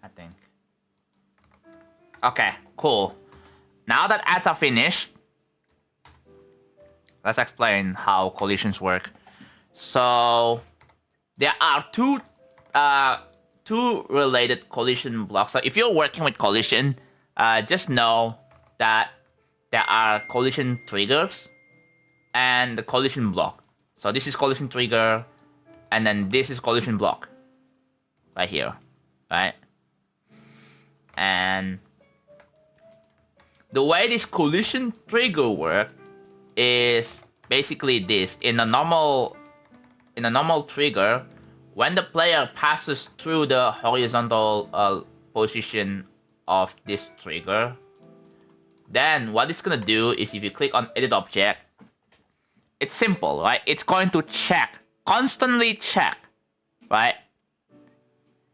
I think. Okay, cool. Now that ads are finished, let's explain how collisions work. So there are two related collision blocks. So if you're working with collision, just know that there are collision triggers and the collision block. So this is collision trigger, and then this is collision block. Right here, right? And the way this collision trigger works is basically this. In a normal trigger, when the player passes through the horizontal position of this trigger, then what it's gonna do is if you click on edit object, it's simple, right? It's going to check, constantly check, right?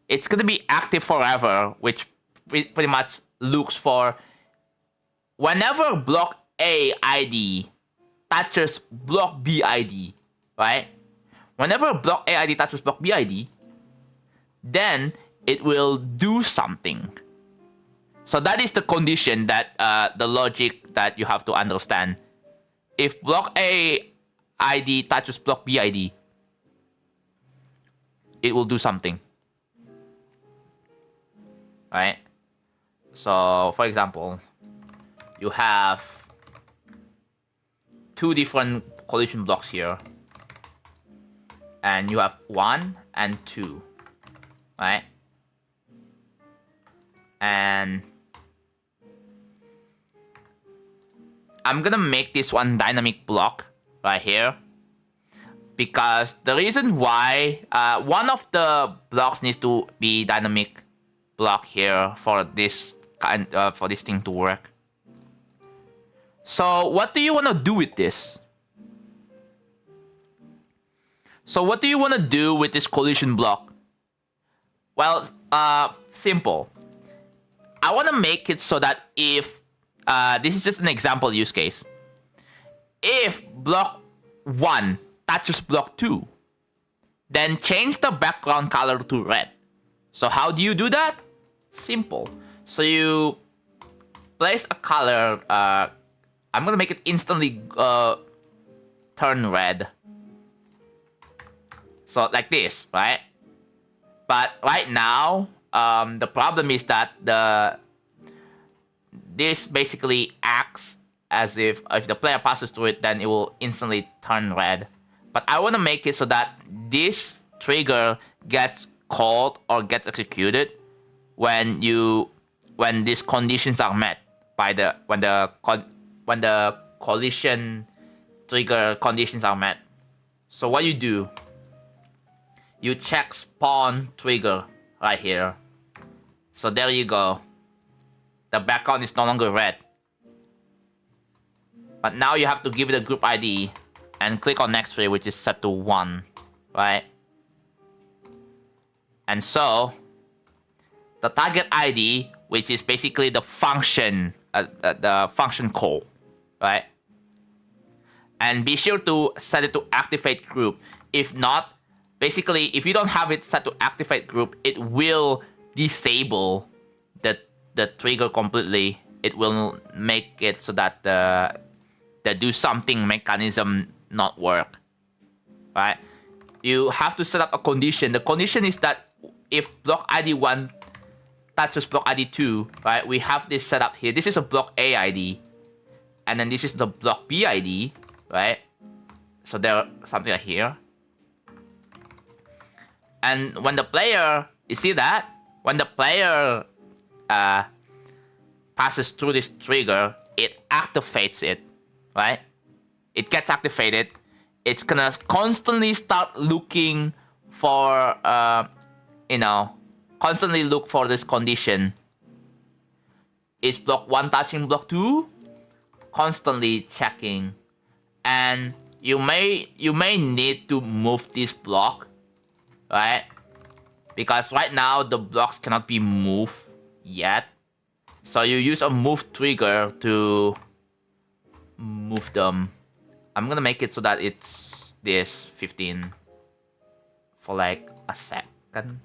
It's gonna be active forever, which pretty much looks for whenever block A ID touches block B ID, right? Whenever block A ID touches block B ID, then it will do something. So that is the condition that the logic that you have to understand. If block A ID touches block B ID, it will do something. Right? So, for example, you have 2 different collision blocks here. And you have 1 and 2. Right? And I'm gonna make this one dynamic block right here, because the reason why one of the blocks needs to be dynamic block here for this thing to work. So what do you want to do with this? So what do you want to do with this collision block? Well, simple. I want to make it so that if this is just an example use case. If block 1 touches block 2, then change the background color to red. So how do you do that? Simple. So you place a color. I'm gonna make it instantly turn red. So like this, right? But right now, the problem is that this basically acts as if the player passes through it, then it will instantly turn red. But I want to make it so that this trigger gets called or gets executed when these conditions are met by when the collision trigger conditions are met. So what you do, you check spawn trigger right here. So there you go. The background is no longer red. But now you have to give it a group ID and click on next tree, which is set to 1, right? And so the target ID, which is basically the function call, right? And be sure to set it to activate group. If not, basically, if you don't have it set to activate group, it will disable the trigger completely. It will make it so that the do something mechanism not work, right? You have to set up a condition. The condition is that if block ID 1 touches block ID 2, right? We have this set up here. This is a block A ID, and then this is the block B ID, right? So there something like here. And when the player, you see that? When the player passes through this trigger, it activates it, right? It gets activated. It's gonna constantly start looking for, constantly look for this condition. Is block 1 touching block 2? Constantly checking. And you may need to move this block, right? Because right now the blocks cannot be moved yet. So you use a move trigger to move them. I'm gonna make it so that it's this 15 for like a second.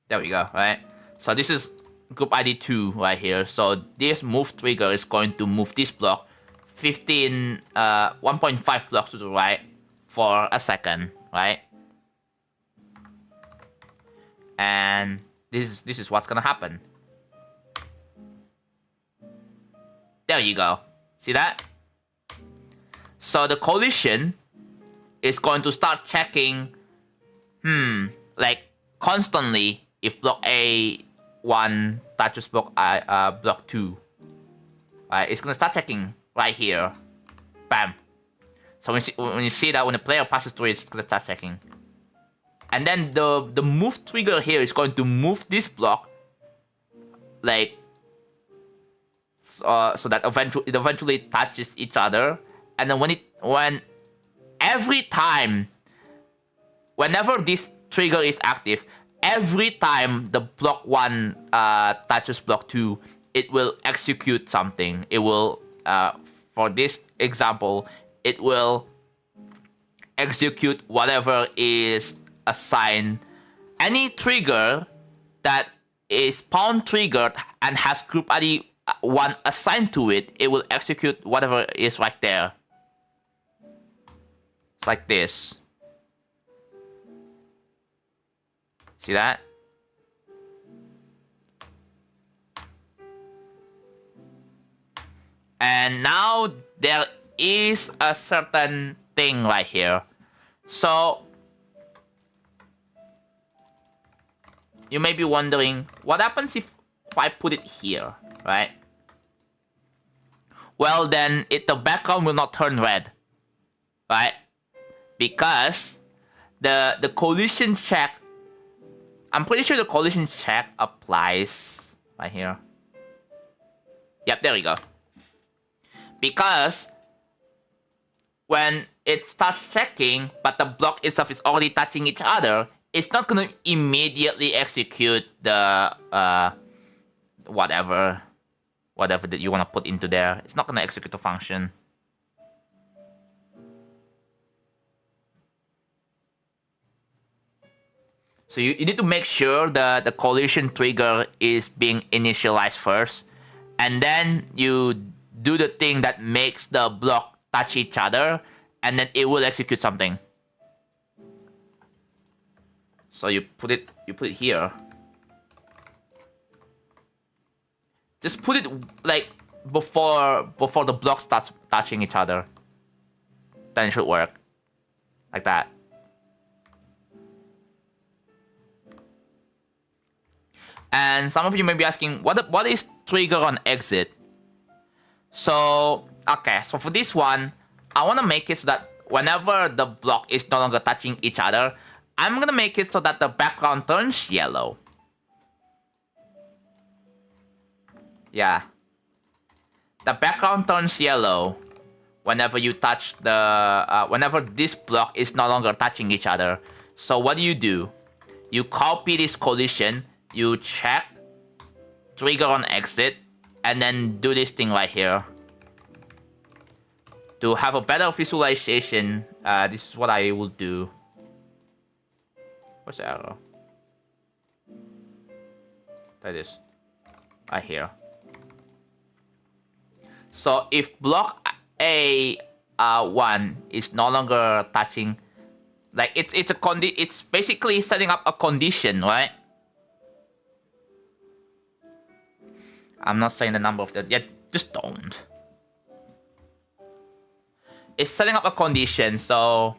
There we go, right? So this is group ID 2 right here. So this move trigger is going to move this block 1.5 blocks to the right for a second, right? And this is what's gonna happen. There you go. See that? So the collision is going to start checking, like constantly if block A1 touches block 2. It's gonna start checking right here. Bam. So when you see that when the player passes through, it's gonna start checking. And then the move trigger here is going to move this block, like so that it eventually touches each other. And then whenever this trigger is active, every time the block 1 touches block 2, it will execute something. It will, for this example, it will execute whatever is assigned. Any trigger that is pawn triggered and has group ID 1 assigned to it, it will execute whatever is right there. It's like this. See that? And now there is a certain thing right here. So you may be wondering, what happens if I put it here, right? Well, then the background will not turn red, right? Because the collision check, I'm pretty sure the collision check applies right here. Yep, there we go. Because when it starts checking, but the block itself is already touching each other, it's not gonna immediately execute the whatever that you wanna put into there. It's not gonna execute the function. So you need to make sure that the collision trigger is being initialized first, and then you do the thing that makes the block touch each other, and then it will execute something. So you put it here. Just put it like before the block starts touching each other. Then it should work. Like that. And some of you may be asking, what is trigger on exit? So, okay, so for this one, I want to make it so that whenever the block is no longer touching each other, I'm going to make it so that the background turns yellow. Yeah. The background turns yellow whenever you touch whenever this block is no longer touching each other. So what do? You copy this collision, you check trigger on exit, and then do this thing right here. To have a better visualization, this is what I will do. Where's the arrow? Like this. Right here. So if block A1 is no longer touching, like it's basically setting up a condition, right? I'm not saying the number of that yet, just don't. It's setting up a condition, so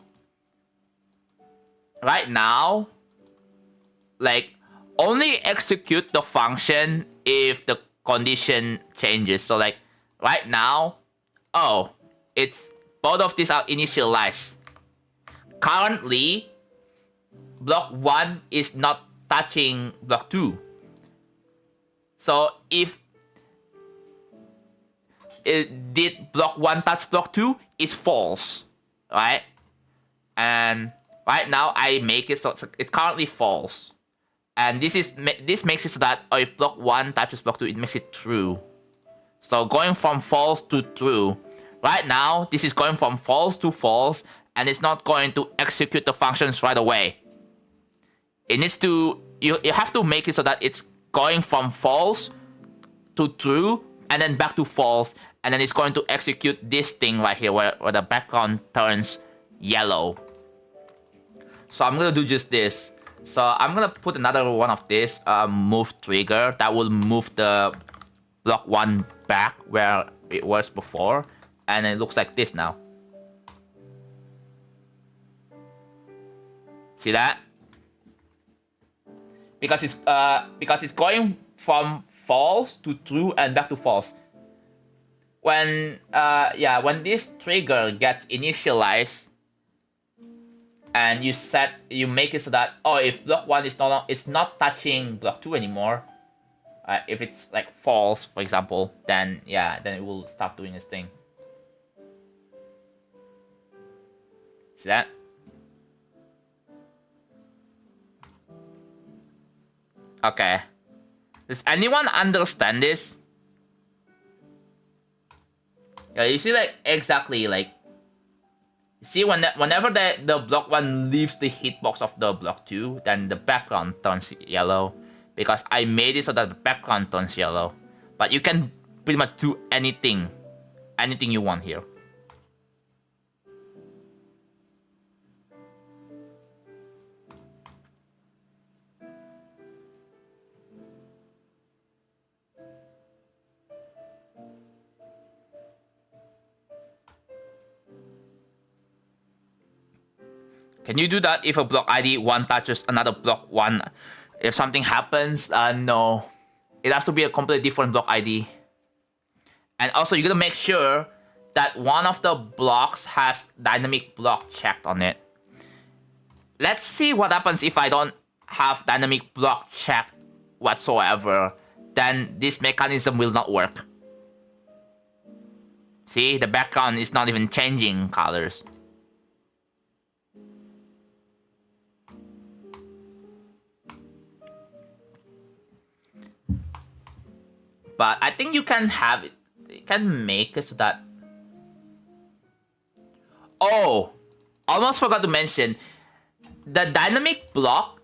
right now, like, only execute the function if the condition changes. So like right now, oh, it's both of these are initialized. Currently, block 1 is not touching block 2. So if did block 1 touch block 2, it's false, right? And right now I make it so it's currently false. And this makes it so that if block 1 touches block 2, it makes it true. So going from false to true. Right now, this is going from false to false, and it's not going to execute the functions right away. It needs to, you have to make it so that it's going from false to true, and then back to false, and then it's going to execute this thing right here where the background turns yellow. So I'm gonna do just this. So I'm gonna put another one of this move trigger that will move the block 1 back where it was before, and it looks like this now. See that? Because it's going from false to true and back to false. When when this trigger gets initialized and you make it so that if block 1 is it's not touching block 2 anymore. If it's like false, for example, then it will start doing its thing. See that? Okay. Does anyone understand this? Yeah, you see, like, exactly, like, you see whenever the block 1 leaves the hitbox of the block 2, then the background turns yellow. Because I made it so that the background turns yellow. But you can pretty much do anything you want here. Can you do that if a block ID 1 touches another block 1? If something happens, no. It has to be a completely different block ID. And also, you gotta make sure that one of the blocks has dynamic block checked on it. Let's see what happens if I don't have dynamic block checked whatsoever. Then this mechanism will not work. See, the background is not even changing colors. But I think you can have it. You can make it so that... Oh! Almost forgot to mention. The dynamic block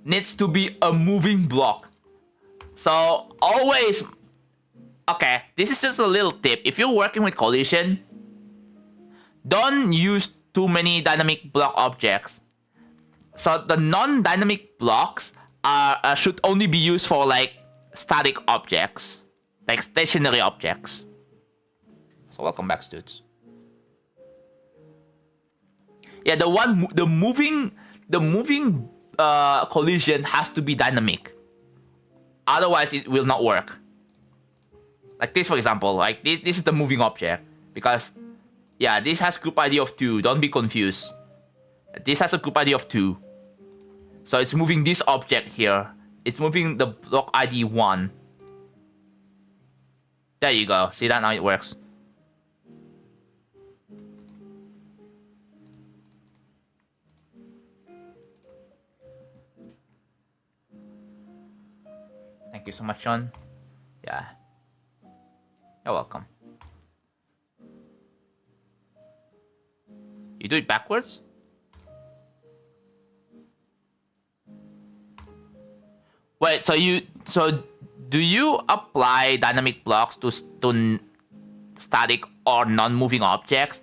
needs to be a moving block. So, always... Okay, this is just a little tip. If you're working with collision, don't use too many dynamic block objects. So, the non-dynamic blocks should only be used for, like, static objects. Like stationary objects. So welcome back, dudes. Yeah, the moving collision has to be dynamic. Otherwise, it will not work. Like this, for example. Like this is the moving object because this has group ID of 2. Don't be confused. This has a group ID of 2. So it's moving this object here. It's moving the block ID 1. There you go. See that? Now it works. Thank you so much, John. Yeah. You're welcome. You do it backwards? Wait, so do you apply dynamic blocks to static or non-moving objects?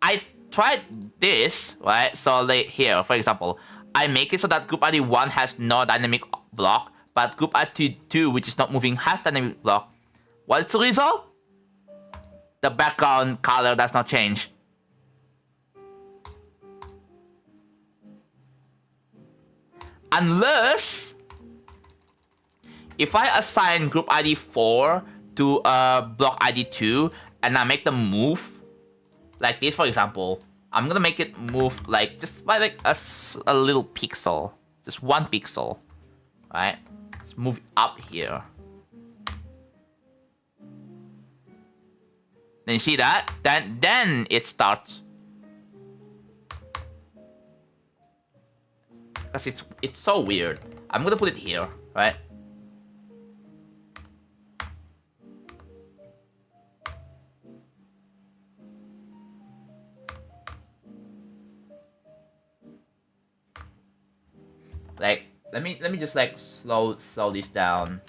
I tried this, right? So like here, for example, I make it so that group ID 1 has no dynamic block, but group ID 2, which is not moving, has dynamic block. What's the result? The background color does not change. Unless... if I assign group ID 4 to block ID 2 and I make them move like this, for example, I'm gonna make it move like just by like a little pixel, just 1 pixel, right? Let's move up here. Then you see that? Then it starts. Because it's so weird. I'm gonna put it here, right? Like, let me just like slow this down.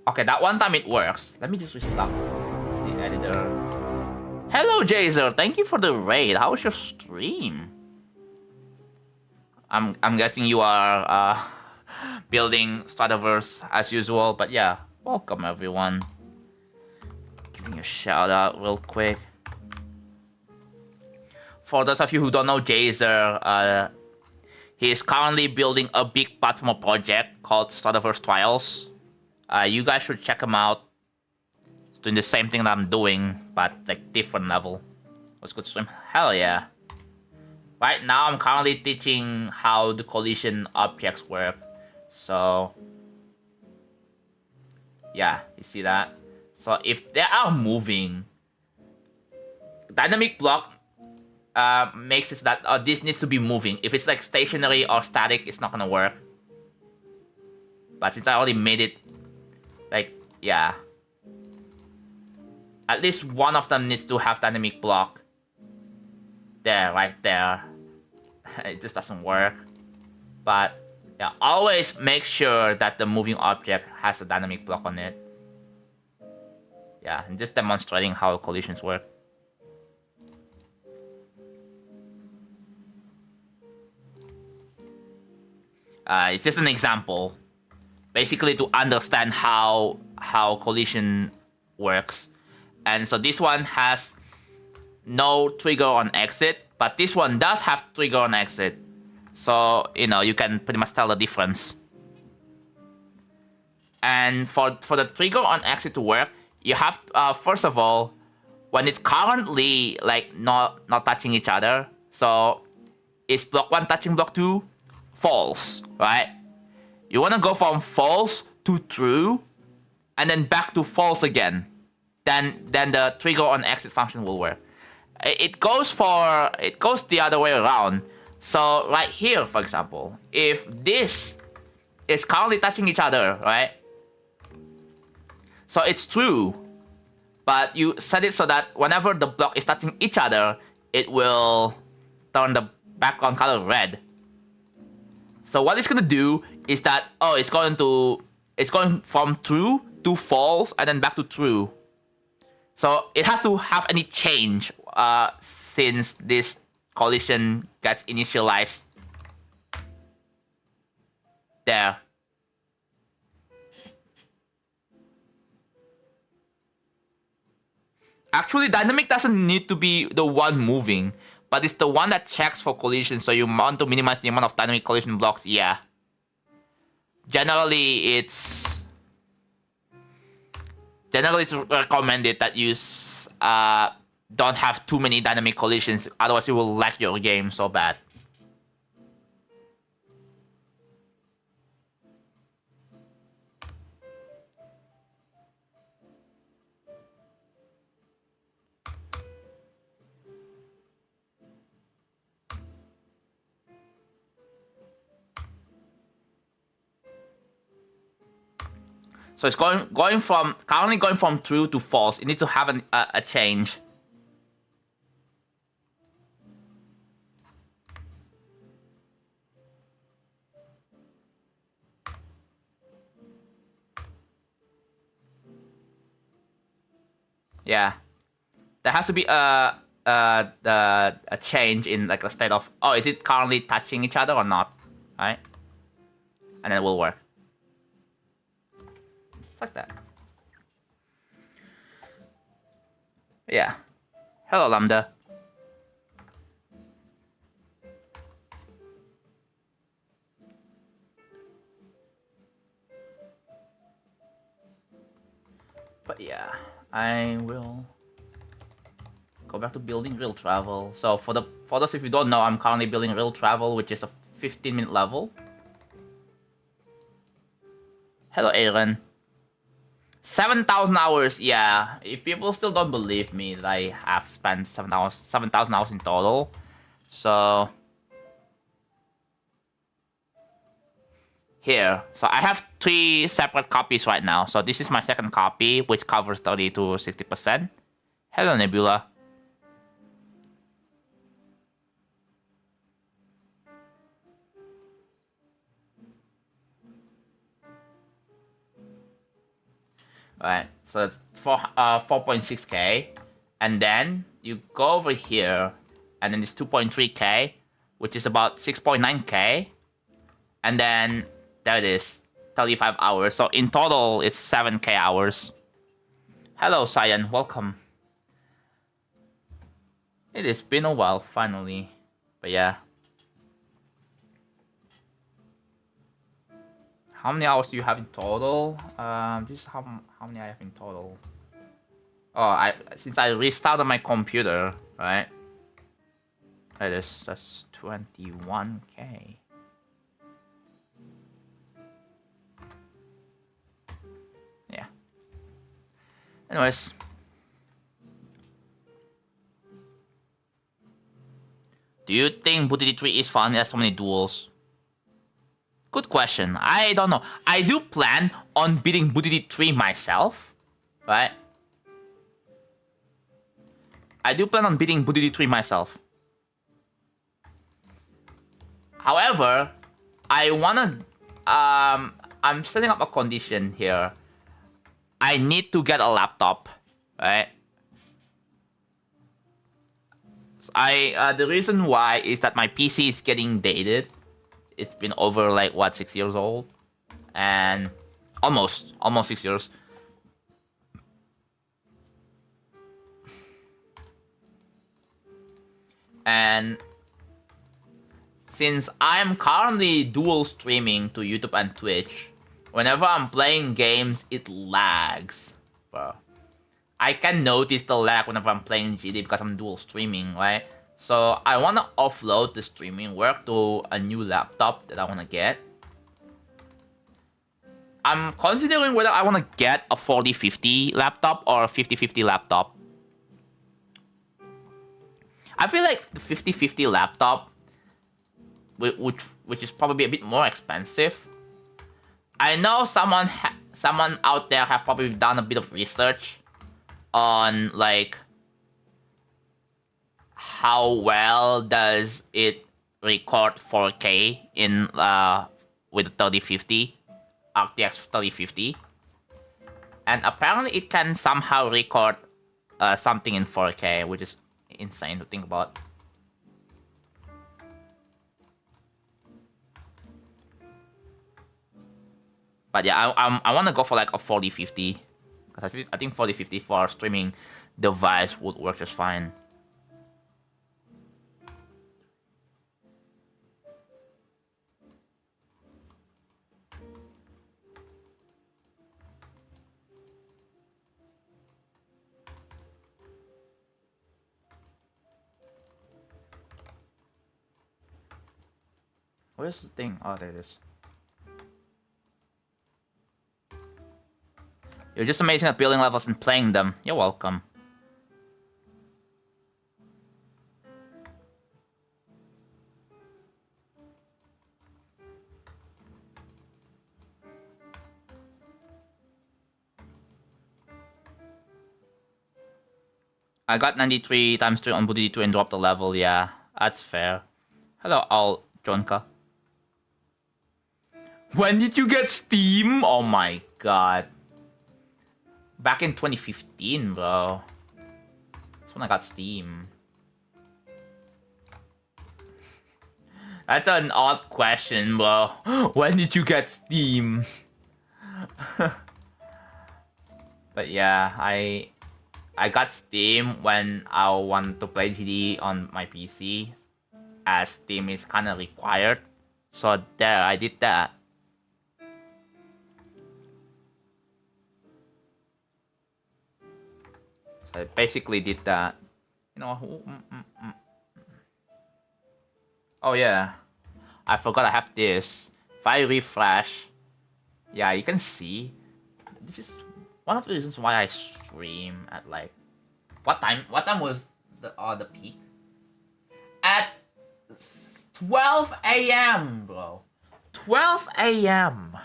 Okay, that one time it works. Let me just restart the editor. Hello, Jazer. Thank you for the raid. How was your stream? I'm guessing you are building Stradiverse as usual. But yeah, welcome everyone. Giving a shout out real quick. For those of you who don't know Jazer, he is currently building a big platformer project called Stradiverse Trials. You guys should check him out. He's doing the same thing that I'm doing, but like different level. Let's go stream. Hell yeah. Right now, I'm currently teaching how the collision objects work. So, yeah, you see that? So if they are moving, dynamic block makes it that this needs to be moving. If it's like stationary or static, it's not gonna work. But since I already made it, like, yeah. At least one of them needs to have dynamic block. There, right there. It just doesn't work. But yeah, always make sure that the moving object has a dynamic block on it. Yeah, I'm just demonstrating how collisions work. It's just an example. Basically to understand how collision works. And so this one has no trigger on exit, but this one does have trigger on exit. So, you know, you can pretty much tell the difference. And for the trigger on exit to work, you have first of all, when it's currently like not touching each other, so is block 1 touching block 2? False, right? You want to go from false to true, and then back to false again. Then the trigger on exit function will work. It goes the other way around. So right here, for example, if this is currently touching each other, right? So it's true, but you set it so that whenever the block is touching each other, it will turn the background color red. So what it's gonna do is that it's going from true to false and then back to true. So it has to have any change since this collision gets initialized there. Actually, dynamic doesn't need to be the one moving, but it's the one that checks for collision, so you want to minimize the amount of dynamic collision blocks, yeah. Generally, it's recommended that you don't have too many dynamic collisions, otherwise you will lag your game so bad. So it's currently going from true to false. It needs to have a change. Yeah, there has to be a change in like a state of is it currently touching each other or not, right? And then it will work. Like that. Yeah. Hello, Lambda. But yeah, I will go back to building real travel. So for those of you who don't know, I'm currently building real travel, which is a 15-minute level. Hello, Aaron. 7,000 hours, yeah. If people still don't believe me that I have spent 7,000 hours in total. So here. So I have 3 separate copies right now. So this is my second copy, which covers 30 to 60%. Hello, Nebula. Alright, so it's 4.6k, and then you go over here, and then it's 2.3k, which is about 6.9k, and then There it is. 35 hours. So in total, it's 7k hours. Hello, Cyan. Welcome. It has been a while, finally. But yeah. How many hours do you have in total? This is how many I have in total. Oh, since I restarted my computer, right? That's 21k. Yeah. Anyways. Do you think Booty 3 is fun? It has so many duels. Good question. I don't know. I do plan on beating Booty 3 myself, right? I do plan on beating Booty 3 myself. However, I wanna I'm setting up a condition here. I need to get a laptop, right? The reason why is that my PC is getting dated. It's been over like what 6 years old, and almost 6 years. And since I'm currently dual streaming to YouTube and Twitch, whenever I'm playing games, it lags, bro. I can notice the lag whenever I'm playing GD because I'm dual streaming, right? So I want to offload the streaming work to a new laptop that I want to get. I'm considering whether I want to get a 4050 laptop or a 5050 laptop. I feel like the 5050 laptop, which is probably a bit more expensive. I know someone out there have probably done a bit of research on like how well does it record 4K in with the 3050 RTX 3050, and apparently it can somehow record something in 4K, which is insane to think about. But yeah, I want to go for like a 4050 because I think 4050 for a streaming device would work just fine. Where's the thing? Oh, there it is. You're just amazing at building levels and playing them. You're welcome. I got 93 times 3 on Booty 2 and dropped the level. Yeah, that's fair. Hello, all Jonka. When did you get Steam? Oh my god. Back in 2015, bro. That's when I got Steam. That's an odd question, bro. When did you get Steam? But yeah, I got Steam when I want to play GD on my PC, as Steam is kind of required. So there, I did that. So I basically did that. You know. Oh yeah, I forgot I have this. If I refresh, yeah, you can see. This is one of the reasons why I stream at like what time? What time was the peak? At 12 a.m. bro. 12 a.m.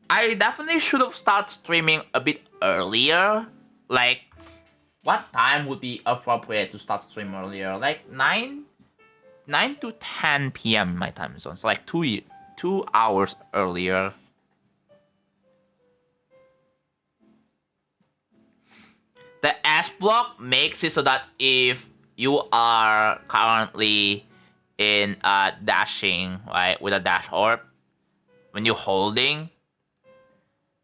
I definitely should have started streaming a bit earlier. Like, what time would be appropriate to start stream earlier? Like 9 to 10 p.m. in my time zone. So like 2 hours earlier. The S block makes it so that if you are currently in dashing, right, with a dash orb, when you're holding,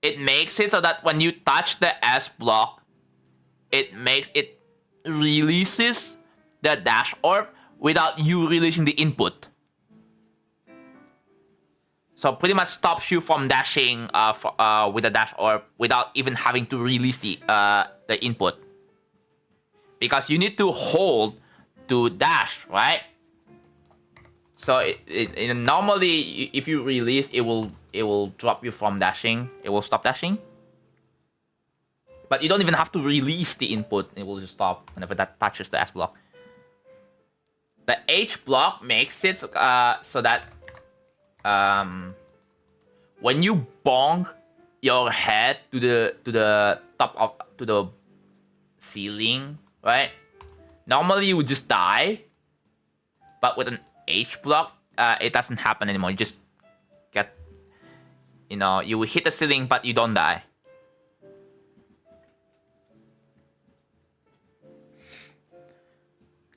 it makes it so that when you touch the S block, it releases the dash orb without you releasing the input. So pretty much stops you from dashing with the dash orb without even having to release the input. Because you need to hold to dash, right? So normally, if you release, it will drop you from dashing. It will stop dashing. But you don't even have to release the input. It will just stop whenever that touches the S block. The H block makes it so that when you bong your head to the top of the ceiling, right? Normally you would just die, but with an H block, it doesn't happen anymore. You just get, you will hit the ceiling, but you don't die.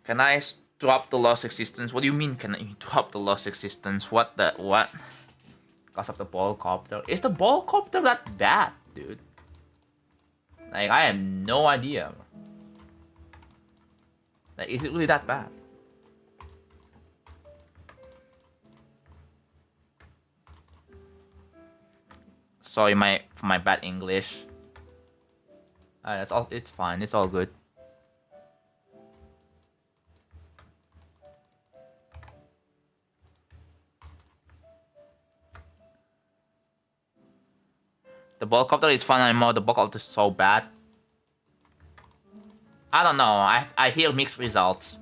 Can I drop the lost existence? What do you mean, can I drop the lost existence? What? Because of the ball copter. Is the ball copter that bad, dude? Like, I have no idea. Like, is it really that bad? Sorry, for my bad English. That's all. It's fine. It's all good. The ball copter is fun anymore. The ball copter is so bad. I don't know. I hear mixed results.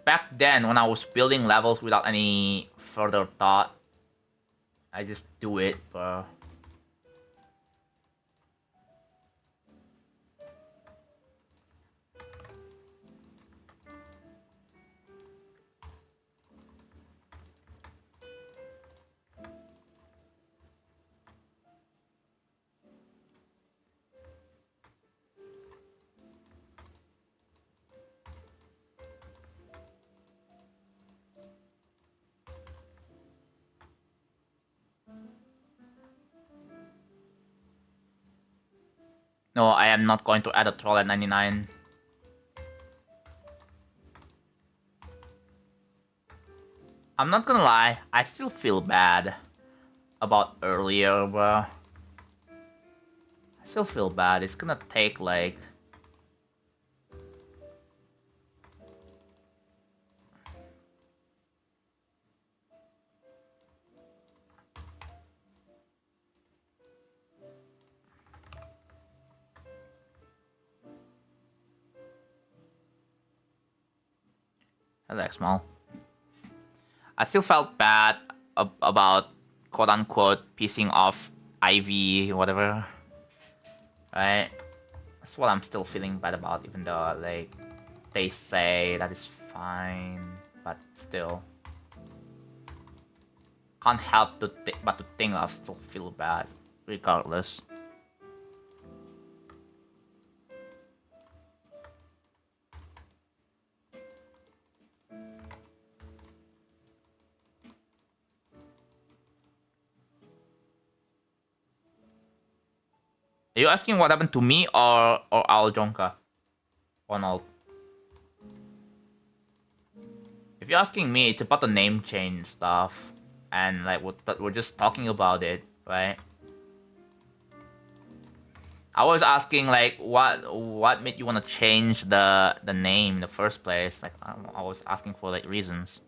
Back then, when I was building levels without any further thought, I just do it, bro. No, I am not going to add a troll at 99. I'm not gonna lie, I still feel bad about earlier, bro. I still feel bad. It's gonna take like... Relax, small. I still felt bad about quote-unquote pissing off Ivy, whatever. Right? That's what I'm still feeling bad about, even though, like, they say that is fine, but still. Can't help but to think I still feel bad, regardless. Are you asking what happened to me or Al Jonka? Ronald? If you're asking me, it's about the name change stuff. And like we're just talking about it, right? I was asking like what made you want to change the name in the first place? Like I was asking for like reasons.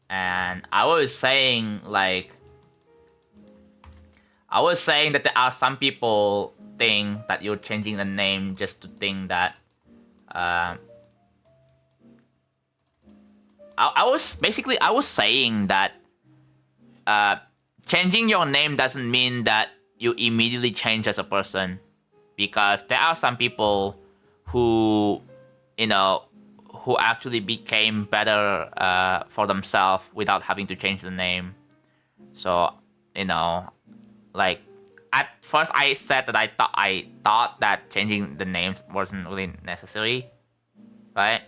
And I was saying like that there are some people think that you're changing the name just to think that I was saying that changing your name doesn't mean that you immediately change as a person, because there are some people who who actually became better for themselves without having to change the name. So, you know, like at first I said that I thought that changing the names wasn't really necessary, right?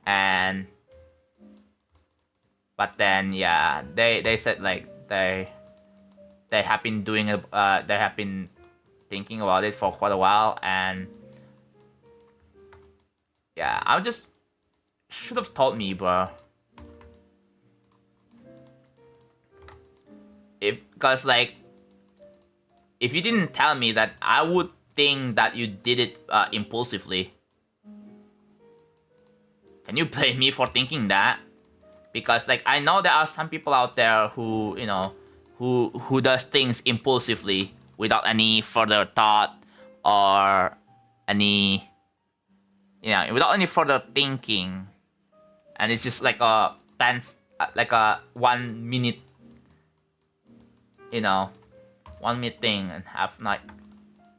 And but then yeah, they said like they have been doing they have been thinking about it for quite a while, and yeah, I just should have told me, bro. Cause like if you didn't tell me that, I would think that you did it impulsively. Can you blame me for thinking that? Because like I know there are some people out there who, you know, who does things impulsively without any further thought or any, you know, without any further thinking, and it's just like a 10 like a 1 minute, you know, 1 minute thing, and have like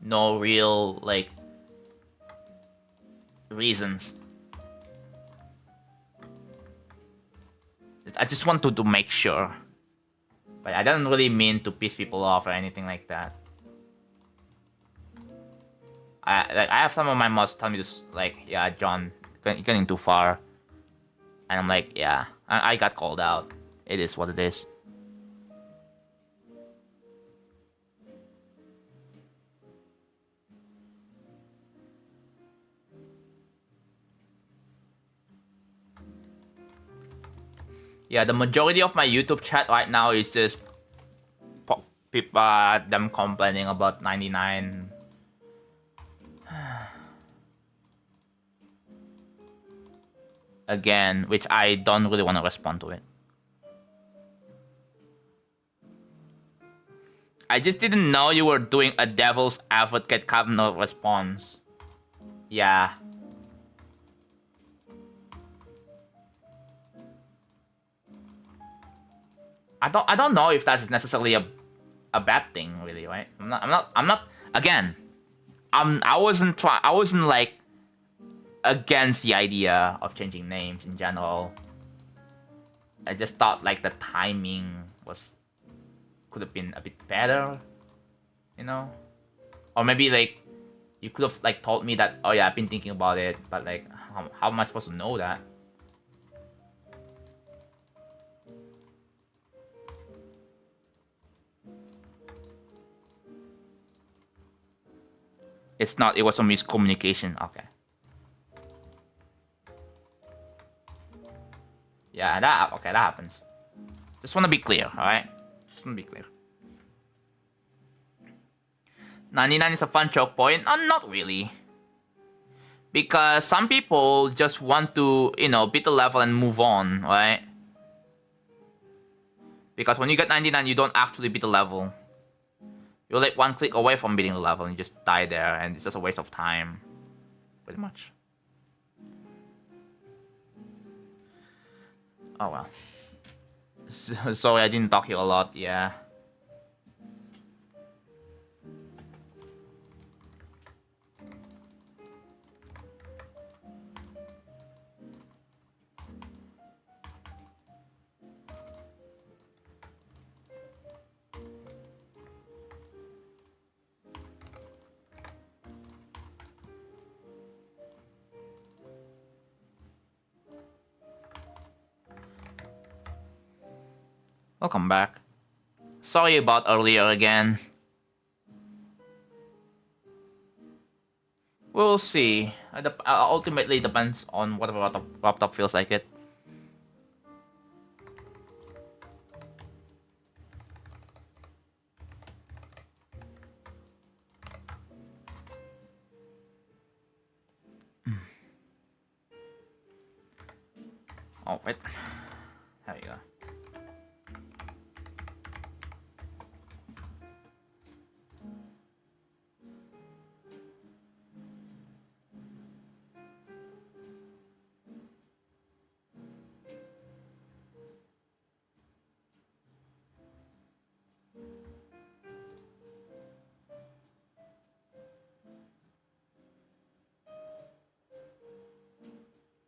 no real like reasons. I just wanted to make sure, but I don't really mean to piss people off or anything like that. I have some of my mods tell me to like, yeah, John, you're getting too far, and I'm like, yeah, I got called out. It is what it is. Yeah, the majority of my YouTube chat right now is just people, them complaining about 99. Again, which I don't really want to respond to it. I just didn't know you were doing a devil's advocate kind of response. Yeah. I don't know if that's necessarily a bad thing, really, right? I'm not again. I wasn't like against the idea of changing names in general. I just thought like the timing could have been a bit better, you know? Or maybe like you could have like told me that, oh yeah, I've been thinking about it, but like how am I supposed to know that? It's not, it was a miscommunication. Okay. Yeah, that happens. Just want to be clear, alright? Just want to be clear. 99 is a fun choke point? Not really. Because some people just want to, you know, beat the level and move on, right? Because when you get 99, you don't actually beat the level. You're like one click away from beating the level and you just die there, and it's just a waste of time. Pretty much. Oh well. Sorry, I didn't talk here a lot, yeah. Welcome back. Sorry about earlier again. We'll see. Ultimately depends on whatever laptop feels like it. Oh, wait. There you go.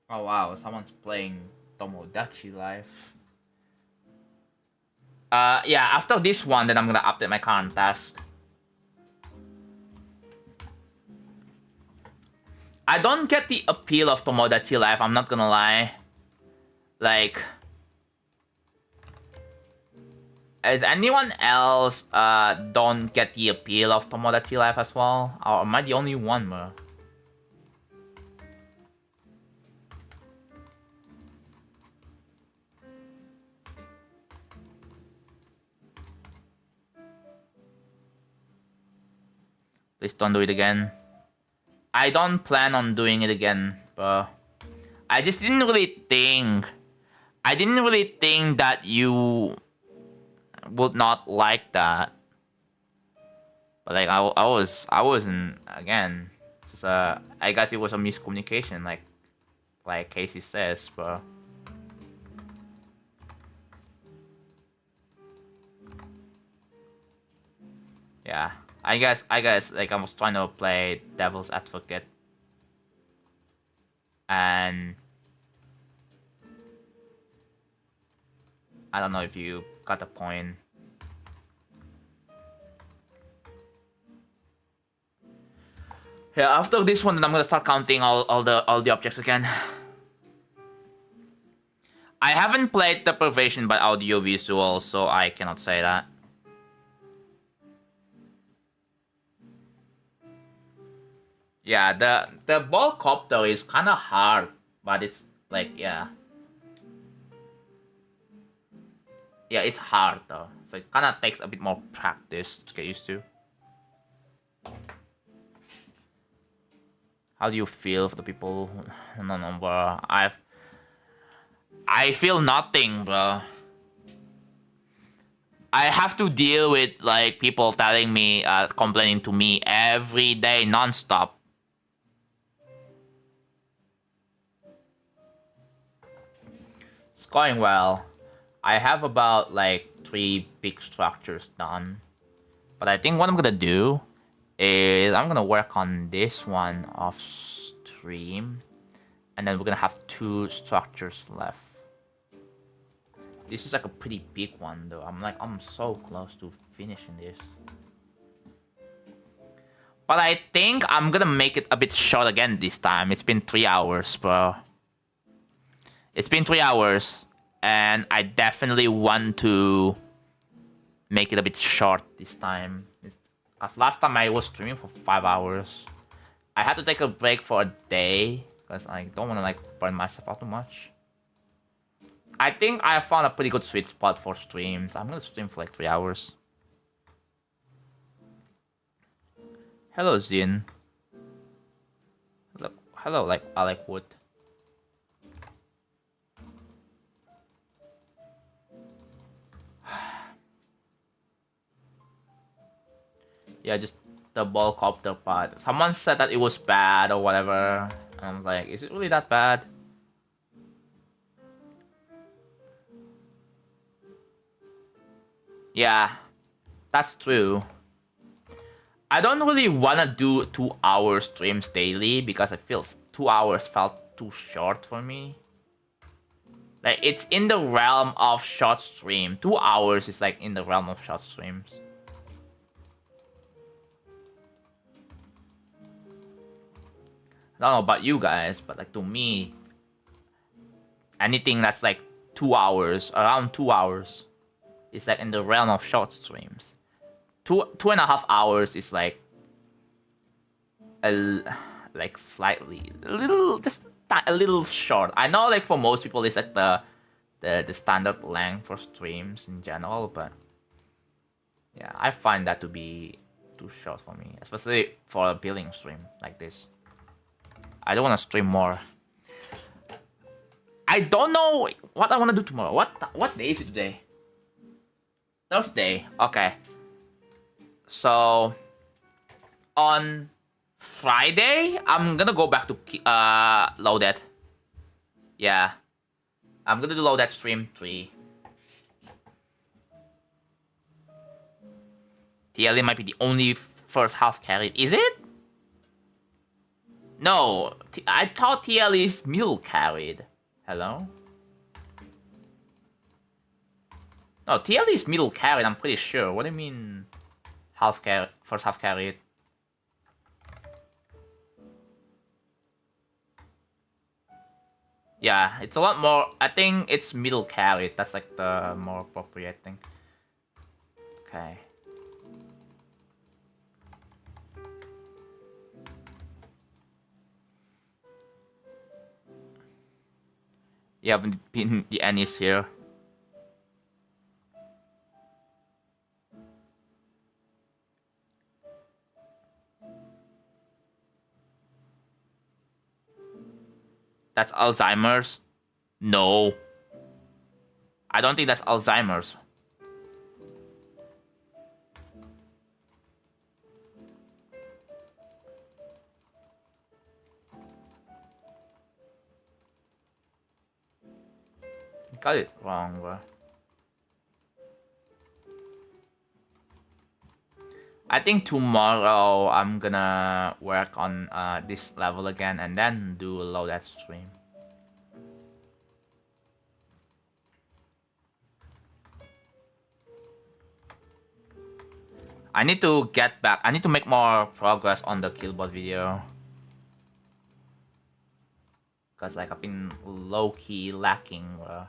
Oh wow, someone's playing Tomodachi Life. Yeah, after this one, then I'm gonna update my current task. I don't get the appeal of Tomodachi Life, I'm not gonna lie. Like, is anyone else don't get the appeal of Tomodachi Life as well? Or am I the only one, bro? Please don't do it again. I don't plan on doing it again, but I just didn't really think. I didn't really think that you would not like that. But like I wasn't again. Just, I guess it was a miscommunication, like Casey says, but. Yeah. I guess like I was trying to play devil's advocate. And I don't know if you got the point. Yeah, after this one then I'm gonna start counting all the objects again. I haven't played the Pervasion by audio visual, so I cannot say that. Yeah, the ball copter is kind of hard, but it's like yeah, it's hard though. So it kind of takes a bit more practice to get used to. How do you feel for the people? No, bro. I feel nothing, bro. I have to deal with like people telling me, complaining to me every day, non-stop. It's going well. I have about like 3 big structures done. But I think what I'm gonna do is I'm gonna work on this one off stream. And then we're gonna have 2 structures left. This is like a pretty big one though. I'm so close to finishing this. But I think I'm gonna make it a bit short again this time. It's been 3 hours, bro. It's been 3 hours, and I definitely want to make it a bit short this time. Because last time I was streaming for 5 hours. I had to take a break for a day, because I don't want to like burn myself out too much. I think I found a pretty good sweet spot for streams. I'm gonna stream for like 3 hours. Hello, Zin. Hello, like Alec Wood. Yeah, just the ball copter part. Someone said that it was bad or whatever. And I was like, is it really that bad? Yeah, that's true. I don't really want to do 2-hour streams daily because I feel 2 hours felt too short for me. Like, it's in the realm of short stream. 2 hours is like in the realm of short streams. I don't know about you guys, but like to me, anything that's like 2 hours, around 2 hours, is like in the realm of short streams. 2.5 hours is like slightly a little short. I know like for most people it's like the standard length for streams in general, but yeah, I find that to be too short for me, especially for a billing stream like this. I don't want to stream more. I don't know what I want to do tomorrow. What day is it today? Thursday. Okay. So on Friday, I'm gonna go back to Loaded. Yeah, I'm gonna do Loaded stream 3. TLE might be the only first half carried. Is it? No, I thought TLE's middle carried. Hello? No, TL is middle carried, I'm pretty sure. What do you mean half carry? First half carried? Yeah, it's a lot more. I think it's middle carried. That's like the more appropriate thing. Okay. Yeah, the N is here. That's Alzheimer's? No. I don't think that's Alzheimer's. Got it wrong, bro. I think tomorrow I'm gonna work on this level again and then do a loadout stream. I need to get back. I need to make more progress on the killbot video. Cause like I've been low-key lacking, bro.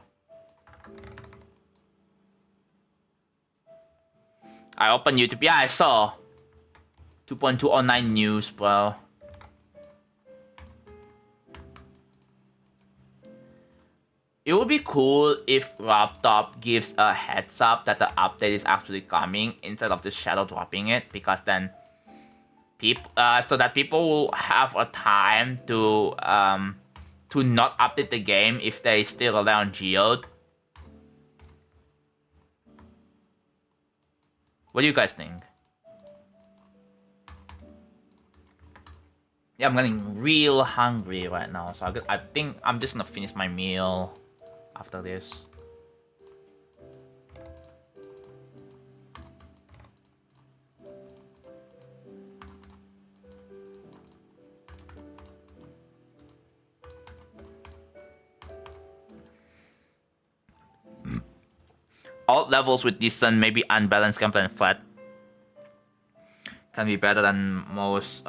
I opened YouTube. Yeah, I saw 2.209 news, bro. It would be cool if Laptop gives a heads up that the update is actually coming instead of just shadow dropping it, because then people, so that people will have a time to not update the game if they still rely on Geode. What do you guys think? Yeah, I'm getting real hungry right now, so I think I'm just gonna finish my meal after this. Alt levels with decent, maybe unbalanced gameplay and flat can be better than most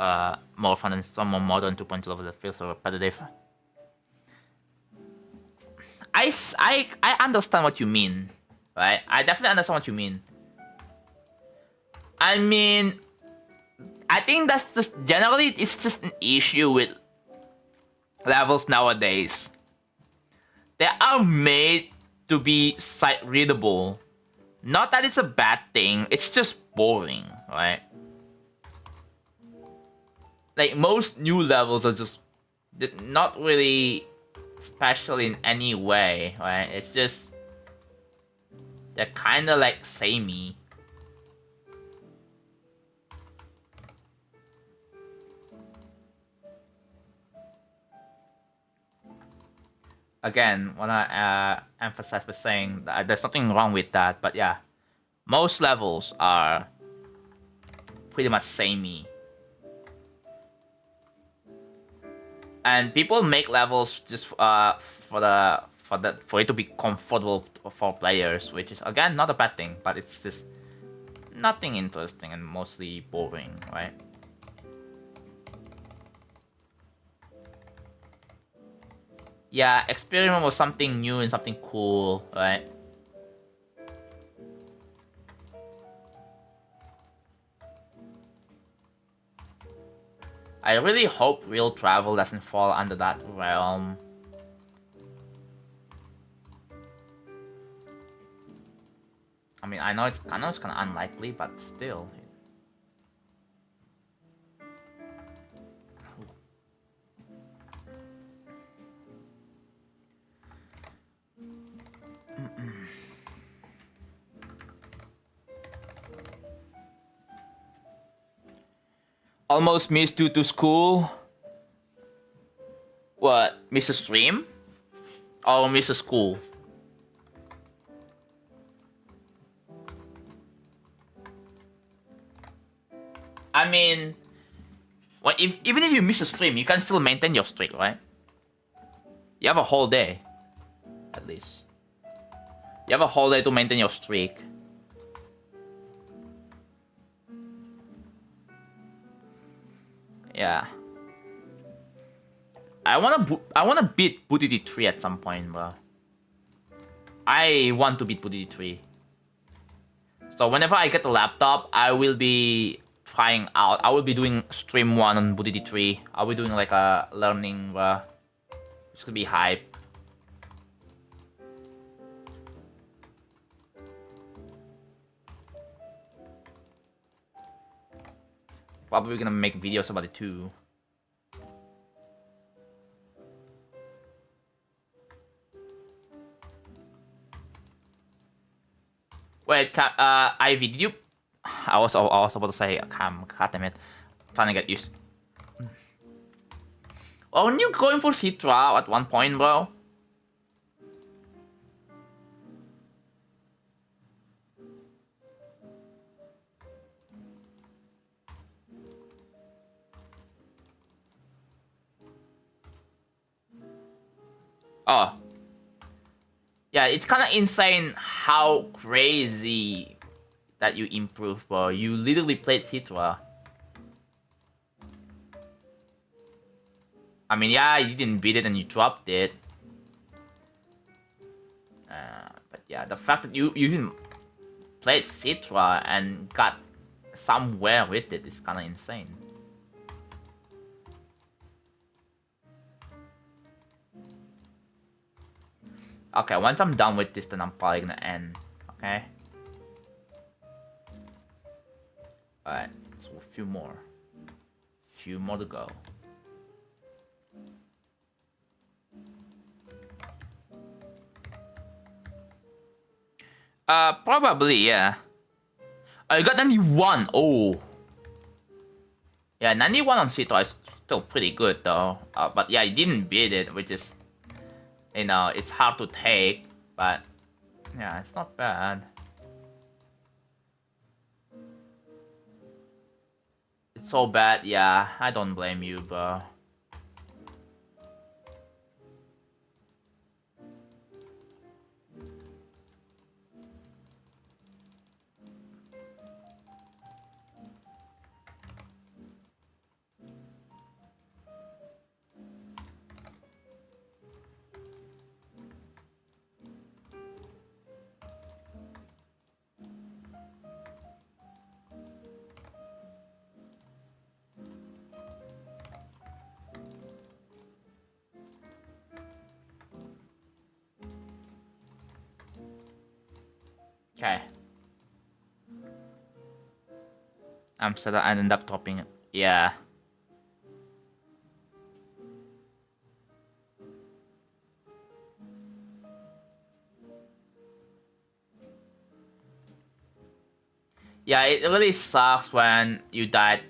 more fun than some more modern 2.2 levels that feel so repetitive. I understand what you mean, right? I definitely understand what you mean. I mean, I think that's just generally it's just an issue with levels nowadays. They are made to be sight readable. Not that it's a bad thing, it's just boring, right? Like most new levels are just not really special in any way, right? It's just they're kind of like samey. Again, wanna emphasize by saying that there's nothing wrong with that, but yeah, most levels are pretty much samey. And people make levels just for it to be comfortable for players, which is again not a bad thing, but it's just nothing interesting and mostly boring, right? Yeah, experiment with something new and something cool, right? I really hope real travel doesn't fall under that realm. I mean, I know it's kind of unlikely, but still. Almost missed due to school. What? Miss a stream? Or miss a school? I mean, even if you miss a stream, you can still maintain your streak, right? You have a whole day, at least. You have a whole day to maintain your streak. Yeah. I wanna beat Booty 3 at some point, bro. I want to beat Booty 3. So whenever I get the laptop, I will be trying out. I will be doing stream 1 on Booty 3. I'll be doing like a learning, bro. It's gonna be hype. Probably gonna make videos about it too. Wait, Ivy, did you? I was about to say Cam. God damn it, I'm trying to get used. Oh, weren't you going for Citra at one point, bro? Oh. Yeah, it's kind of insane how crazy that you improve, bro. You literally played Citra. I mean, yeah, you didn't beat it and you dropped it. But yeah, the fact that you even played Citra and got somewhere with it is kind of insane. Okay, once I'm done with this, then I'm probably gonna end. Okay. Alright, so a few more. Few more to go. Probably, yeah. I got 91. Oh. Yeah, 91 on Citra is still pretty good though. But yeah, you didn't beat it, which is, you know, it's hard to take, but yeah, it's not bad. It's so bad, yeah, I don't blame you, bro. Okay. I'm sad I ended up dropping it. Yeah. Yeah, it really sucks when you die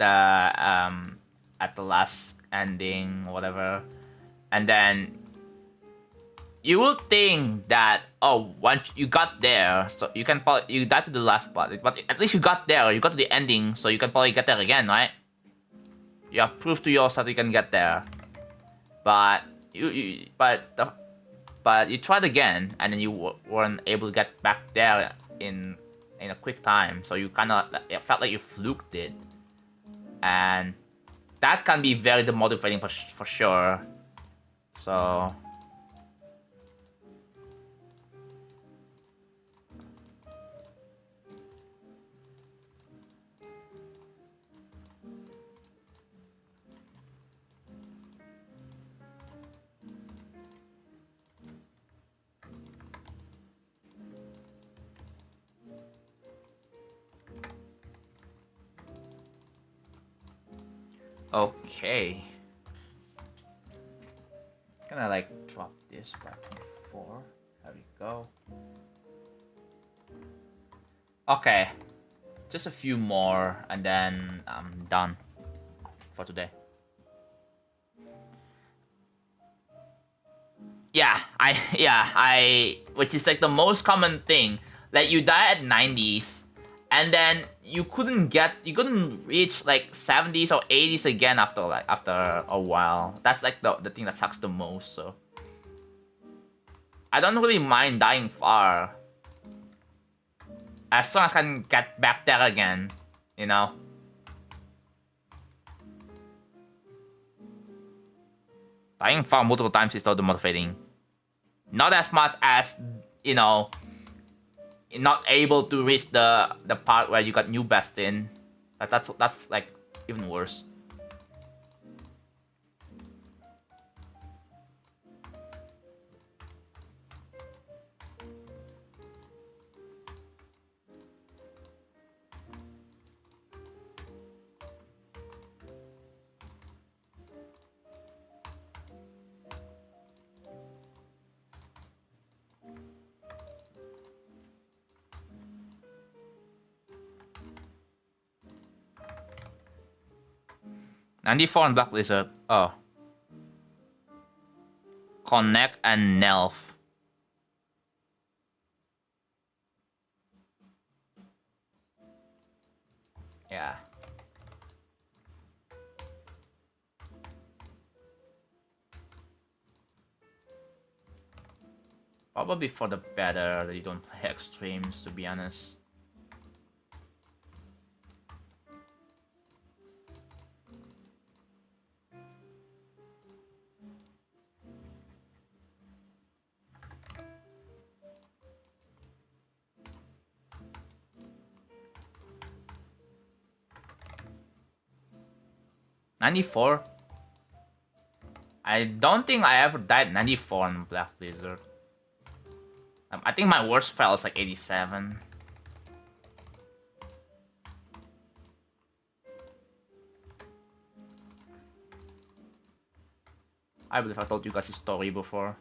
at the last ending, whatever, and then you will think that, oh, once you got there, so you can probably, you died to the last part, but at least you got there, you got to the ending, so you can probably get there again, right? You have proof to yourself you can get there, but you tried again, and then you weren't able to get back there in a quick time, so you kind of, it felt like you fluked it, and that can be very demotivating for sure. So okay. Can I like drop this by 24? There we go. Okay. Just a few more and then I'm done for today. Yeah, which is like the most common thing. Like you die at 90s and then you couldn't reach like 70s or 80s again after a while. That's like the thing that sucks the most. So I don't really mind dying far as soon as I can get back there again, you know. Dying far multiple times is still demotivating. Not as much as, you know, not able to reach the part where you got new best in. That's like even worse. $94 on Black Lizard. Oh. Connect and Nelf. Yeah. Probably for the better that you don't play extremes, to be honest. $94? I don't think I ever died 94 on Black Blizzard. I think my worst fell is like 87. I believe I told you guys this story before.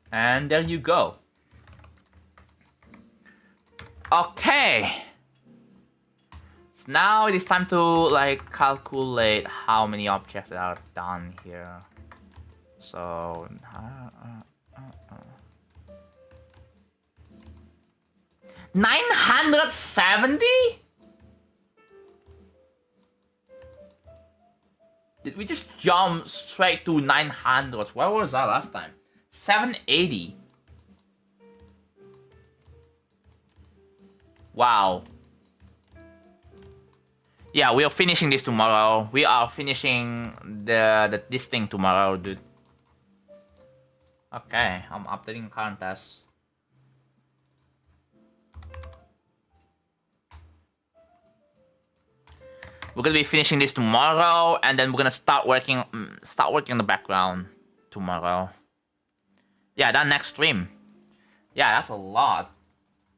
And there you go. Okay. Now it is time to like calculate how many objects are done here. So 970? Did we just jump straight to 900? Where was that last time? 780. Wow. Yeah, we are finishing this tomorrow. We are finishing this thing tomorrow, dude. Okay, I'm updating current tasks. We're gonna be finishing this tomorrow, and then we're gonna start working in the background tomorrow. Yeah, that next stream. Yeah, that's a lot.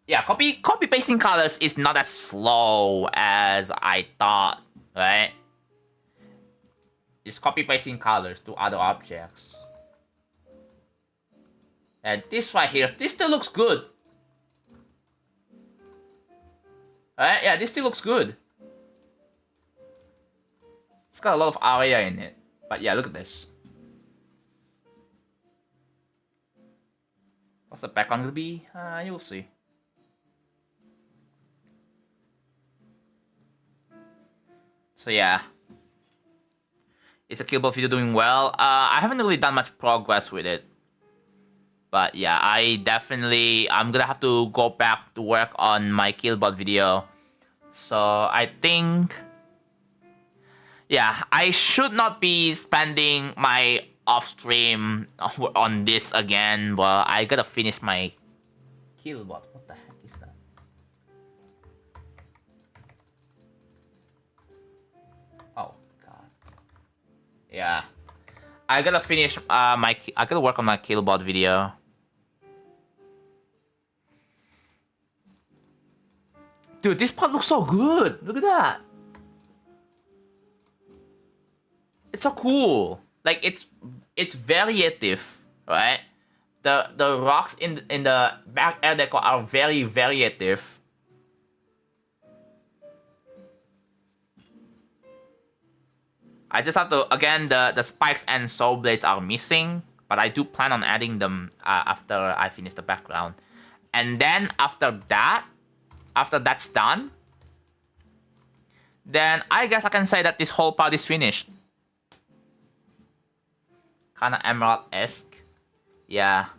Yeah, copy pasting colors is not as slow as I thought, right? It's copy pasting colors to other objects. And this right here, this still looks good. Right? Yeah, this still looks good. It's got a lot of area in it. But yeah, look at this. What's the background gonna be? You'll see. So yeah. Is a killbot video doing well? I haven't really done much progress with it. But yeah, I'm gonna have to go back to work on my killbot video. So I think, yeah, I should not be spending my off stream on this again, but I gotta finish my killbot. What the heck is that? Oh god. Yeah, I gotta finish I gotta work on my killbot video. Dude, this part looks so good. Look at that. It's so cool. Like it's variative, right? The rocks in the back air decor are very variative. I just have to, again, the spikes and soul blades are missing, but I do plan on adding them after I finish the background. And then after that, after that's done, then I guess I can say that this whole part is finished. Kinda Emerald-esque. Yeah.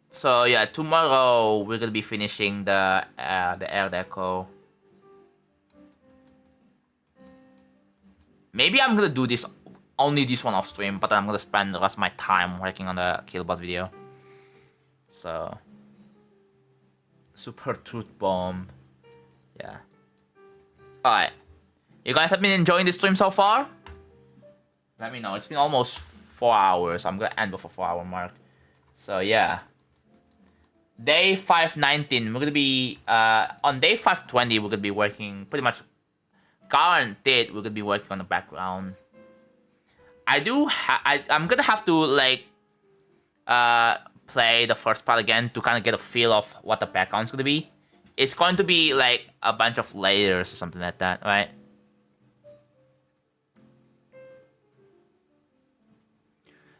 So yeah, tomorrow we're gonna be finishing the air deco. Maybe I'm gonna do this only this one off stream, but then I'm gonna spend the rest of my time working on the Killbot video. So Super Truth Bomb. Yeah. Alright. You guys have been enjoying this stream so far? Let me know. It's been almost 4 hours. I'm gonna end before 4-hour mark. So yeah. Day 519, we're gonna be on day 520 we're gonna be working pretty much guaranteed we're gonna be working on the background. I'm gonna have to like play the first part again to kind of get a feel of what the background's gonna be. It's going to be like a bunch of layers or something like that, right?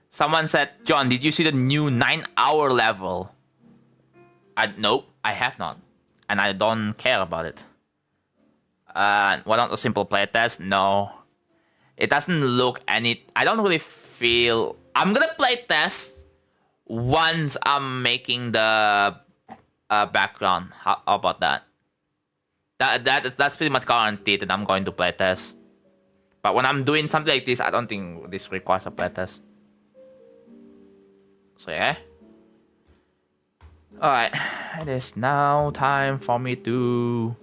Someone said, John, did you see the new 9-hour level? Nope, I have not. And I don't care about it. Why not a simple playtest? No. It doesn't look any... I don't really feel... I'm gonna playtest once I'm making the background. How about that? That's pretty much guaranteed that I'm going to playtest. But when I'm doing something like this, I don't think this requires a playtest. So yeah. Alright, it is now time for me to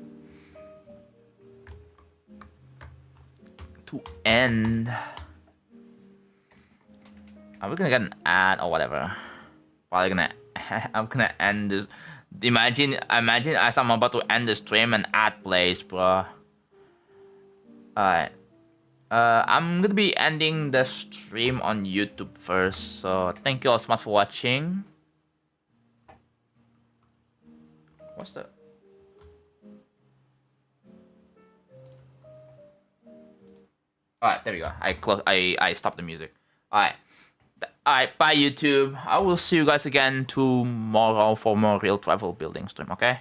end. Are we gonna get an ad or whatever? I'm gonna end this. Imagine as I'm about to end the stream and ad plays, bro. Alright. I'm gonna be ending the stream on YouTube first. So thank you all so much for watching. What's the... Alright, there we go. I stopped the music. Alright. Alright, bye YouTube. I will see you guys again tomorrow for more real travel building stream, okay?